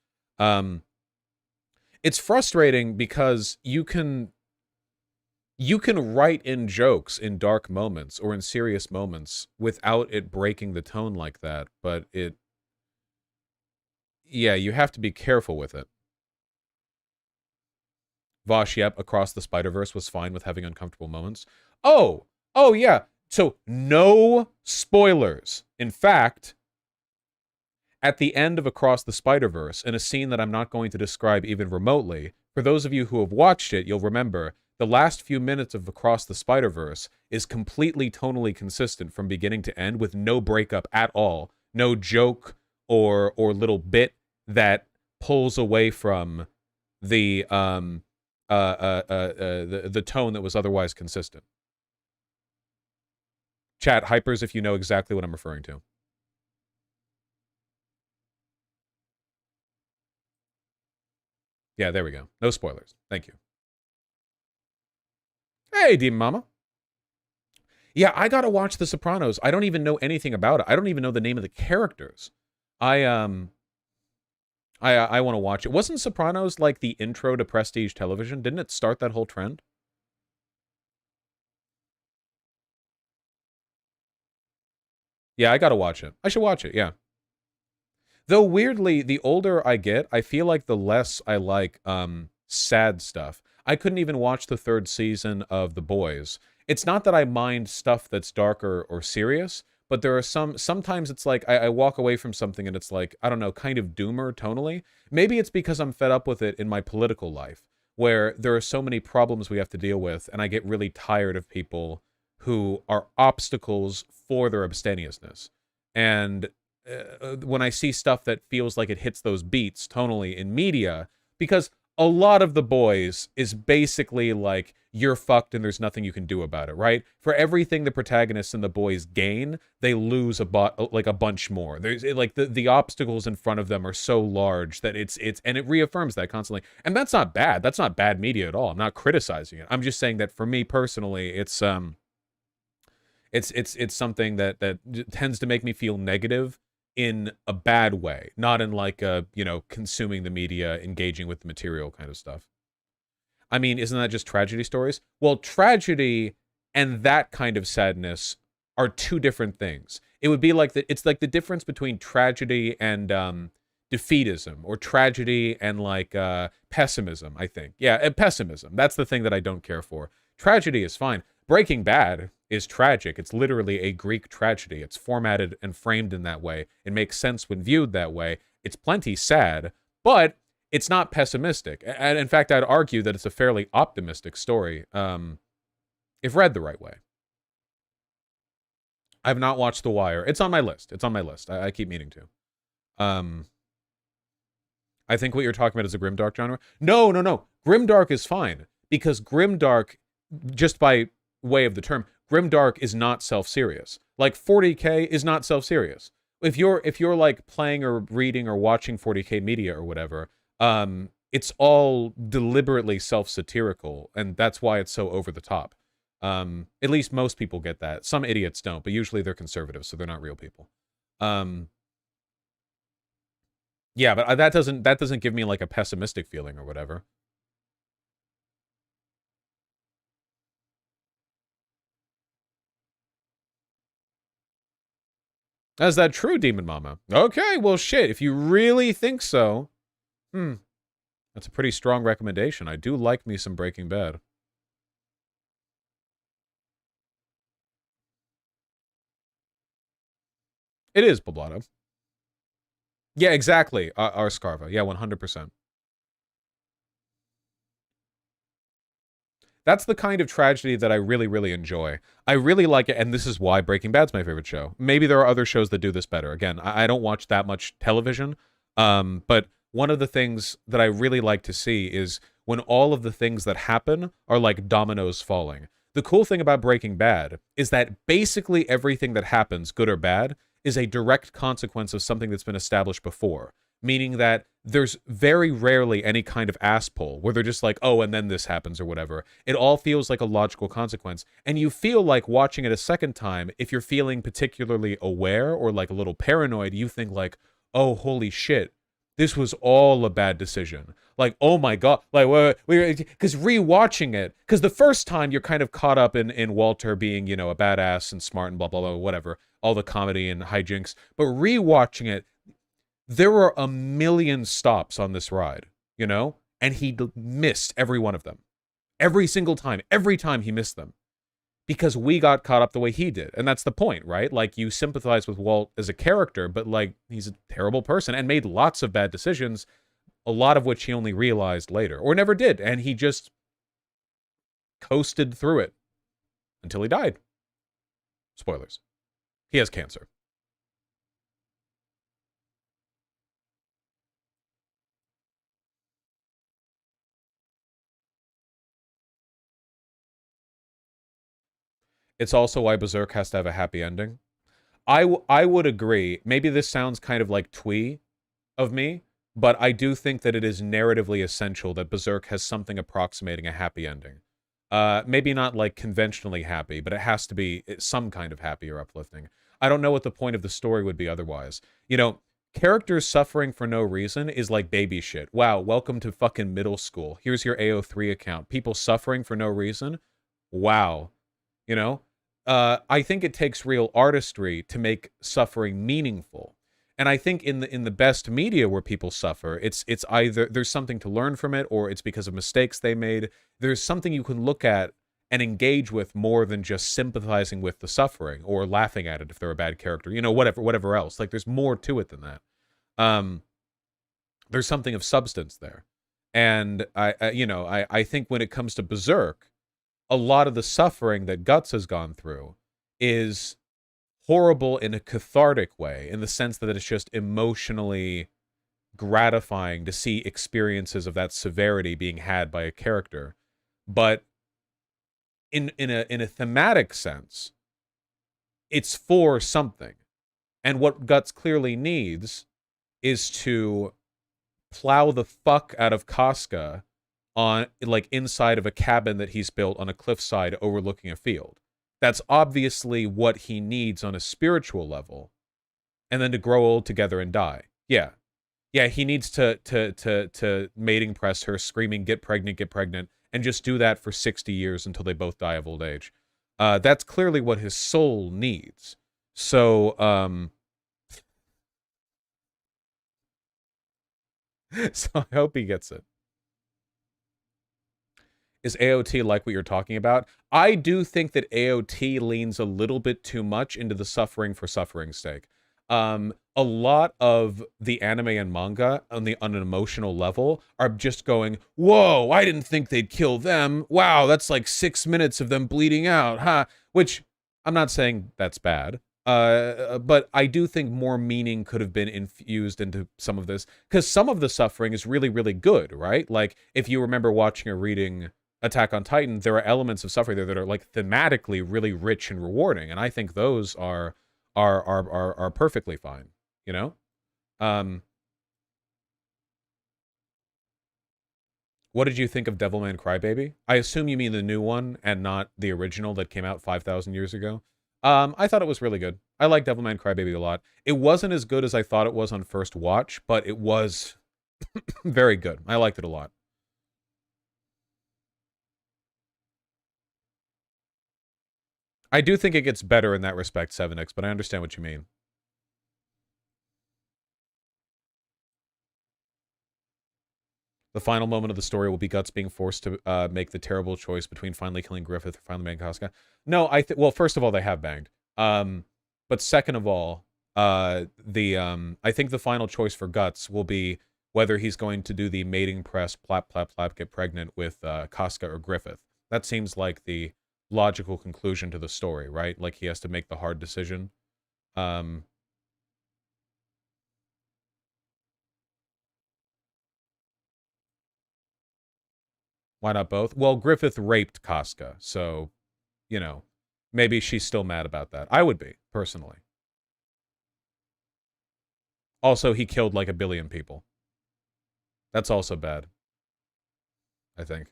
It's frustrating because you can write in jokes in dark moments or in serious moments without it breaking the tone like that, but yeah, you have to be careful with it. Vosh, yep, Across the Spider-Verse was fine with having uncomfortable moments. Oh, yeah. So, no spoilers. In fact, at the end of Across the Spider-Verse, in a scene that I'm not going to describe even remotely, for those of you who have watched it, you'll remember the last few minutes of Across the Spider-Verse is completely tonally consistent from beginning to end with no breakup at all. No joke or little bit that pulls away from the tone that was otherwise consistent. Chat, hypers if you know exactly what I'm referring to. Yeah, there we go. No spoilers. Thank you. Hey, Demon Mama. Yeah, I gotta watch The Sopranos. I don't even know anything about it. I don't even know the name of the characters. I want to watch it. Wasn't Sopranos like the intro to prestige television? Didn't it start that whole trend? Yeah, I gotta watch it. I should watch it, yeah. Though weirdly, the older I get, I feel like the less I like sad stuff. I couldn't even watch the 3rd season of The Boys. It's not that I mind stuff that's darker or serious, but there are sometimes it's like I walk away from something and it's like, I don't know, kind of doomer tonally. Maybe it's because I'm fed up with it in my political life, where there are so many problems we have to deal with, and I get really tired of people who are obstacles for their abstemiousness. And when I see stuff that feels like it hits those beats tonally in media, because a lot of The Boys is basically like, you're fucked and there's nothing you can do about it, right? For everything the protagonists in The Boys gain, they lose a bunch more. There's like the obstacles in front of them are so large that it's and it reaffirms that constantly. And that's not bad. That's not bad media at all. I'm not criticizing it. I'm just saying that for me personally, it's something that tends to make me feel negative in a bad way, not in like a, consuming the media, engaging with the material kind of stuff. I mean, isn't that just tragedy stories? Well, tragedy and that kind of sadness are two different things. It would be like it's like the difference between tragedy and defeatism, or tragedy and like pessimism, I think. Yeah, pessimism. That's the thing that I don't care for. Tragedy is fine. Breaking Bad is tragic. It's literally a Greek tragedy. It's formatted and framed in that way. It makes sense when viewed that way. It's plenty sad, but it's not pessimistic. And in fact, I'd argue that it's a fairly optimistic story, if read the right way. I've not watched The Wire. It's on my list. I keep meaning to. I think what you're talking about is a grimdark genre. No. Grimdark is fine, because grimdark, just by way of the term, grimdark is not self-serious. Like 40K is not self-serious. If you're like playing or reading or watching 40K media or whatever, it's all deliberately self-satirical, and that's why it's so over the top. At least most people get that. Some idiots don't, but usually they're conservative, so they're not real people. Yeah, but that doesn't give me like a pessimistic feeling or whatever. Is that true, Demon Mama? Okay, well, shit. If you really think so, that's a pretty strong recommendation. I do like me some Breaking Bad. It is Poblado. Yeah, exactly. Arscarva. Yeah, 100%. That's the kind of tragedy that I really, really enjoy. I really like it, and this is why Breaking Bad's my favorite show. Maybe there are other shows that do this better. Again, I don't watch that much television, but one of the things that I really like to see is when all of the things that happen are like dominoes falling. The cool thing about Breaking Bad is that basically everything that happens, good or bad, is a direct consequence of something that's been established before. Meaning that there's very rarely any kind of ass pull where they're just like, oh, and then this happens or whatever. It all feels like a logical consequence. And you feel like watching it a second time, if you're feeling particularly aware or like a little paranoid, you think like, oh, holy shit, this was all a bad decision. Like, oh my God, like, because rewatching it, because the first time you're kind of caught up in Walter being, a badass and smart and blah, blah, blah, whatever, all the comedy and hijinks. But rewatching it, there were a million stops on this ride, and he missed every one of them. Every single time. Every time he missed them. Because we got caught up the way he did. And that's the point, right? Like, you sympathize with Walt as a character, but, like, he's a terrible person and made lots of bad decisions, a lot of which he only realized later. Or never did. And he just coasted through it until he died. Spoilers. He has cancer. It's also why Berserk has to have a happy ending. I would agree. Maybe this sounds kind of like twee of me, but I do think that it is narratively essential that Berserk has something approximating a happy ending. Maybe not like conventionally happy, but it has to be some kind of happy or uplifting. I don't know what the point of the story would be otherwise. Characters suffering for no reason is like baby shit. Wow, welcome to fucking middle school. Here's your AO3 account. People suffering for no reason? Wow. I think it takes real artistry to make suffering meaningful. And I think in the best media where people suffer, it's either there's something to learn from it, or it's because of mistakes they made. There's something you can look at and engage with more than just sympathizing with the suffering or laughing at it if they're a bad character, whatever else. Like, there's more to it than that. There's something of substance there. And I think when it comes to Berserk, a lot of the suffering that Guts has gone through is horrible in a cathartic way, in the sense that it's just emotionally gratifying to see experiences of that severity being had by a character. But in a thematic sense, it's for something. And what Guts clearly needs is to plow the fuck out of Casca on, like, inside of a cabin that he's built on a cliffside overlooking a field. That's obviously what he needs on a spiritual level. And then to grow old together and die. Yeah. Yeah, he needs to mating press her, screaming, get pregnant, and just do that for 60 years until they both die of old age. That's clearly what his soul needs. So, so I hope he gets it. Is AOT like what you're talking about? I do think that AOT leans a little bit too much into the suffering for suffering's sake. A lot of the anime and manga on an emotional level are just going, whoa, I didn't think they'd kill them. Wow, that's like 6 minutes of them bleeding out, huh? Which, I'm not saying that's bad. But I do think more meaning could have been infused into some of this, because some of the suffering is really, really good, right? Like, if you remember watching or reading Attack on Titan, there are elements of suffering there that are, like, thematically really rich and rewarding, and I think those are perfectly fine, you know? What did you think of Devilman Crybaby? I assume you mean the new one and not the original that came out 5,000 years ago. I thought it was really good. I like Devilman Crybaby a lot. It wasn't as good as I thought it was on first watch, but it was very good. I liked it a lot. I do think it gets better in that respect, 7X, but I understand what you mean. The final moment of the story will be Guts being forced to make the terrible choice between finally killing Griffith or finally banging Casca. No, well, first of all, they have banged. But second of all, I think the final choice for Guts will be whether he's going to do the mating press, plap, plap, plap, get pregnant with Casca or Griffith. That seems like the logical conclusion to the story, right? Like, he has to make the hard decision. Why not both? Well, Griffith raped Casca, so, you know, maybe she's still mad about that. I would be, personally. Also, he killed like 1 billion people. That's also bad, I think.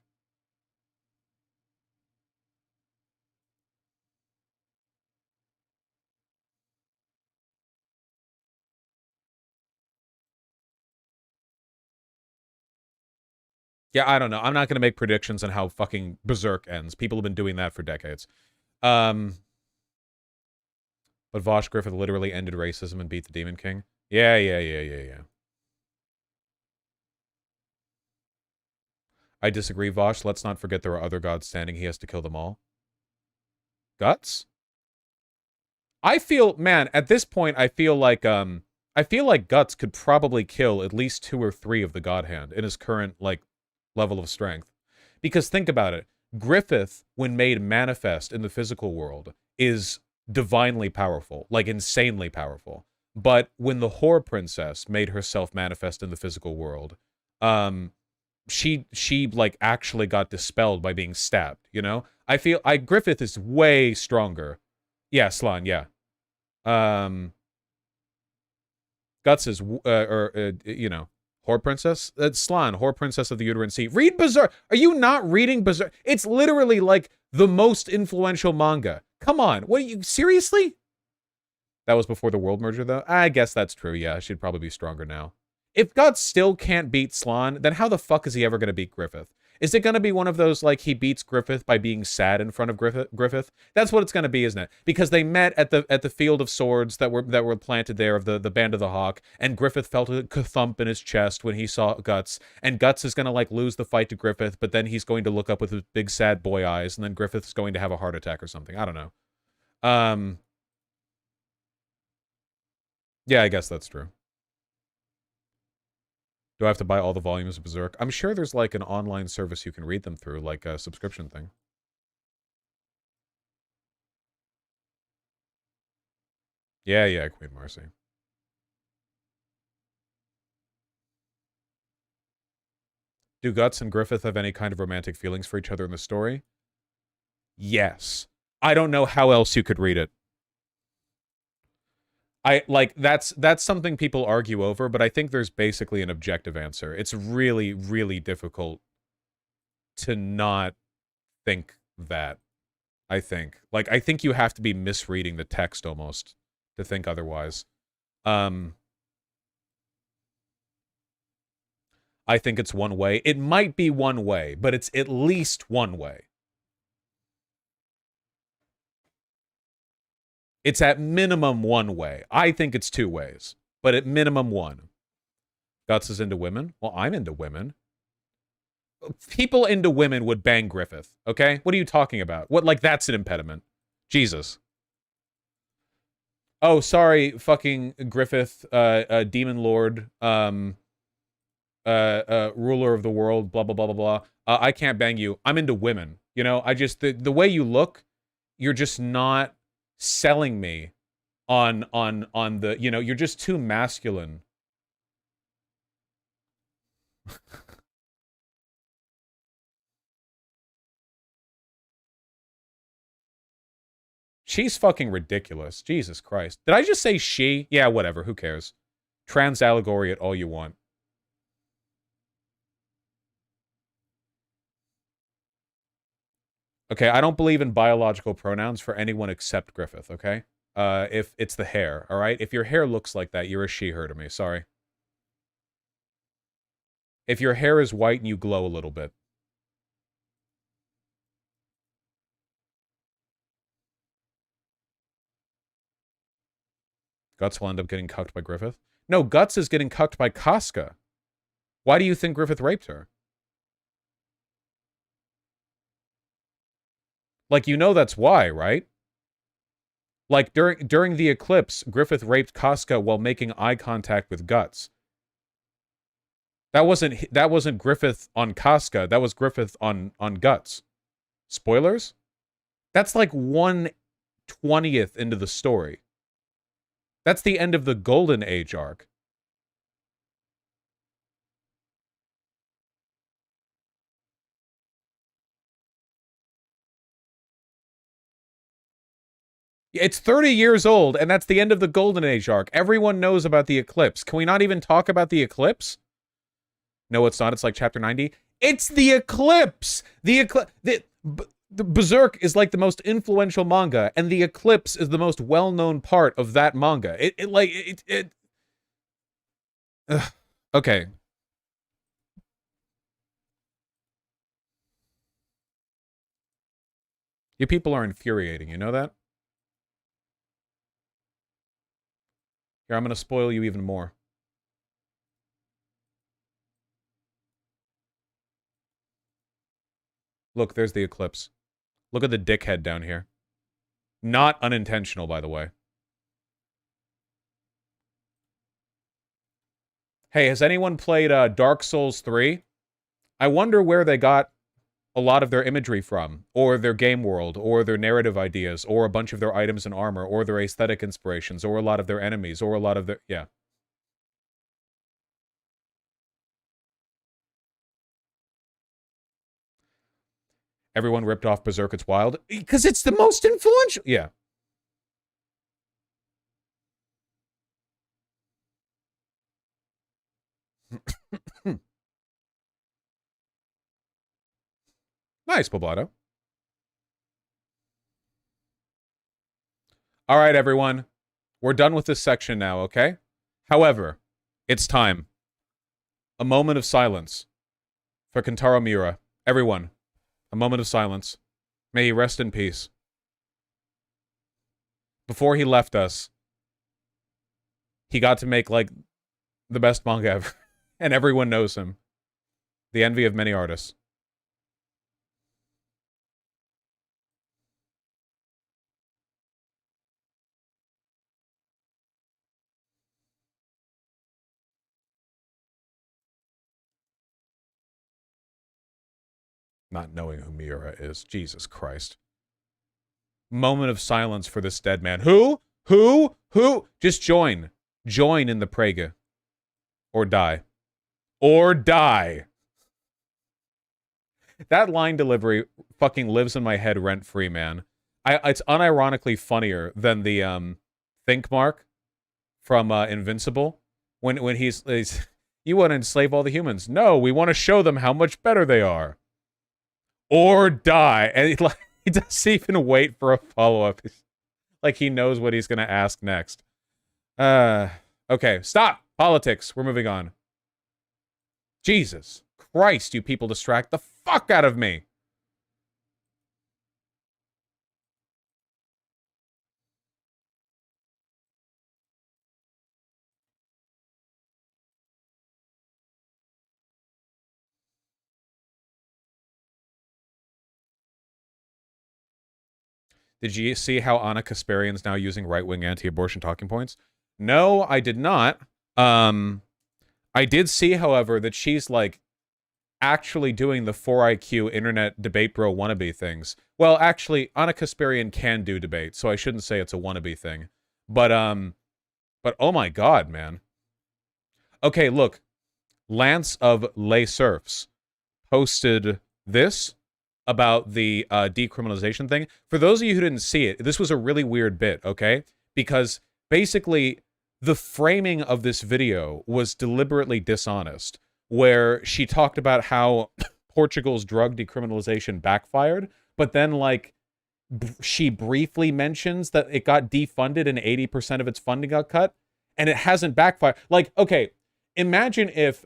Yeah, I don't know. I'm not going to make predictions on how fucking Berserk ends. People have been doing that for decades. But Vosh Griffith literally ended racism and beat the Demon King. Yeah. I disagree, Vosh. Let's not forget there are other gods standing. He has to kill them all. Guts? I feel, man, at this point, I feel like Guts could probably kill at least 2 or 3 of the God Hand in his current, like, level of strength. Because think about it. Griffith, when made manifest in the physical world, is divinely powerful, like insanely powerful. But when the Whore Princess made herself manifest in the physical world, she like actually got dispelled by being stabbed, you know? I feel Griffith is way stronger. Yeah, Slan, yeah. Guts is you know, Whore Princess? Slan, Whore Princess of the Uterine Sea. Read Berserk! Are you not reading Berserk? It's literally like the most influential manga. Come on, what are you, seriously? That was before the world merger, though? I guess that's true, yeah. She'd probably be stronger now. If Guts still can't beat Slan, then how the fuck is he ever going to beat Griffith? Is it going to be one of those, like, he beats Griffith by being sad in front of Griffith? That's what it's going to be, isn't it? Because they met at the field of swords that were planted there of the Band of the Hawk, and Griffith felt a thump in his chest when he saw Guts, and Guts is going to, like, lose the fight to Griffith, but then he's going to look up with his big sad boy eyes, and then Griffith's going to have a heart attack or something. I don't know. Yeah, I guess that's true. Do I have to buy all the volumes of Berserk? I'm sure there's like an online service you can read them through, like a subscription thing. Yeah, Queen Marcy. Do Guts and Griffith have any kind of romantic feelings for each other in the story? Yes. I don't know how else you could read it. That's something people argue over, but I think there's basically an objective answer. It's really, really difficult to not think that. I think. Like, I think you have to be misreading the text almost to think otherwise. I think it's one way. It might be one way, but it's at least one way. It's at minimum one way. I think it's two ways, but at minimum one. Guts is into women? Well, I'm into women. People into women would bang Griffith, okay? What are you talking about? What, like, that's an impediment? Jesus. Oh, sorry, fucking Griffith, demon lord, ruler of the world, blah, blah, blah, blah, blah. I can't bang you. I'm into women. You know, I just, the way you look, you're just not selling me on the, you know, you're just too masculine. She's fucking ridiculous. Jesus Christ. Did I just say she? Yeah, whatever. Who cares? Trans allegory it all you want. Okay, I don't believe in biological pronouns for anyone except Griffith, okay? If it's the hair, all right? If your hair looks like that, you're a she-her to me. Sorry. If your hair is white and you glow a little bit. Guts will end up getting cucked by Griffith? No, Guts is getting cucked by Casca. Why do you think Griffith raped her? Like, you know that's why, right? Like, during the eclipse, Griffith raped Casca while making eye contact with Guts. That wasn't Griffith on Casca. That was Griffith on Guts. Spoilers? That's like 1/20th into the story. That's the end of the Golden Age arc. It's 30 years old, and that's the end of the Golden Age arc. Everyone knows about the eclipse. Can we not even talk about the eclipse? No, it's not. It's like chapter 90. It's the eclipse! The Berserk is like the most influential manga, and the eclipse is the most well-known part of that manga. Ugh. Okay. You people are infuriating, you know that? Here, I'm gonna spoil you even more. Look, there's the eclipse. Look at the dickhead down here. Not unintentional, by the way. Hey, has anyone played Dark Souls 3? I wonder where they got a lot of their imagery from, or their game world, or their narrative ideas, or a bunch of their items and armor, or their aesthetic inspirations, or a lot of their enemies, or a lot of their... Yeah. Everyone ripped off Berserk, it's wild. Because it's the most influential... Yeah. Nice, Poblado. All right, everyone. We're done with this section now, okay? However, it's time. A moment of silence for Kentaro Miura. Everyone, a moment of silence. May he rest in peace. Before he left us, he got to make, like, the best manga ever. And everyone knows him. The envy of many artists. Not knowing who Miura is. Jesus Christ. Moment of silence for this dead man. Who? Who? Who? Just join. Join in the Praga. Or die. Or die. That line delivery fucking lives in my head rent-free, man. It's unironically funnier than the think mark from Invincible when he's you want to enslave all the humans. No, we want to show them how much better they are. Or die. And he doesn't even wait for a follow-up. Like he knows what he's going to ask next. Okay, stop politics. We're moving on. Jesus Christ, you people distract the fuck out of me. Did you see how Anna Kasparian's now using right-wing anti-abortion talking points? No, I did not. I did see, however, that she's like actually doing the 4IQ internet debate bro wannabe things. Well, actually, Anna Kasparian can do debate, so I shouldn't say it's a wannabe thing. But oh my god, man. Okay, look. Lance of Les Surfs posted this about the decriminalization thing. For those of you who didn't see it, this was a really weird bit, okay? Because basically, the framing of this video was deliberately dishonest, where she talked about how Portugal's drug decriminalization backfired, but then, like, she briefly mentions that it got defunded and 80% of its funding got cut, and it hasn't backfired. Like, okay, imagine if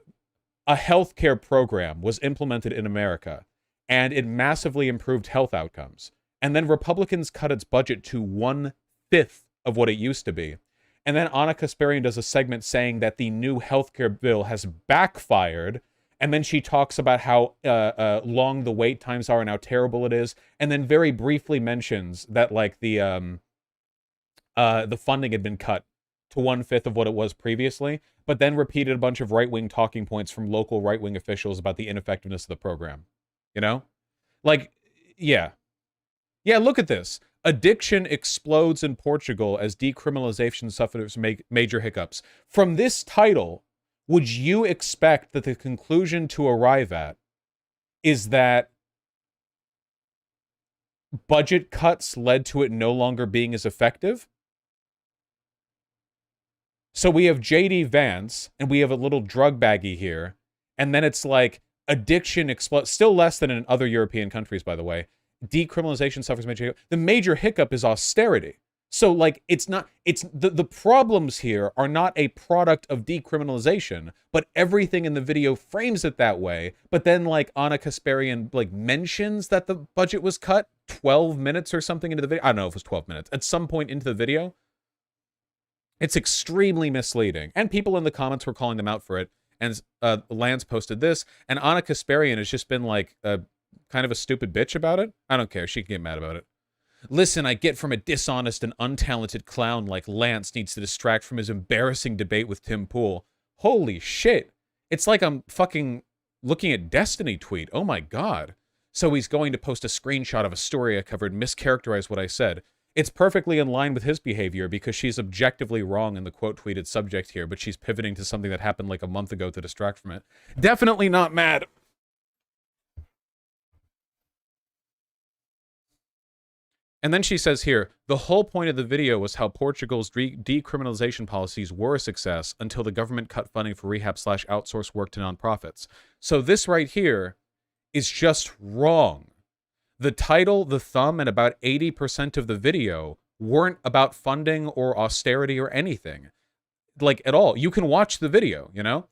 a healthcare program was implemented in America, and it massively improved health outcomes. And then Republicans cut its budget to 1/5 of what it used to be. And then Anna Kasparian does a segment saying that the new healthcare bill has backfired. And then she talks about how long the wait times are and how terrible it is. And then very briefly mentions that like the funding had been cut to 1/5 of what it was previously. But then repeated a bunch of right-wing talking points from local right-wing officials about the ineffectiveness of the program. You know? Like, yeah. Yeah, look at this. Addiction explodes in Portugal as decriminalization suffers major hiccups. From this title, would you expect that the conclusion to arrive at is that budget cuts led to it no longer being as effective? So we have J.D. Vance, and we have a little drug baggie here, and then it's like, addiction explodes, still less than in other European countries, by the way. Decriminalization suffers major hiccup. The major hiccup is austerity. So, like, it's not, it's, the problems here are not a product of decriminalization, but everything in the video frames it that way. But then, like, Anna Kasparian, like, mentions that the budget was cut 12 minutes or something into the video. I don't know if it was 12 minutes. At some point into the video. It's extremely misleading. And people in the comments were calling them out for it. And Lance posted this, and Anna Kasparian has just been like kind of a stupid bitch about it. I don't care. She can get mad about it. Listen, I get from a dishonest and untalented clown like Lance needs to distract from his embarrassing debate with Tim Pool. Holy shit. It's like I'm fucking looking at Destiny tweet. Oh my god. So he's going to post a screenshot of a story I covered, mischaracterize what I said. It's perfectly in line with his behavior because she's objectively wrong in the quote tweeted subject here, but she's pivoting to something that happened like a month ago to distract from it. Definitely not mad. And then she says here, the whole point of the video was how Portugal's decriminalization policies were a success until the government cut funding for rehab/outsource work to nonprofits. So this right here is just wrong. The title, the thumb, and about 80% of the video weren't about funding or austerity or anything. Like, at all. You can watch the video, you know?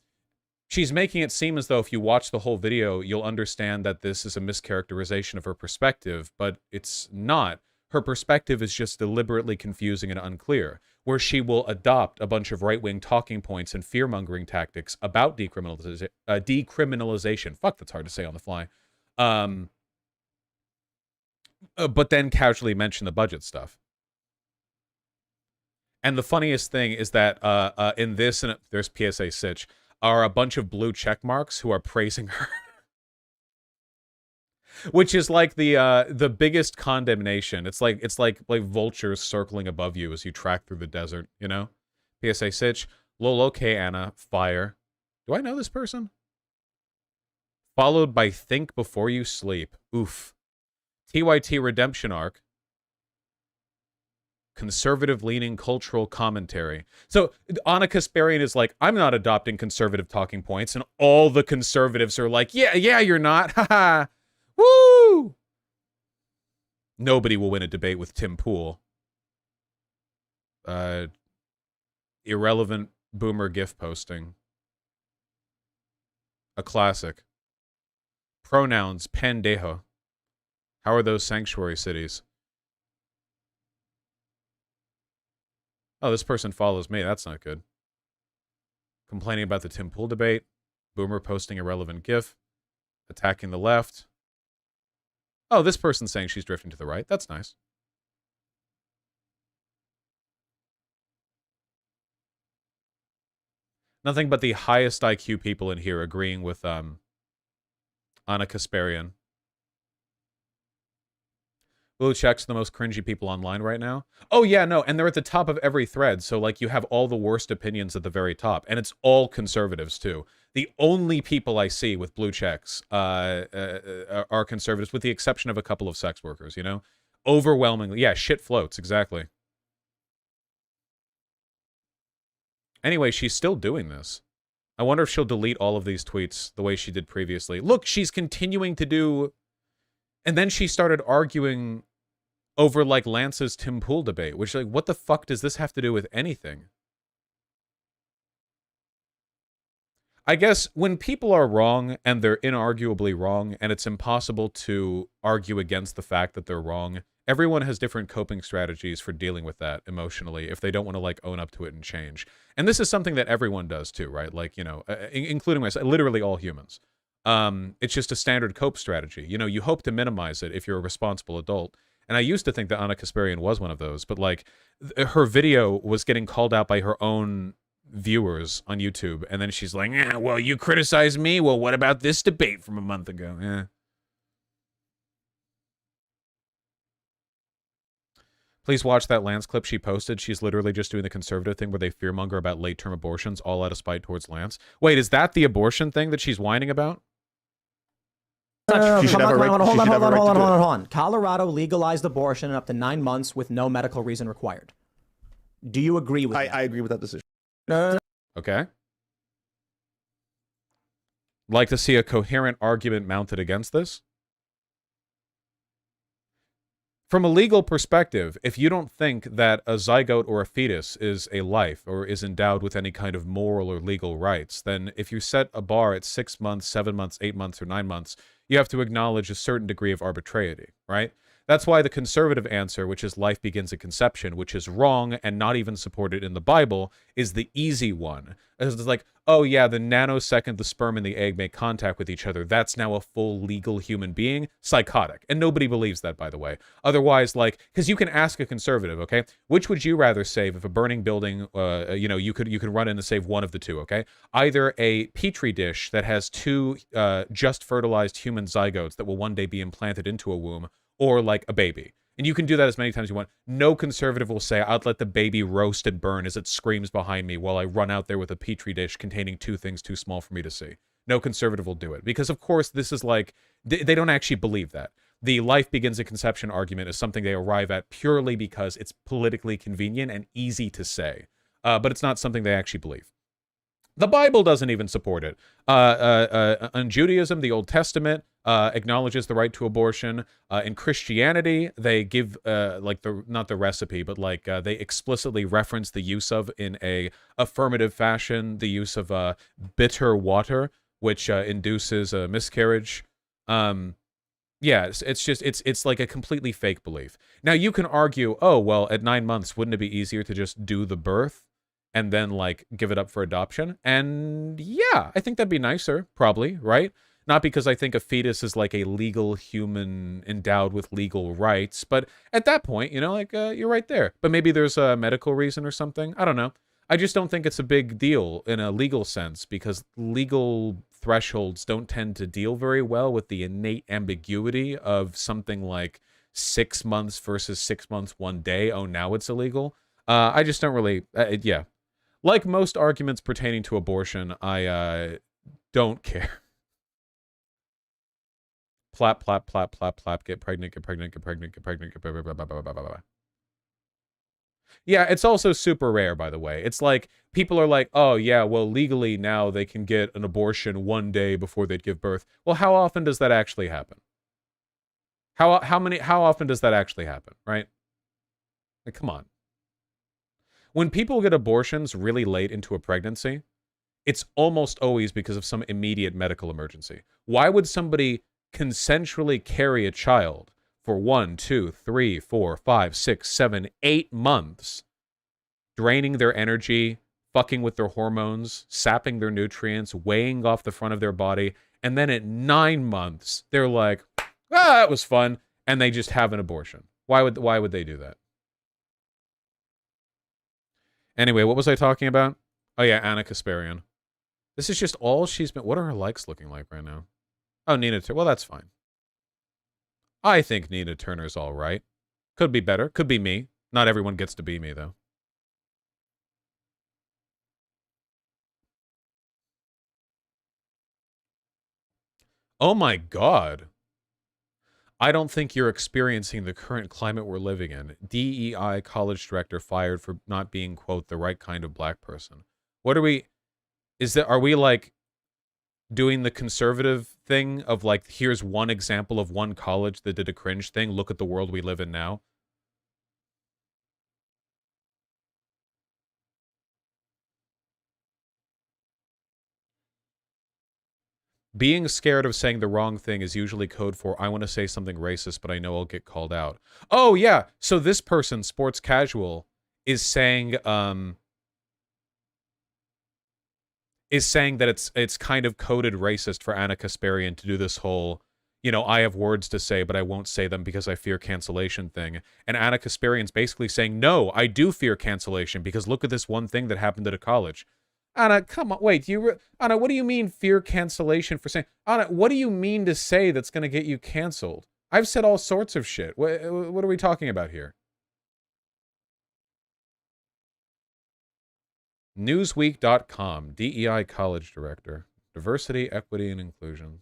She's making it seem as though if you watch the whole video, you'll understand that this is a mischaracterization of her perspective, but it's not. Her perspective is just deliberately confusing and unclear, where she will adopt a bunch of right-wing talking points and fear-mongering tactics about decriminalization. Fuck, that's hard to say on the fly. But then casually mention the budget stuff. And the funniest thing is that in this, and there's PSA Sitch, are a bunch of blue check marks who are praising her. Which is like the biggest condemnation. It's like vultures circling above you as you track through the desert, you know? PSA Sitch, Lolo K Anna, Fire. Do I know this person? Followed by Think Before You Sleep. Oof. TYT Redemption Arc. Conservative-leaning cultural commentary. So Anna Kasparian is like, I'm not adopting conservative talking points, and all the conservatives are like, yeah, you're not. Haha. Woo! Nobody will win a debate with Tim Pool. Irrelevant boomer GIF posting. A classic. Pronouns, pendejo. How are those sanctuary cities? Oh, this person follows me. That's not good. Complaining about the Tim Pool debate. Boomer posting irrelevant GIF. Attacking the left. Oh, this person's saying she's drifting to the right. That's nice. Nothing but the highest IQ people in here agreeing with Anna Kasparian. Blue Check's the most cringy people online right now. Oh, yeah, no, and they're at the top of every thread, so, like, you have all the worst opinions at the very top, and it's all conservatives, too. The only people I see with blue checks are conservatives, with the exception of a couple of sex workers, you know? Overwhelmingly. Yeah, shit floats, exactly. Anyway, she's still doing this. I wonder if she'll delete all of these tweets the way she did previously. Look, she's continuing to do... And then she started arguing over, like, Lance's Tim Pool debate, which, like, what the fuck does this have to do with anything? I guess when people are wrong, and they're inarguably wrong, and it's impossible to argue against the fact that they're wrong, everyone has different coping strategies for dealing with that emotionally if they don't want to, like, own up to it and change. And this is something that everyone does, too, right? Like, you know, including myself, literally all humans. It's just a standard cope strategy. You know, you hope to minimize it if you're a responsible adult. And I used to think that Anna Kasparian was one of those, but, like, her video was getting called out by her own viewers on YouTube, and then she's like, well, you criticize me? Well, what about this debate from a month ago? Yeah. Please watch that Lance clip she posted. She's literally just doing the conservative thing where they fearmonger about late-term abortions, all out of spite towards Lance. Wait, is that the abortion thing that she's whining about? Hold on. Colorado legalized abortion in up to 9 months with no medical reason required. Do you agree with that? I agree with that decision. Okay. Like to see a coherent argument mounted against this? From a legal perspective, if you don't think that a zygote or a fetus is a life or is endowed with any kind of moral or legal rights, then if you set a bar at 6 months, 7 months, 8 months, or 9 months, you have to acknowledge a certain degree of arbitrarity, right? That's why the conservative answer, which is life begins at conception, which is wrong and not even supported in the Bible, is the easy one. It's like, oh yeah, the nanosecond the sperm and the egg make contact with each other, that's now a full legal human being. Psychotic. And nobody believes that, by the way. Otherwise, like, because you can ask a conservative, okay, which would you rather save if a burning building, you know, you could run in and save one of the two, okay? Either a petri dish that has two just fertilized human zygotes that will one day be implanted into a womb, or like a baby. And you can do that as many times as you want. No conservative will say, I'd let the baby roast and burn as it screams behind me while I run out there with a petri dish containing two things too small for me to see. No conservative will do it. Because, of course, this is like, they don't actually believe that. The life begins at conception argument is something they arrive at purely because it's politically convenient and easy to say. But it's not something they actually believe. The Bible doesn't even support it. In Judaism, the Old Testament acknowledges the right to abortion. In Christianity, they give like not the recipe, but like they explicitly reference the use of, in a affirmative fashion, the use of bitter water, which induces a miscarriage. Yeah, it's like a completely fake belief. Now you can argue, oh well, at 9 months, wouldn't it be easier to just do the birth and then like give it up for adoption? And yeah, I think that'd be nicer, probably, right? Not because I think a fetus is like a legal human endowed with legal rights, but at that point, you know, like you're right there. But maybe there's a medical reason or something. I don't know. I just don't think it's a big deal in a legal sense, because legal thresholds don't tend to deal very well with the innate ambiguity of something like 6 months versus 6 months, 1 day. Oh, now it's illegal. I just don't really, yeah. Like most arguments pertaining to abortion, I don't care. Plap, plap, plap, plap, plap, get pregnant, get pregnant, get pregnant, get pregnant, get pregnant, blah, blah, blah, blah, blah, blah. Yeah, it's also super rare, by the way. It's like, people are like, oh, yeah, well, legally now they can get an abortion 1 day before they'd give birth. Well, how often does that actually happen? How often does that actually happen, right? Like, come on. When people get abortions really late into a pregnancy, it's almost always because of some immediate medical emergency. Why would somebody consensually carry a child for 1, 2, 3, 4, 5, 6, 7, 8 months, draining their energy, fucking with their hormones, sapping their nutrients, weighing off the front of their body, and then at 9 months, they're like, ah, that was fun, and they just have an abortion? Why would they do that? Anyway, what was I talking about? Oh yeah, Anna Kasparian. This is just all she's been... What are her likes looking like right now? Oh, Nina Turner. Well, that's fine. I think Nina Turner's all right. Could be better. Could be me. Not everyone gets to be me, though. Oh my god. I don't think you're experiencing the current climate we're living in. DEI college director fired for not being, quote, the right kind of black person. What are we... Are we, like, doing the conservative thing of, like, here's one example of one college that did a cringe thing, look at the world we live in now? Being scared of saying the wrong thing is usually code for, I want to say something racist, but I know I'll get called out. Oh, yeah, so this person, Sports Casual, is saying that it's kind of coded racist for Anna Kasparian to do this whole, you know, I have words to say, but I won't say them because I fear cancellation thing. And Anna Kasparian's basically saying, no, I do fear cancellation because look at this one thing that happened at a college. Anna, come on, wait, Anna, what do you mean fear cancellation for saying, Anna, what do you mean to say that's going to get you canceled? I've said all sorts of shit. What are we talking about here? Newsweek.com, DEI college director, diversity, equity, and inclusion.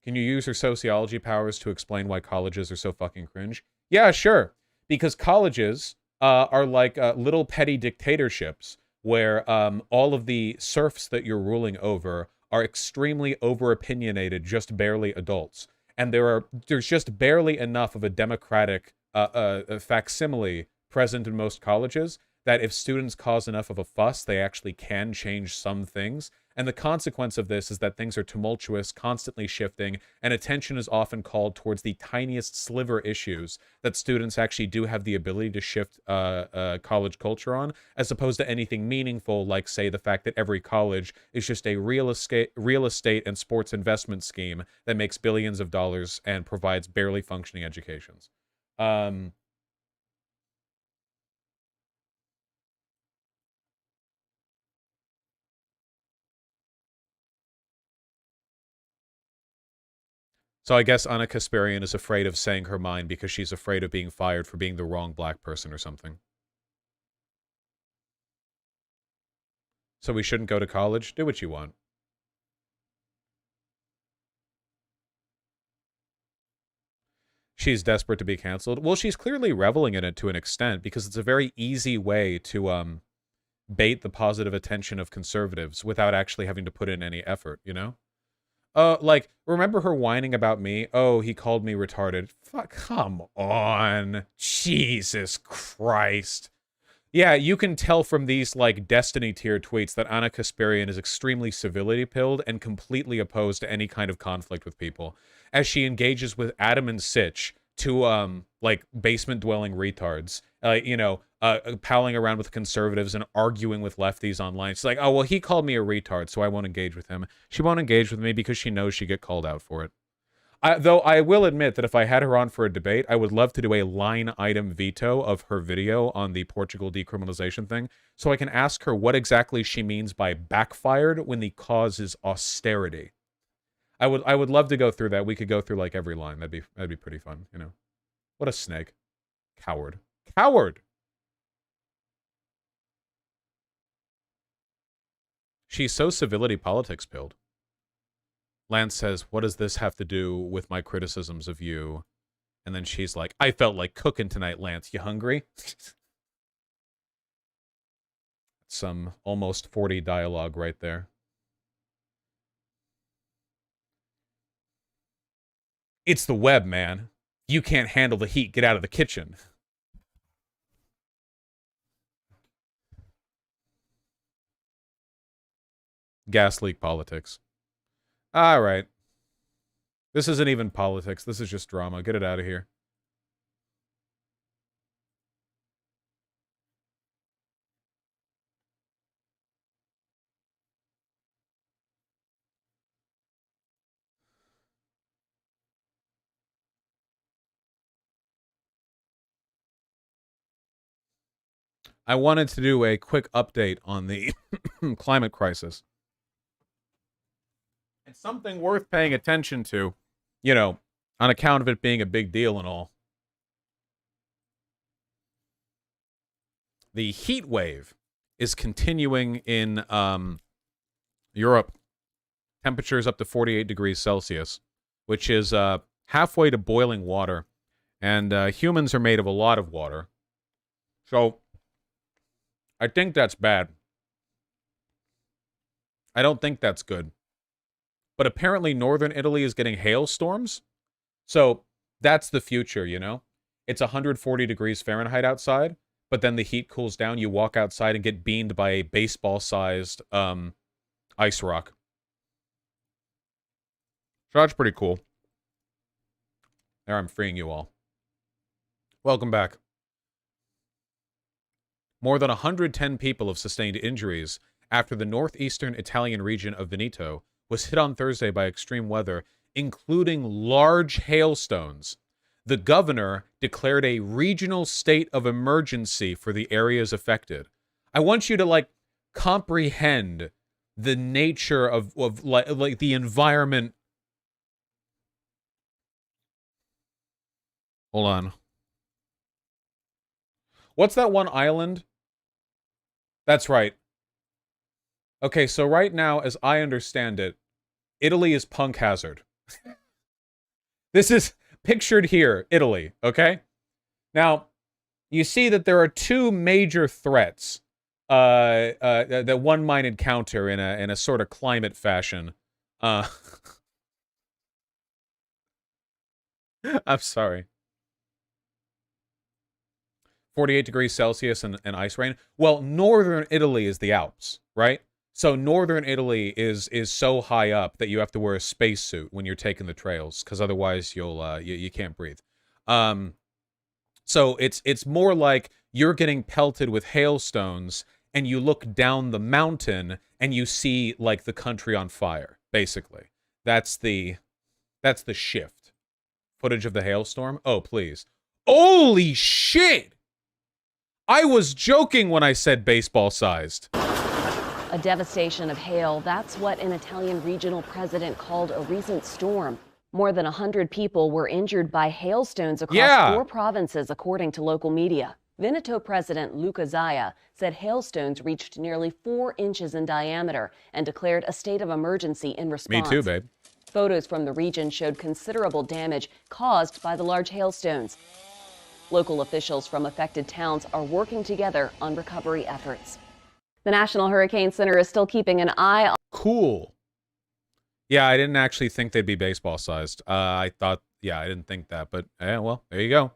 Can you use your sociology powers to explain why colleges are so fucking cringe? Yeah, sure. Because colleges are like little petty dictatorships where all of the serfs that you're ruling over are extremely over-opinionated, just barely adults. And there's just barely enough of a democratic facsimile present in most colleges that if students cause enough of a fuss, they actually can change some things. And the consequence of this is that things are tumultuous, constantly shifting, and attention is often called towards the tiniest sliver issues that students actually do have the ability to shift college culture on, as opposed to anything meaningful, like, say, the fact that every college is just a real estate and sports investment scheme that makes billions of dollars and provides barely functioning educations. So I guess Anna Kasparian is afraid of saying her mind because she's afraid of being fired for being the wrong black person or something. So we shouldn't go to college? Do what you want. She's desperate to be canceled. Well, she's clearly reveling in it to an extent because it's a very easy way to bait the positive attention of conservatives without actually having to put in any effort, you know? Like, remember her whining about me? Oh, he called me retarded. Fuck, come on. Jesus Christ. Yeah, you can tell from these, like, Destiny tier tweets that Anna Kasparian is extremely civility-pilled and completely opposed to any kind of conflict with people, as she engages with Adam and Sitch, two, like, basement-dwelling retards, you know, palling around with conservatives and arguing with lefties online. She's like, oh, well, he called me a retard, so I won't engage with him. She won't engage with me because she knows she'd get called out for it. Though I will admit that if I had her on for a debate, I would love to do a line item veto of her video on the Portugal decriminalization thing, so I can ask her what exactly she means by backfired when the cause is austerity. I would love to go through that. We could go through like every line. That'd be pretty fun, you know. What a snake. Coward. Coward. She's so civility politics pilled. Lance says, what does this have to do with my criticisms of you? And then she's like, I felt like cooking tonight, Lance. You hungry? Some almost 40 dialogue right there. It's the web, man. You can't handle the heat. Get out of the kitchen. Gas leak politics. All right. This isn't even politics. This is just drama. Get it out of here. I wanted to do a quick update on the climate crisis. It's something worth paying attention to, you know, on account of it being a big deal and all. The heat wave is continuing in Europe. Temperatures up to 48 degrees Celsius, which is halfway to boiling water. And humans are made of a lot of water. So I think that's bad. I don't think that's good. But apparently northern Italy is getting hailstorms. So that's the future, you know? It's 140 degrees Fahrenheit outside, but then the heat cools down. You walk outside and get beamed by a baseball-sized ice rock. So that's pretty cool. There, I'm freeing you all. Welcome back. More than 110 people have sustained injuries after the northeastern Italian region of Veneto was hit on Thursday by extreme weather, including large hailstones. The governor declared a regional state of emergency for the areas affected. I want you to, like, comprehend the nature of like the environment. Hold on. What's that one island? That's right. Okay, so right now, as I understand it, Italy is punk hazard. This is pictured here, Italy, okay? Now, you see that there are two major threats that one might encounter in a sort of climate fashion. I'm sorry. 48 degrees Celsius and ice rain. Well, northern Italy is the Alps, right? So northern Italy is so high up that you have to wear a spacesuit when you're taking the trails, because otherwise you'll you can't breathe. So it's more like you're getting pelted with hailstones, and you look down the mountain and you see like the country on fire. Basically, that's the shift. Footage of the hailstorm. Oh please! Holy shit! I was joking when I said baseball-sized. A devastation of hail, that's what an Italian regional president called a recent storm. More than 100 people were injured by hailstones across 4 provinces, according to local media. Veneto President Luca Zaia said hailstones reached nearly 4 inches in diameter and declared a state of emergency in response. Me too, babe. Photos from the region showed considerable damage caused by the large hailstones. Local officials from affected towns are working together on recovery efforts. The National Hurricane Center is still keeping an eye on... Cool. Yeah, I didn't actually think they'd be baseball-sized. I thought, yeah, I didn't think that, but yeah, well, there you go.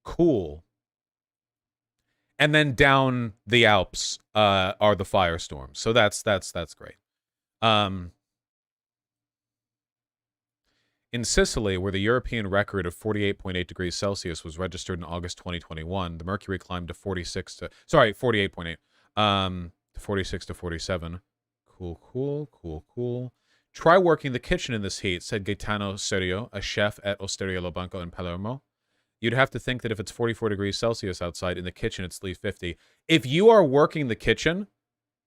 Cool. And then down the Alps are the firestorms. So that's great. In Sicily, where the European record of 48.8 degrees Celsius was registered in August 2021, the mercury climbed to 48.8, to 46 to 47. Cool. Try working the kitchen in this heat, said Gaetano Serio, a chef at Osteria Lo Banco in Palermo. You'd have to think that if it's 44 degrees Celsius outside, in the kitchen it's at least 50. If you are working the kitchen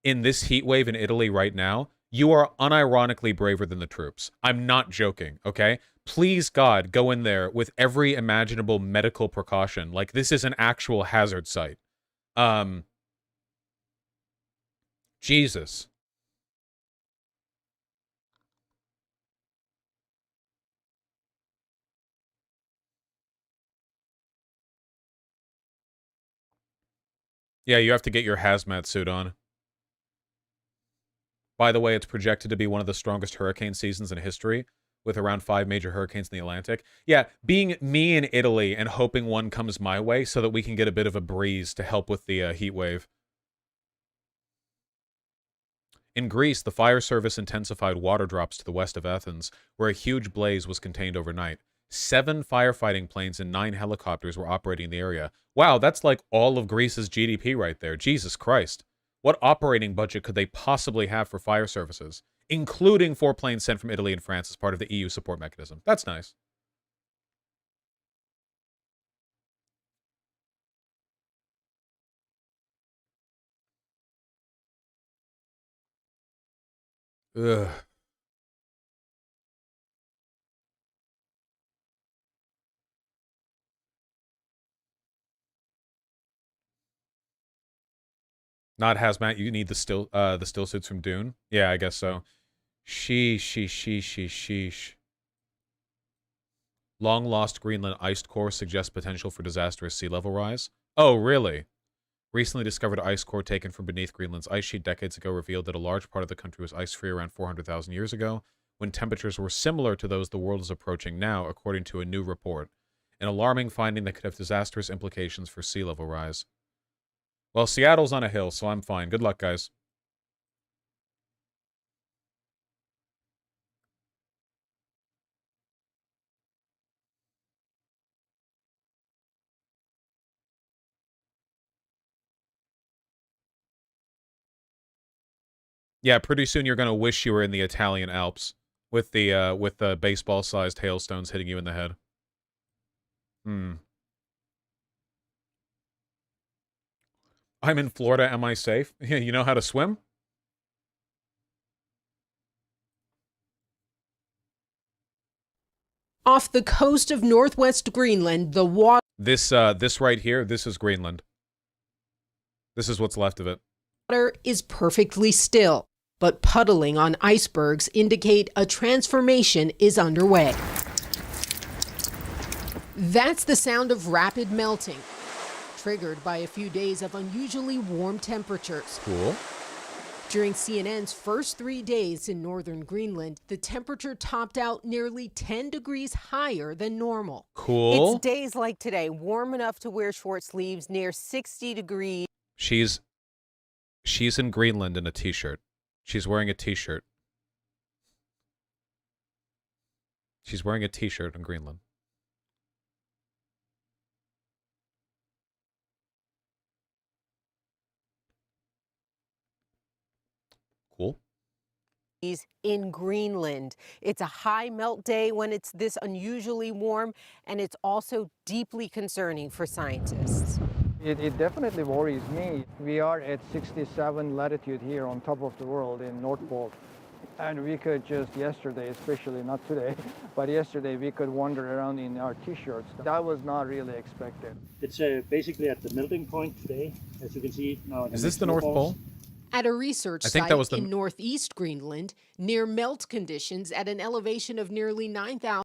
in this heat wave in Italy right now, you are unironically braver than the troops. I'm not joking, okay? Please, God, go in there with every imaginable medical precaution. Like, this is an actual hazard site. Jesus. Yeah, you have to get your hazmat suit on. By the way, it's projected to be one of the strongest hurricane seasons in history, with around 5 major hurricanes in the Atlantic. Yeah, being me in Italy and hoping one comes my way so that we can get a bit of a breeze to help with the heat wave. In Greece, the fire service intensified water drops to the west of Athens, where a huge blaze was contained overnight. 7 firefighting planes and 9 helicopters were operating in the area. Wow, that's like all of Greece's GDP right there. Jesus Christ. What operating budget could they possibly have for fire services, including 4 planes sent from Italy and France as part of the EU support mechanism? That's nice. Ugh. Not hazmat. You need the still suits from Dune. Yeah, I guess so. Sheesh. Long lost Greenland ice core suggests potential for disastrous sea level rise. Oh, really? Recently discovered ice core taken from beneath Greenland's ice sheet decades ago revealed that a large part of the country was ice-free around 400,000 years ago, when temperatures were similar to those the world is approaching now, according to a new report. An alarming finding that could have disastrous implications for sea level rise. Well, Seattle's on a hill, so I'm fine. Good luck, guys. Yeah, pretty soon you're gonna wish you were in the Italian Alps with the baseball-sized hailstones hitting you in the head. I'm in Florida. Am I safe? You know how to swim? Off the coast of northwest Greenland, the water... This right here, this is Greenland. This is what's left of it. Water is perfectly still, but puddling on icebergs indicate a transformation is underway. That's the sound of rapid melting, triggered by a few days of unusually warm temperatures. Cool. During CNN's first 3 days in northern Greenland, the temperature topped out nearly 10 degrees higher than normal. Cool. It's days like today, warm enough to wear short sleeves, near 60 degrees. She's in Greenland in a t-shirt. She's wearing a t-shirt. She's wearing a t-shirt in Greenland. Cool. In Greenland. It's a high melt day when it's this unusually warm, and it's also deeply concerning for scientists. It definitely worries me. We are at 67 latitude here on top of the world in North Pole. And we could just yesterday, especially not today, but yesterday we could wander around in our t-shirts. That was not really expected. It's basically at the melting point today, as you can see now. Is this the North Pole? At a research site in northeast Greenland, near melt conditions at an elevation of nearly 9,000.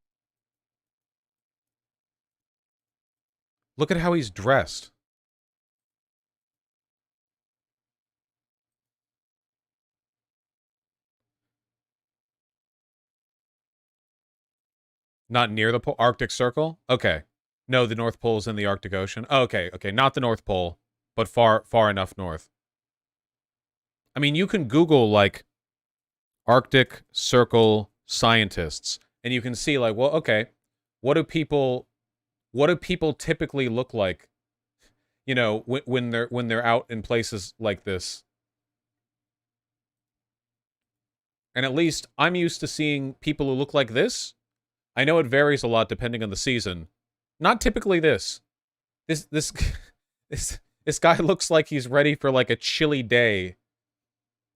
Look at how he's dressed. Not near the pole? Arctic Circle? Okay. No, the North Pole is in the Arctic Ocean. Oh, okay. Not the North Pole, but far enough north. I mean, you can Google, like, Arctic Circle scientists, and you can see, like, well, okay, what do people typically look like, you know, when they're out in places like this? And at least I'm used to seeing people who look like this. I know it varies a lot depending on the season. Not typically this. This guy looks like he's ready for like a chilly day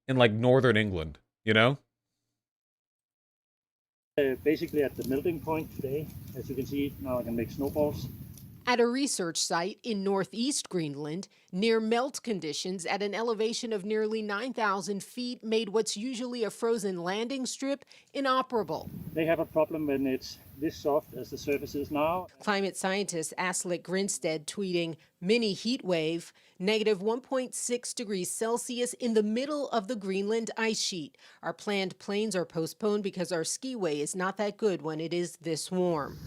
in like northern England, you know? Basically at the melting point today, as you can see, now I can make snowballs. At a research site in northeast Greenland, near melt conditions at an elevation of nearly 9,000 feet made what's usually a frozen landing strip inoperable. They have a problem when it's this soft as the surface is now. Climate scientist Aslik Grinstead tweeting, mini heat wave, negative 1.6 degrees Celsius in the middle of the Greenland ice sheet. Our planned planes are postponed because our skiway is not that good when it is this warm.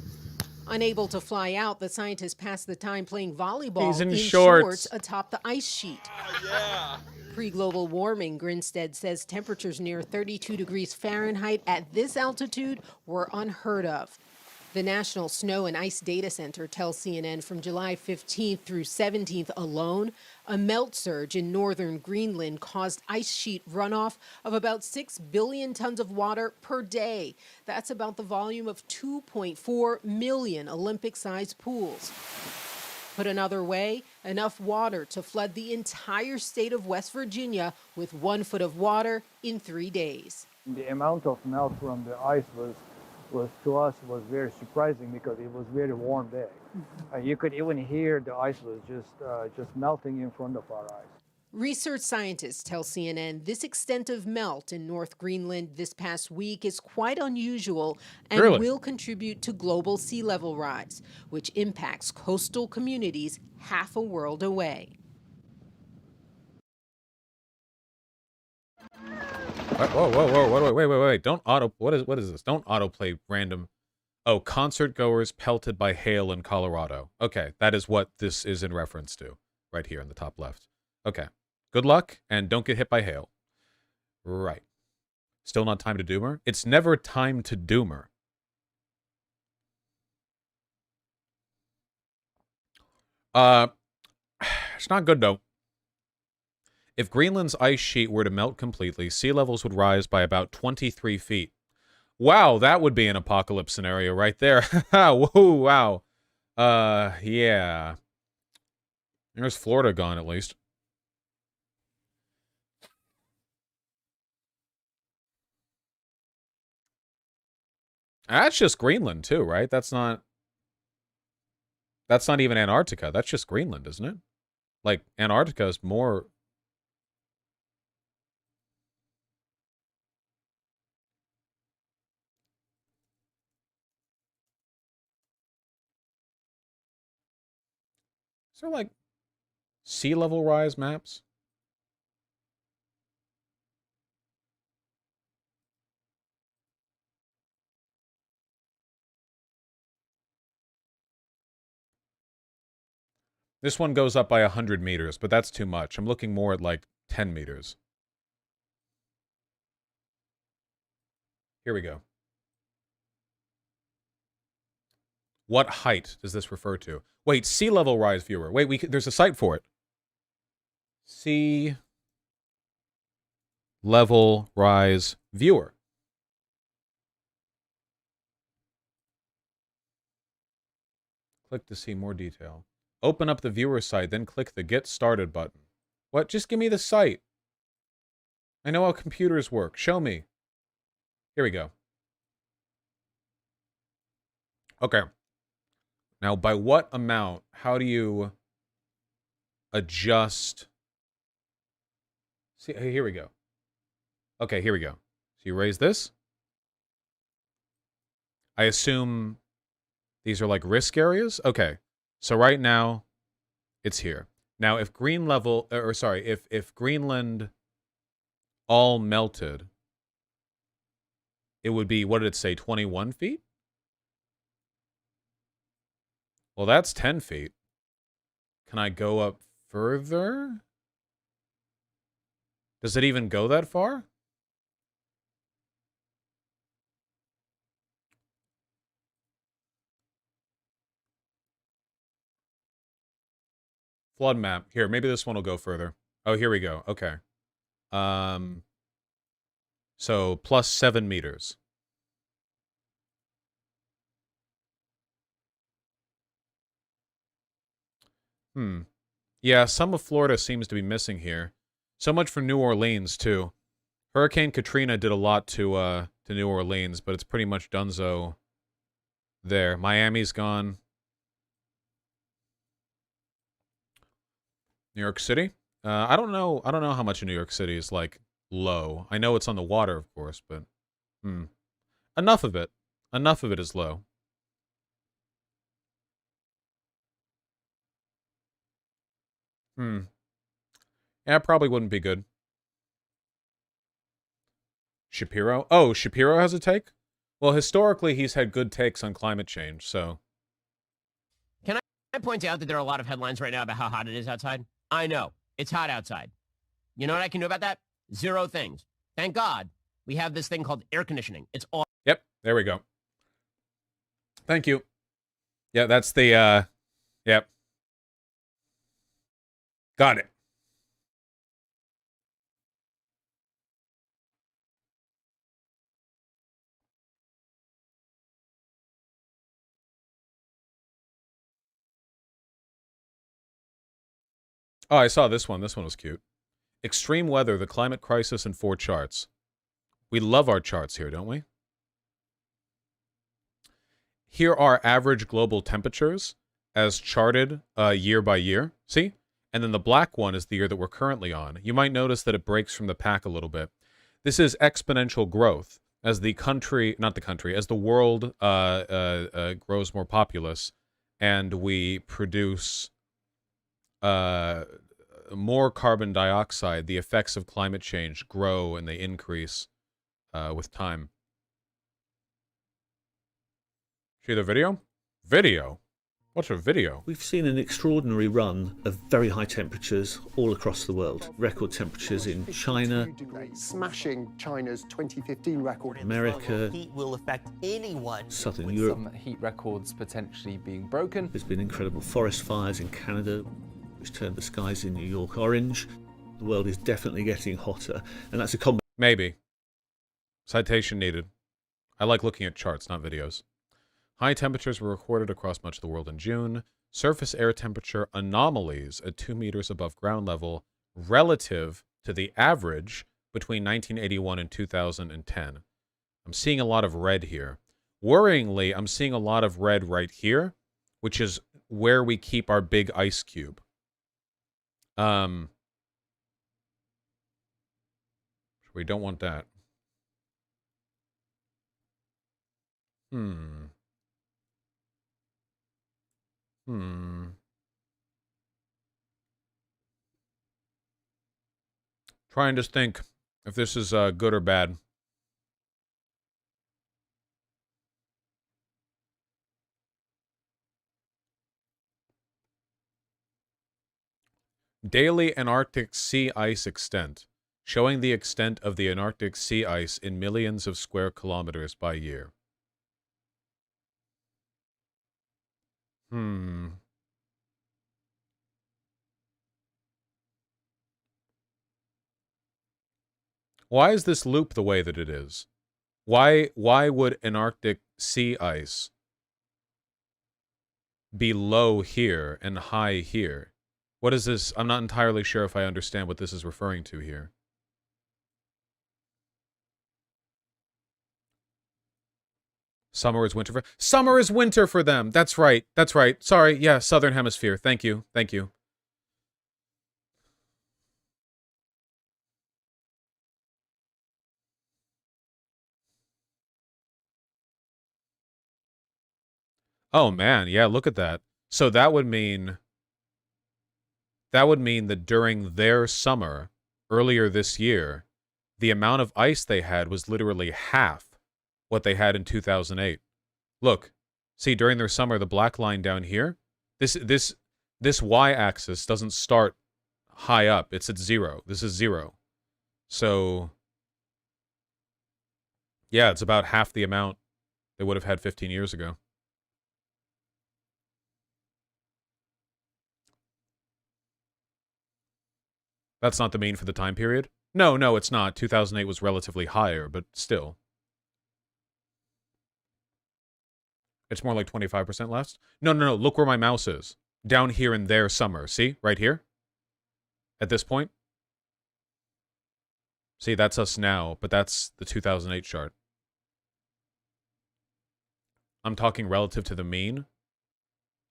Unable to fly out, the scientists passed the time playing volleyball He's in shorts atop the ice sheet. Pre-global warming, Grinstead says temperatures near 32 degrees Fahrenheit at this altitude were unheard of. The National Snow and Ice Data Center tells CNN from July 15th through 17th alone, a melt surge in northern Greenland caused ice sheet runoff of about 6 billion tons of water per day. That's about the volume of 2.4 million Olympic-sized pools. Put another way, enough water to flood the entire state of West Virginia with 1 foot of water in 3 days. The amount of melt from the ice was to us was very surprising because it was very warm day. You could even hear the ice was just melting in front of our eyes. Research scientists tell CNN this extent of melt in North Greenland this past week is quite unusual and will contribute to global sea level rise, which impacts coastal communities half a world away. Whoa, wait. Don't what is this? Don't autoplay random. Oh, concert goers pelted by hail in Colorado. Okay, that is what this is in reference to, right here in the top left. Okay. Good luck, and don't get hit by hail. Right. Still not time to doomer? It's never time to doomer. It's not good, though. If Greenland's ice sheet were to melt completely, sea levels would rise by about 23 feet. Wow, that would be an apocalypse scenario right there. Whoa, wow. Yeah. There's Florida gone, at least. That's just Greenland, too, right? That's not even Antarctica. That's just Greenland, isn't it? Like, Antarctica is more... Is there, like, sea level rise maps? This one goes up by 100 meters, but that's too much. I'm looking more at, like, 10 meters. Here we go. What height does this refer to? Wait, sea level rise viewer. Wait, there's a site for it. Sea level rise viewer. Click to see more detail. Open up the viewer site, then click the Get Started button. What? Just give me the site. I know how computers work. Show me. Here we go. Okay. Now, by what amount? How do you adjust? See, here we go. Okay, here we go. So you raise this. I assume these are like risk areas. Okay. So right now, it's here. Now, if if Greenland all melted, it would be, what did it say, 21 feet? Well, that's 10 feet. Can I go up further? Does it even go that far? Flood map. Here, maybe this one will go further. Oh, here we go. Okay. So plus 7 meters. Yeah, some of Florida seems to be missing here. So much for New Orleans, too. Hurricane Katrina did a lot to New Orleans, but it's pretty much donezo there. Miami's gone. New York City? I don't know how much of New York City is, like, low. I know it's on the water, of course, but... Enough of it. Enough of it is low. Yeah, probably wouldn't be good. Shapiro? Oh, Shapiro has a take? Well, historically, he's had good takes on climate change, so... Can I point out that there are a lot of headlines right now about how hot it is outside? I know. It's hot outside. You know what I can do about that? 0 things. Thank God we have this thing called air conditioning. It's all... Yep, there we go. Thank you. Yeah, that's the, yep. Got it. Oh, I saw this one. This one was cute. Extreme weather, the climate crisis, and 4 charts. We love our charts here, don't we? Here are average global temperatures as charted year by year. See? And then the black one is the year that we're currently on. You might notice that it breaks from the pack a little bit. This is exponential growth as the country, not the country, as the world grows more populous and we produce more carbon dioxide. The effects of climate change grow and they increase with time. See the video? Video? What's a video? We've seen an extraordinary run of very high temperatures all across the world. Record temperatures in China, smashing China's 2015 record. America, heat will affect anyone. Southern with Europe. Some heat records potentially being broken. There's been incredible forest fires in Canada, which turned the skies in New York orange. The world is definitely getting hotter, and that's a combination. Maybe. Citation needed. I like looking at charts, not videos. High temperatures were recorded across much of the world in June. Surface air temperature anomalies at 2 meters above ground level relative to the average between 1981 and 2010. I'm seeing a lot of red here. Worryingly, I'm seeing a lot of red right here, which is where we keep our big ice cube. We don't want that. Try and just think if this is good or bad. Daily Antarctic sea ice extent, showing the extent of the Antarctic sea ice in millions of square kilometers by year. Why is this loop the way that it is? Why would Antarctic sea ice be low here and high here? What is this? I'm not entirely sure if I understand what this is referring to here. Summer is winter for them. That's right. That's right. Sorry. Yeah, Southern Hemisphere. Thank you. Thank you. Oh man, yeah, look at that. So that would mean that during their summer earlier this year, the amount of ice they had was literally half what they had in 2008. Look, see, during their summer, the black line down here, this y-axis doesn't start high up. It's at 0. This is 0. So, yeah, it's about half the amount they would have had 15 years ago. That's not the mean for the time period? No, it's not. 2008 was relatively higher, but still. It's more like 25% less. No. Look where my mouse is. Down here in their summer. See? Right here? At this point? See, that's us now, but that's the 2008 chart. I'm talking relative to the mean.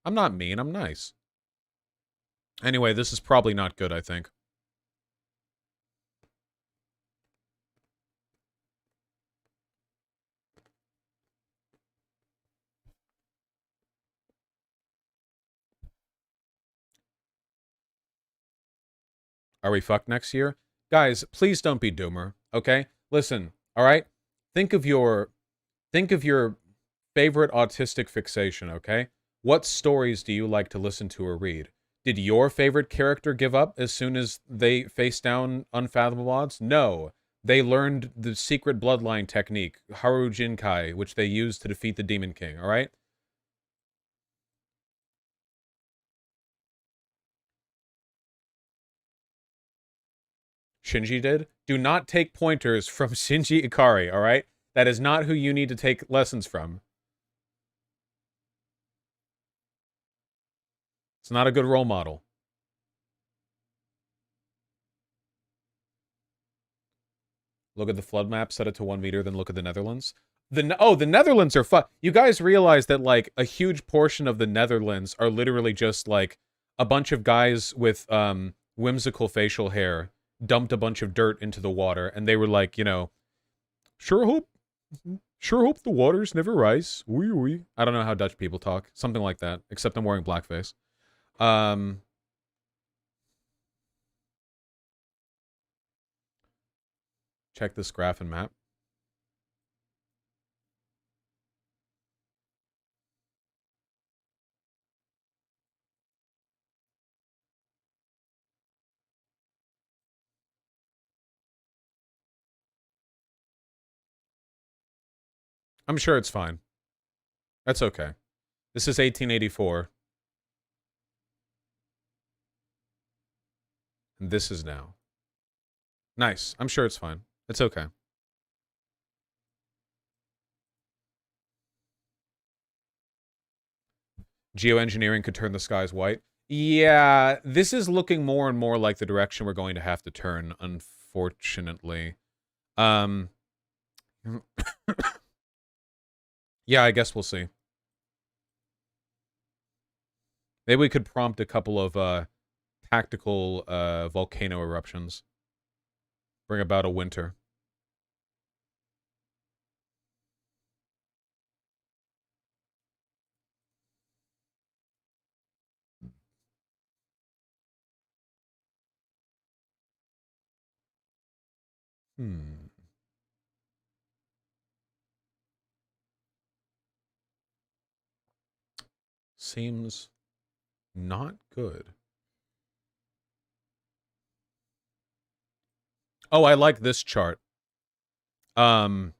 I'm not mean, I'm nice. Anyway, this is probably not good, I think. Are we fucked next year? Guys, please don't be doomer, okay? Listen, all right? Think of your favorite autistic fixation, okay? What stories do you like to listen to or read? Did your favorite character give up as soon as they faced down unfathomable odds? No. They learned the secret bloodline technique, Haru Jinkai, which they used to defeat the Demon King, all right? Shinji did. Do not take pointers from Shinji Ikari, all right? That is not who you need to take lessons from. It's not a good role model. Look at the flood map, set it to 1 meter, then look at the Netherlands. The Netherlands are You guys realize that, like, a huge portion of the Netherlands are literally just, like, a bunch of guys with, whimsical facial hair dumped a bunch of dirt into the water, and they were like, you know, sure hope the waters never rise. Wee wee. I don't know how Dutch people talk. Something like that, except I'm wearing blackface. Check this graph and map. I'm sure it's fine. That's okay. This is 1884. And this is now. Nice. I'm sure it's fine. It's okay. Geoengineering could turn the skies white. Yeah, this is looking more and more like the direction we're going to have to turn, unfortunately. Yeah, I guess we'll see. Maybe we could prompt a couple of tactical volcano eruptions. Bring about a winter. Seems not good. Oh, I like this chart. Fire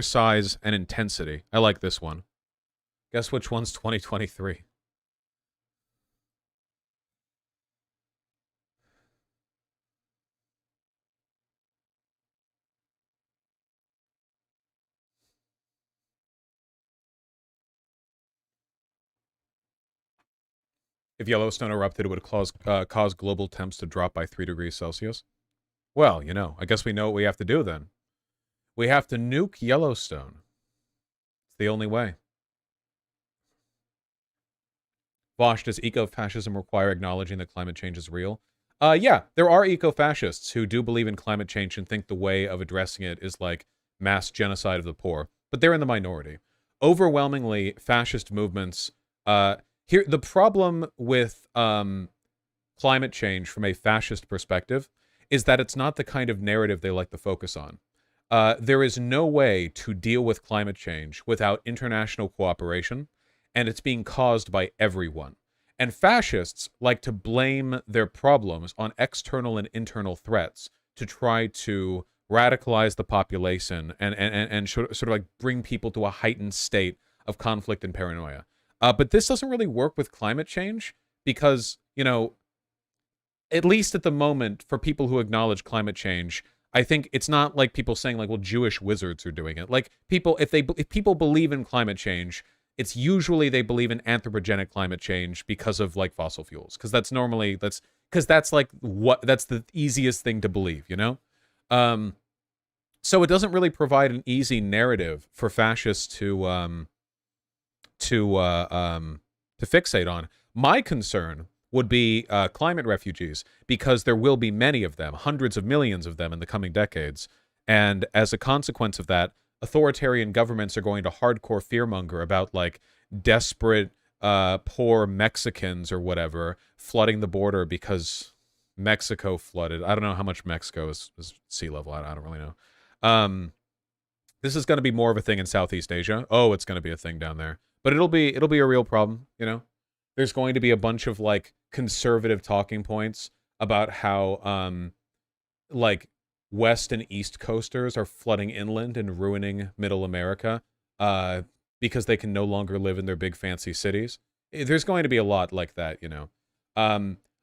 size and intensity. I like this one. Guess which one's 2023? If Yellowstone erupted, it would cause global temps to drop by 3 degrees Celsius. Well, you know, I guess we know what we have to do then. We have to nuke Yellowstone. It's the only way. Vosh, does eco-fascism require acknowledging that climate change is real? Yeah, there are eco-fascists who do believe in climate change and think the way of addressing it is like mass genocide of the poor. But they're in the minority. Overwhelmingly, fascist movements... Here, the problem with climate change from a fascist perspective is that it's not the kind of narrative they like to focus on. There is no way to deal with climate change without international cooperation, and it's being caused by everyone. And fascists like to blame their problems on external and internal threats to try to radicalize the population and sort of like bring people to a heightened state of conflict and paranoia. But this doesn't really work with climate change because, you know, at least at the moment, for people who acknowledge climate change, I think it's not like people saying like, well, Jewish wizards are doing it. Like people, if people believe in climate change, it's usually they believe in anthropogenic climate change because of like fossil fuels. Because that's normally, that's like that's the easiest thing to believe, you know? So it doesn't really provide an easy narrative for fascists to fixate on. My concern would be climate refugees, because there will be many of them, hundreds of millions of them in the coming decades. And as a consequence of that, authoritarian governments are going to hardcore fearmonger about like desperate, poor Mexicans or whatever flooding the border because Mexico flooded. I don't know how much Mexico is sea level. I don't really know. This is going to be more of a thing in Southeast Asia. Oh, it's going to be a thing down there, but it'll be a real problem. You know, there's going to be a bunch of like conservative talking points about how, like West and East coasters are flooding inland and ruining middle America, because they can no longer live in their big fancy cities. There's going to be a lot like that, you know.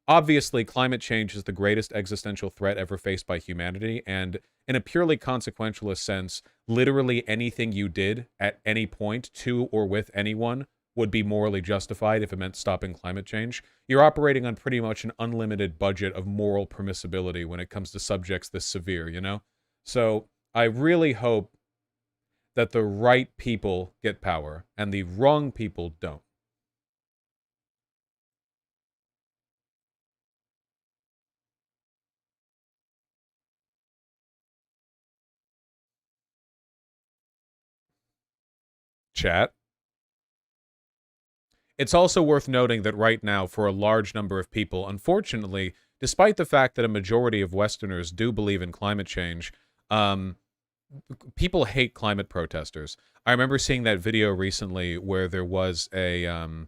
Obviously, climate change is the greatest existential threat ever faced by humanity, and in a purely consequentialist sense, literally anything you did at any point to or with anyone would be morally justified if it meant stopping climate change. You're operating on pretty much an unlimited budget of moral permissibility when it comes to subjects this severe, you know? So I really hope that the right people get power and the wrong people don't. Chat. It's also worth noting that right now, for a large number of people, unfortunately, despite the fact that a majority of Westerners do believe in climate change, people hate climate protesters. I remember seeing that video recently where there was a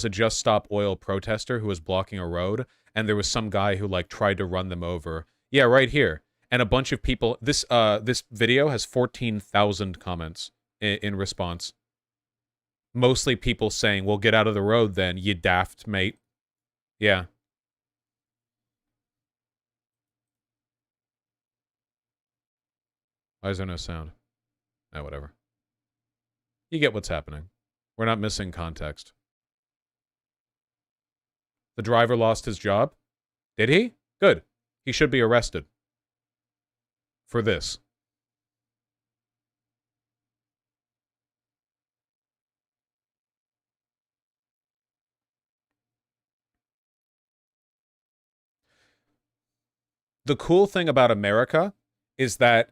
Just Stop Oil protester who was blocking a road, and there was some guy who like tried to run them over. Yeah, right here. And a bunch of people. This video has 14,000 comments in response. Mostly people saying, well, get out of the road then, you daft mate. Yeah. Why is there no sound? Oh, whatever. You get what's happening. We're not missing context. The driver lost his job? Did he? Good. He should be arrested. For this. The cool thing about America is that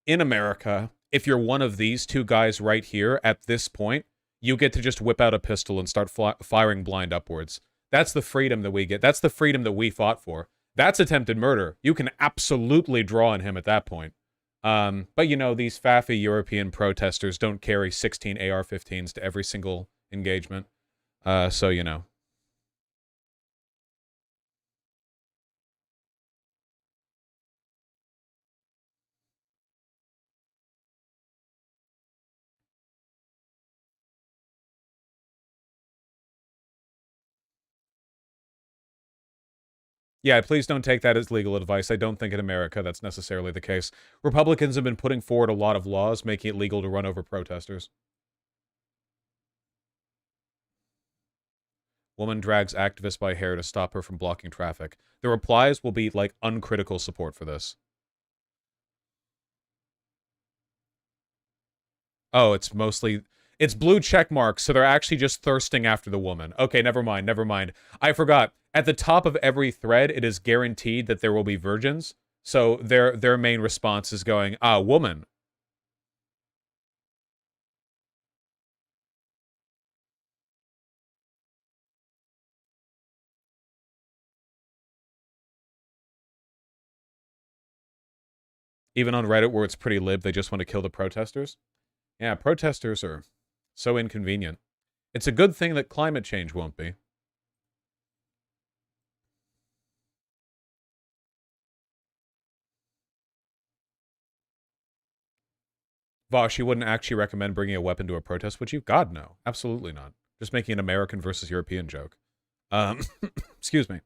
in America, if you're one of these two guys right here at this point, you get to just whip out a pistol and start firing blind upwards. That's the freedom that we get. That's the freedom that we fought for. That's attempted murder. You can absolutely draw on him at that point. But, you know, these faffy European protesters don't carry 16 AR-15s to every single engagement. So, you know. Yeah, please don't take that as legal advice. I don't think in America that's necessarily the case. Republicans have been putting forward a lot of laws making it legal to run over protesters. Woman drags activist by hair to stop her from blocking traffic. The replies will be, like, uncritical support for this. Oh, it's mostly... It's blue check marks, so they're actually just thirsting after the woman. Okay, never mind, never mind. I forgot. At the top of every thread, it is guaranteed that there will be virgins. So their main response is going, ah, woman. Even on Reddit, where it's pretty lib, they just want to kill the protesters. Yeah, protesters are so inconvenient. It's a good thing that climate change won't be. Vosh, you wouldn't actually recommend bringing a weapon to a protest, would you? God, no. Absolutely not. Just making an American versus European joke. Excuse me.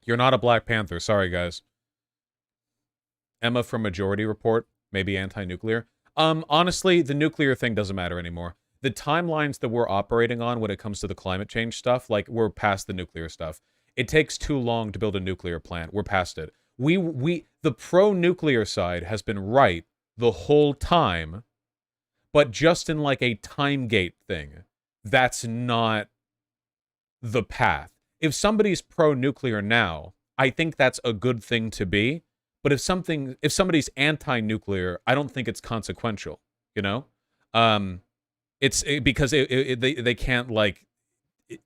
You're not a Black Panther. Sorry, guys. Emma from Majority Report, maybe anti-nuclear. Honestly, the nuclear thing doesn't matter anymore. The timelines that we're operating on when it comes to the climate change stuff, like, we're past the nuclear stuff. It takes too long to build a nuclear plant. We're past it. The pro-nuclear side has been right the whole time, but just in, like, a time gate thing. That's not the path. If somebody's pro-nuclear now, I think that's a good thing to be. But if somebody's anti-nuclear, I don't think it's consequential, you know? Because they can't, like,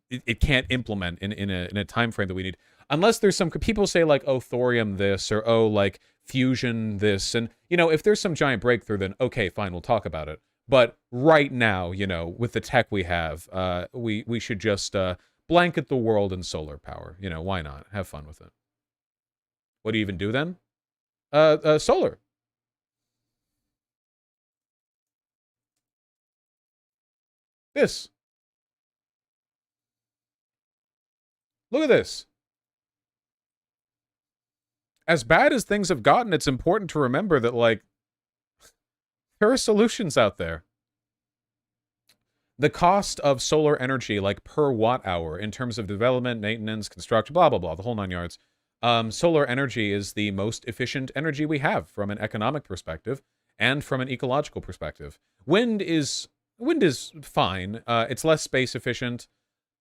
it can't implement in a time frame that we need. Unless there's some people say, like, oh, thorium this, or oh, like, fusion this, and, you know, if there's some giant breakthrough, then okay, fine, we'll talk about it. But right now, you know, with the tech we have, we should just blanket the world in solar power. You know, why not? Have fun with it. What do you even do then? Solar. This. Look at this. As bad as things have gotten, it's important to remember that, like, there are solutions out there. The cost of solar energy, like, per watt hour, in terms of development, maintenance, construction, blah, blah, blah, the whole 9 yards. Solar energy is the most efficient energy we have from an economic perspective and from an ecological perspective. Wind is fine. It's less space efficient.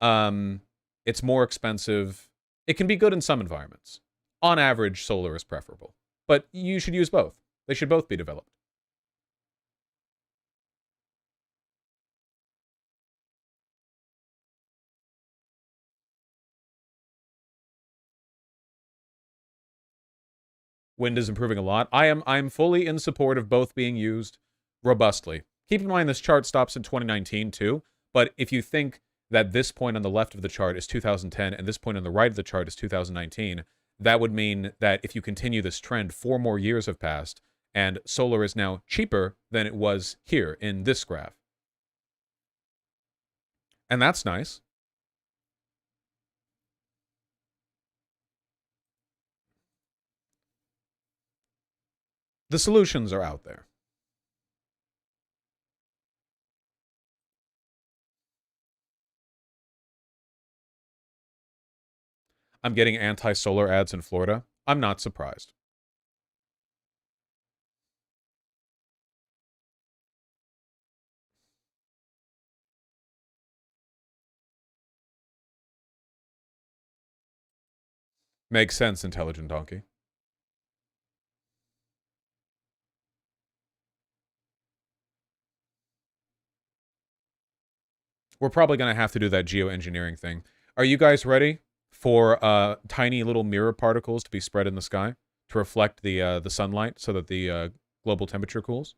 It's more expensive. It can be good in some environments. On average, solar is preferable. But you should use both. They should both be developed. Wind is improving a lot. I'm fully in support of both being used robustly. Keep in mind this chart stops in 2019 too, but if you think that this point on the left of the chart is 2010 and this point on the right of the chart is 2019, that would mean that if you continue this trend, 4 more years have passed, and solar is now cheaper than it was here in this graph. And that's nice. The solutions are out there. I'm getting anti-solar ads in Florida. I'm not surprised. Makes sense, intelligent donkey. We're probably going to have to do that geoengineering thing. Are you guys ready for tiny little mirror particles to be spread in the sky to reflect the sunlight so that the global temperature cools?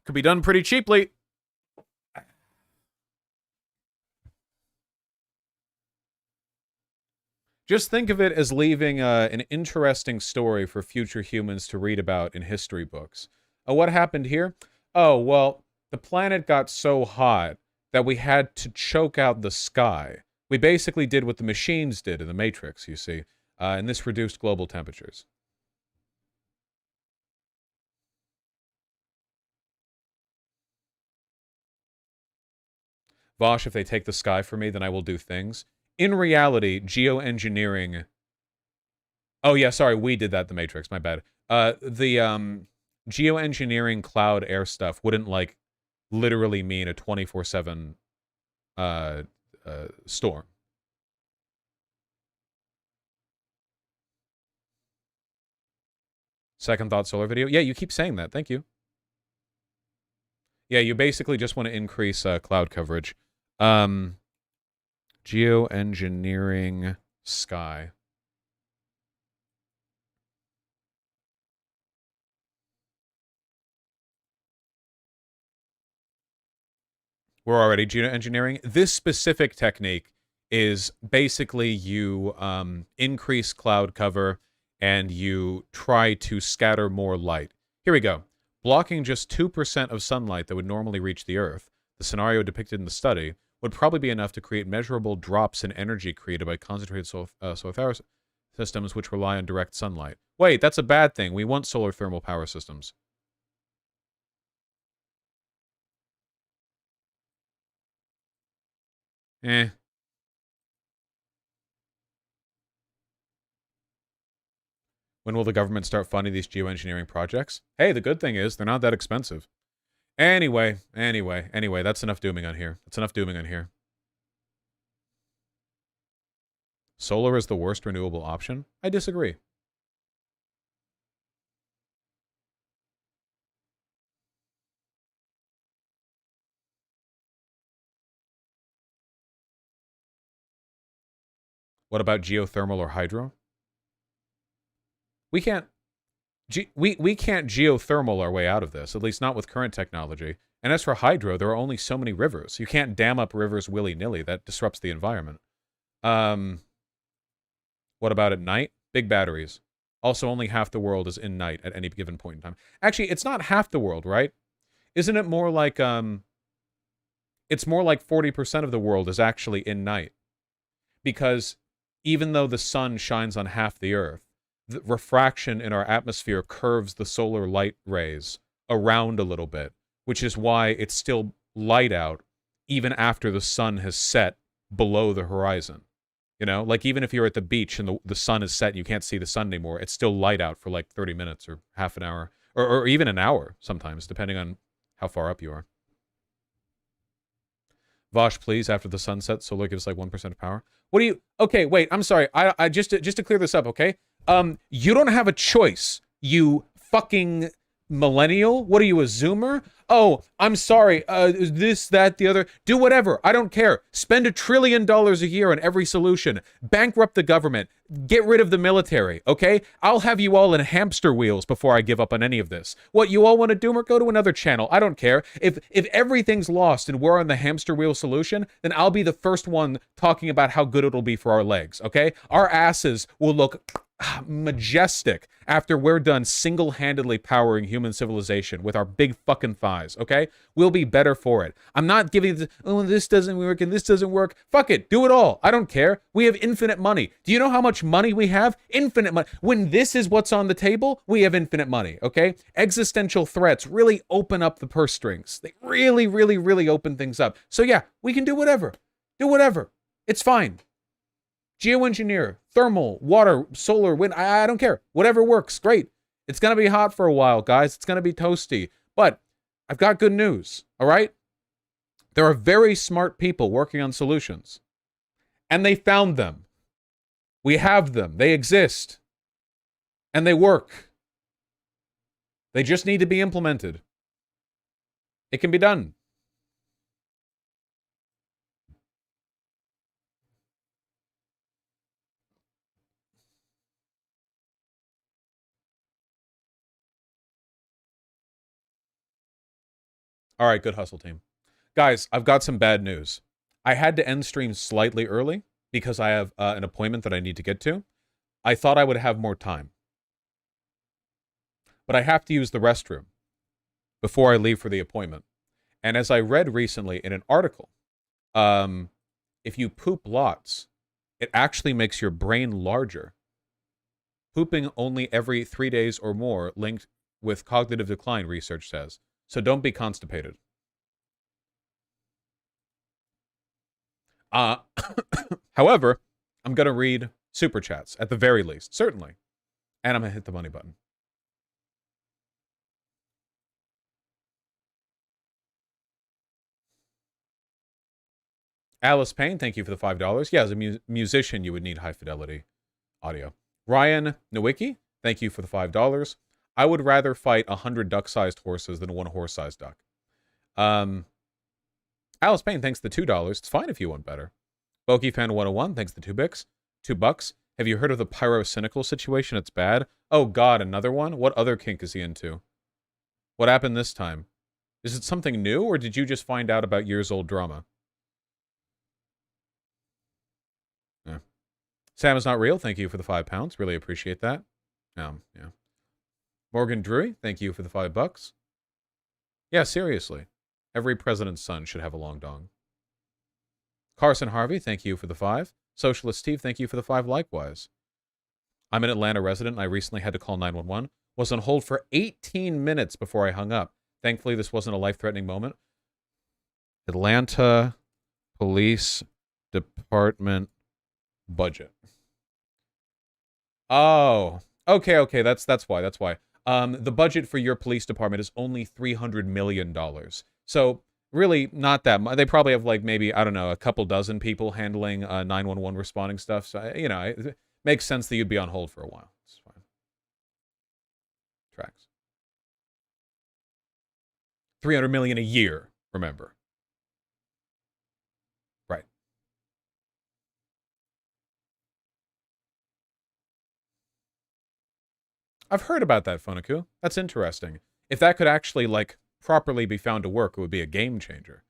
Could be done pretty cheaply. Just think of it as leaving an interesting story for future humans to read about in history books. What happened here? Oh, well, the planet got so hot that we had to choke out the sky. We basically did what the machines did in the Matrix, you see, and this reduced global temperatures. Vosh, if they take the sky from me, then I will do things. In reality, geoengineering... Oh, yeah, sorry, we did that in the Matrix, my bad. Geoengineering cloud air stuff wouldn't, like, literally mean a 24/7 storm. Second thought solar video. Yeah, you keep saying that. Thank you. Yeah, you basically just want to increase cloud coverage. Geoengineering sky. We're already geoengineering. This specific technique is basically you increase cloud cover and you try to scatter more light. Here we go. Blocking just 2% of sunlight that would normally reach the Earth, the scenario depicted in the study, would probably be enough to create measurable drops in energy created by concentrated solar systems which rely on direct sunlight. Wait, that's a bad thing. We want solar thermal power systems. Eh. When will the government start funding these geoengineering projects? Hey, the good thing is they're not that expensive. Anyway, that's enough dooming on here. That's enough dooming on here. Solar is the worst renewable option? I disagree. What about geothermal or hydro? We can't we can't geothermal our way out of this, at least not with current technology. And as for hydro, there are only so many rivers. You can't dam up rivers willy-nilly. That disrupts the environment. What about at night? Big batteries. Also, only half the world is in night at any given point in time. Actually, it's not half the world, right? Isn't it more like, it's more like 40% of the world is actually in night. Because even though the sun shines on half the Earth, the refraction in our atmosphere curves the solar light rays around a little bit, which is why it's still light out even after the sun has set below the horizon. You know, like even if you're at the beach and the sun is set and you can't see the sun anymore, it's still light out for like 30 minutes or half an hour or even an hour sometimes, depending on how far up you are. Vosh, please, after the sunset, solar gives like 1% of power. What do you... Okay, wait, I'm sorry. I just to clear this up, okay? You don't have a choice, you fucking millennial. What are you, a Zoomer? Oh, I'm sorry. This, that, the other. Do whatever. I don't care. Spend $1 trillion a year on every solution. Bankrupt the government. Get rid of the military, okay? I'll have you all in hamster wheels before I give up on any of this. What, you all want to do? Or go to another channel. I don't care. If everything's lost and we're on the hamster wheel solution, then I'll be the first one talking about how good it'll be for our legs, okay? Our asses will look majestic after we're done single-handedly powering human civilization with our big fucking thighs, okay? We'll be better for it. I'm not giving the, oh, this doesn't work and this doesn't work. Fuck it, do it all. I don't care. We have infinite money. Do you know how much money we have? Infinite money. When this is what's on the table, we have infinite money, okay? Existential threats really open up the purse strings. They really, really, really open things up. So yeah, we can do whatever. Do whatever. It's fine. Geoengineer, thermal, water, solar, wind, I don't care. Whatever works, great. It's going to be hot for a while, guys. It's going to be toasty. But I've got good news, all right? There are very smart people working on solutions. And they found them. We have them. They exist. And they work. They just need to be implemented. It can be done. All right, good hustle, team. Guys, I've got some bad news. I had to end stream slightly early because I have an appointment that I need to get to. I thought I would have more time. But I have to use the restroom before I leave for the appointment. And as I read recently in an article, if you poop lots, it actually makes your brain larger. Pooping only every 3 days or more linked with cognitive decline, research says. So don't be constipated. However, I'm going to read Super Chats, at the very least, certainly. And I'm going to hit the money button. Alice Payne, thank you for the $5. Yeah, as a musician, you would need high-fidelity audio. Ryan Nowicki, thank you for the $5. I would rather fight 100 duck-sized horses than one horse-sized duck. Alice Payne, thanks for the $2. It's fine if you want better. BokiFan101, thanks for the $2. Have you heard of the pyrocynical situation? It's bad. Oh God, another one? What other kink is he into? What happened this time? Is it something new, or did you just find out about years-old drama? Yeah. Sam is not real. Thank you for the £5. Really appreciate that. Yeah. Morgan Drury, thank you for the $5. Yeah, seriously. Every president's son should have a long dong. Carson Harvey, thank you for the 5. Socialist Steve, thank you for the 5 likewise. I'm an Atlanta resident, and I recently had to call 911. Was on hold for 18 minutes before I hung up. Thankfully, this wasn't a life-threatening moment. Atlanta Police Department budget. Oh, okay. That's why. The budget for your police department is only $300 million. So really not that much. They probably have like maybe, I don't know, a couple dozen people handling 911 responding stuff. So, you know, it makes sense that you'd be on hold for a while. It's fine. Tracks. $300 million a year, remember. Right. I've heard about that, Funaku. That's interesting. If that could actually, like, properly be found to work, it would be a game changer.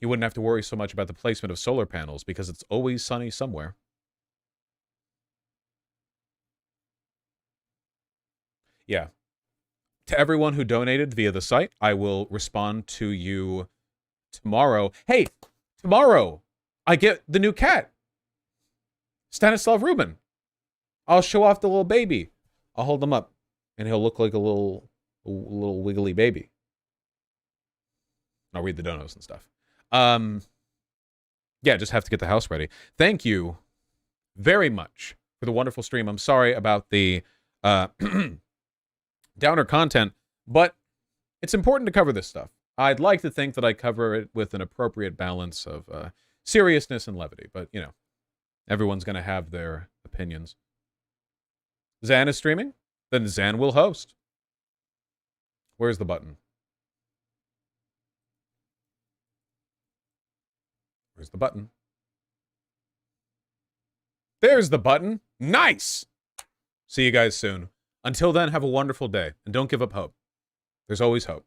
You wouldn't have to worry so much about the placement of solar panels because it's always sunny somewhere. Yeah. To everyone who donated via the site, I will respond to you tomorrow. Hey, tomorrow I get the new cat, Stanislav Rubin. I'll show off the little baby. I'll hold him up, and he'll look like a little wiggly baby. I'll read the donos and stuff. Yeah, just have to get the house ready. Thank you very much for the wonderful stream. I'm sorry about the downer content, but it's important to cover this stuff. I'd like to think that I cover it with an appropriate balance of seriousness and levity, but, you know, everyone's going to have their opinions. Zan is streaming? Then Zan will host. Where's the button? Where's the button? There's the button. Nice! See you guys soon. Until then, have a wonderful day, and don't give up hope. There's always hope.